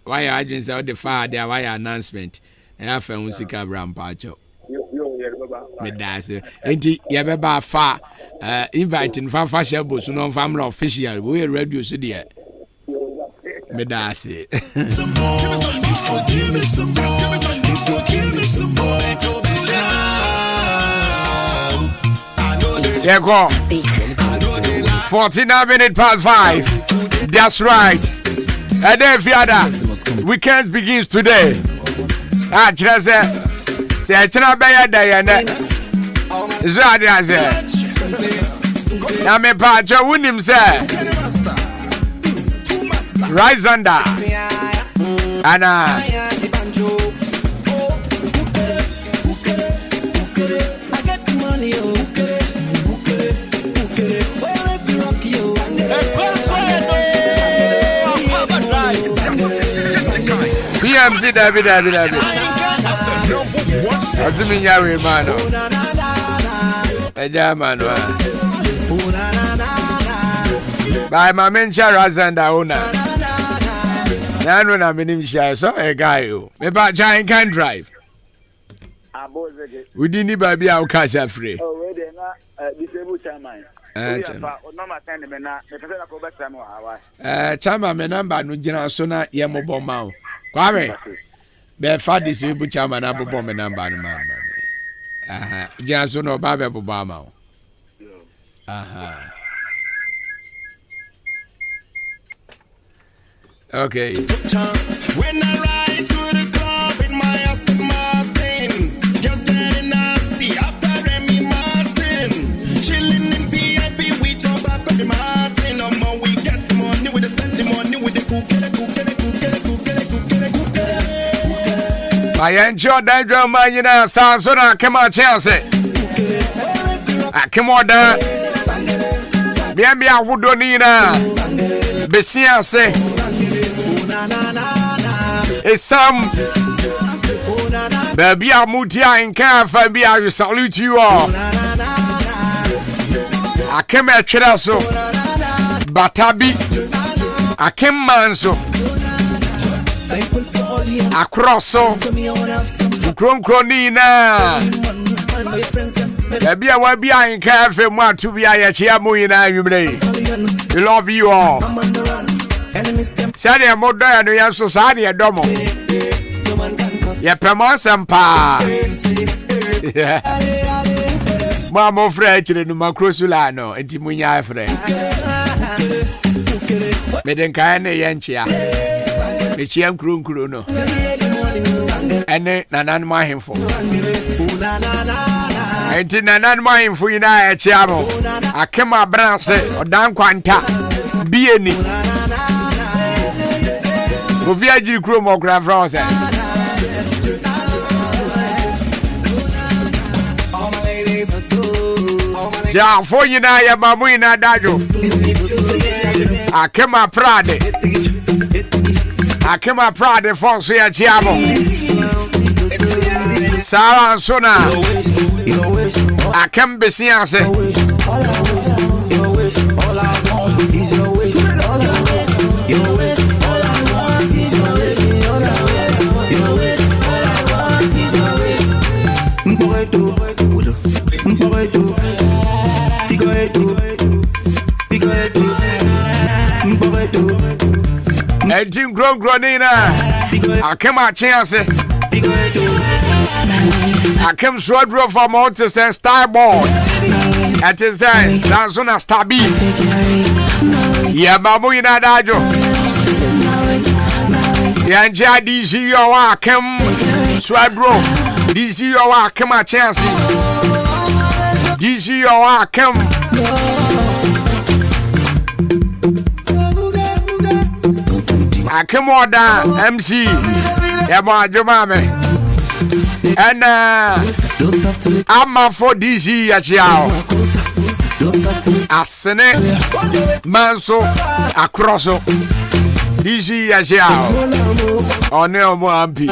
Why are you out the fire there? Why announcement? I have a music Cabra Pacho. Medase. Enti yebeba fa inviting fa shebo so no family official we radio so there. Medase. Some more. Give me some more. Give me some more. Yeah, go. 49 minutes past 5. That's right. And then Fiada, weekend begins today. Just say I cannot buy a day and then. So I say, I'm a patch of Winnim, sir. Rise under. And PMC David. Azumi nyawe mano. Eja mano. By my mencha Razanda ona. Nanu na minim share so a guy you. Me ba giant can drive. We didn't baby our cash free. Oh, we dey na disabled chairman. Chama me number no gina so na ye mobo ma o. Kwame. Be fa disabled chairman abobo me number no man. Aha. Gina so no ba be bobo ma o. Aha. Okay. When I ride to the club in my Aston Martin, just getting nasty after Remy Martin, chilling in VIP with your back of the Martin. No more we get money with the spending money with the cook. I enjoy that drama, you know, sounds so I come out Chelsea. I come on down. Maybe I would do need Bessiance. It's some baby, Mutia and Cafe. I salute you all. I came at Cheraso Batabi. I came Manso Acrosso Cronina. Baby, I will be in Cafe. Want to be a Chiamu in I love you all. Sadia moda no ya society adomo. Ye pema sampa. Ma mo frɛ chire no makrosula no enti munya afrɛ. Me den kan ne ye nchia. Me chia nkrunkru no. Ene nanan ma hemfo. Enti nanan ma hemfo ina e chia mo. Akema branse odan kwanta. Bieni. Via G. Chrome Grand France. Ja, for you now, your mamuina dajo. I came a Prade. I came a Prade for Sia Chiamo. Sarah Sona. I can be Siance. Engine Gronina. I come out chance. I came sword from Montes and Starboard. At his end, Sansona Stabi. Yeah, Babuina Dajo. Yanja DC, your come Swabro. DC, your come a chance. DC, your come. I come on down, MC. Yama Jomame. And I'm a for DC at Yao. Asene Manso Acrosso DC at Yao. Or no more MP.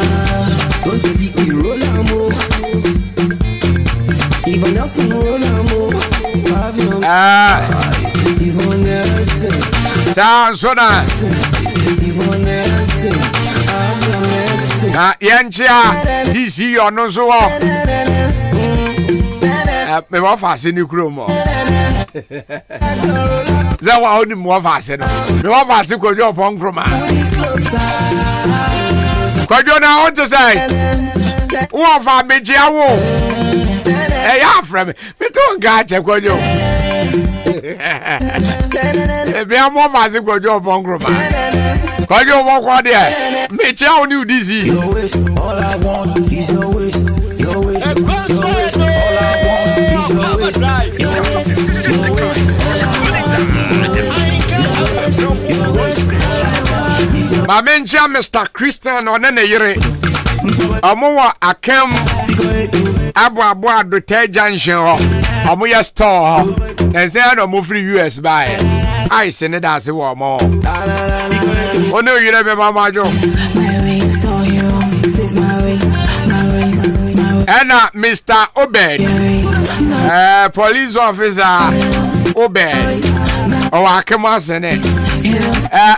Sounds so nice. Yancha, this is your no so. Me wa fast ni kuro mo. Za wa oni mo fast no. Me wa fast ko jo pon kroma. Ko jo na on to say. Wo fa meji awo. E ya fra me. Me to ga che ko jo. E bi amo fast ko jo pon kroma. Ko jo mo ko de. Meji awo ni udisi. All I want is your waist. Your waist. Mamencha Mr. Christian on the yere. Amowa akem abo do te junction ho. Amoya store ho. And say no mo free US buy. I send it as wo mo. Ono yere be mama jo. And Mr. Obed, police officer Obed, I come on,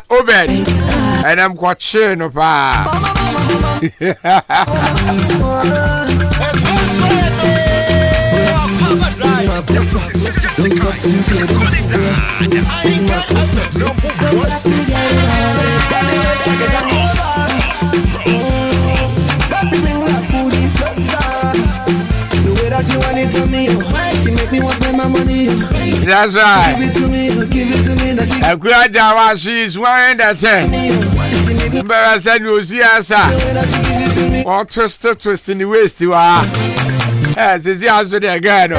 Obed, and I'm quite sure no pa. You want it to me, you make me want to spend my money. That's right. Give it to me, give it to me. A good job, she's wearing that thing. But I said, you see, us, or twist in the waist, you are. Yes, it's the answer again.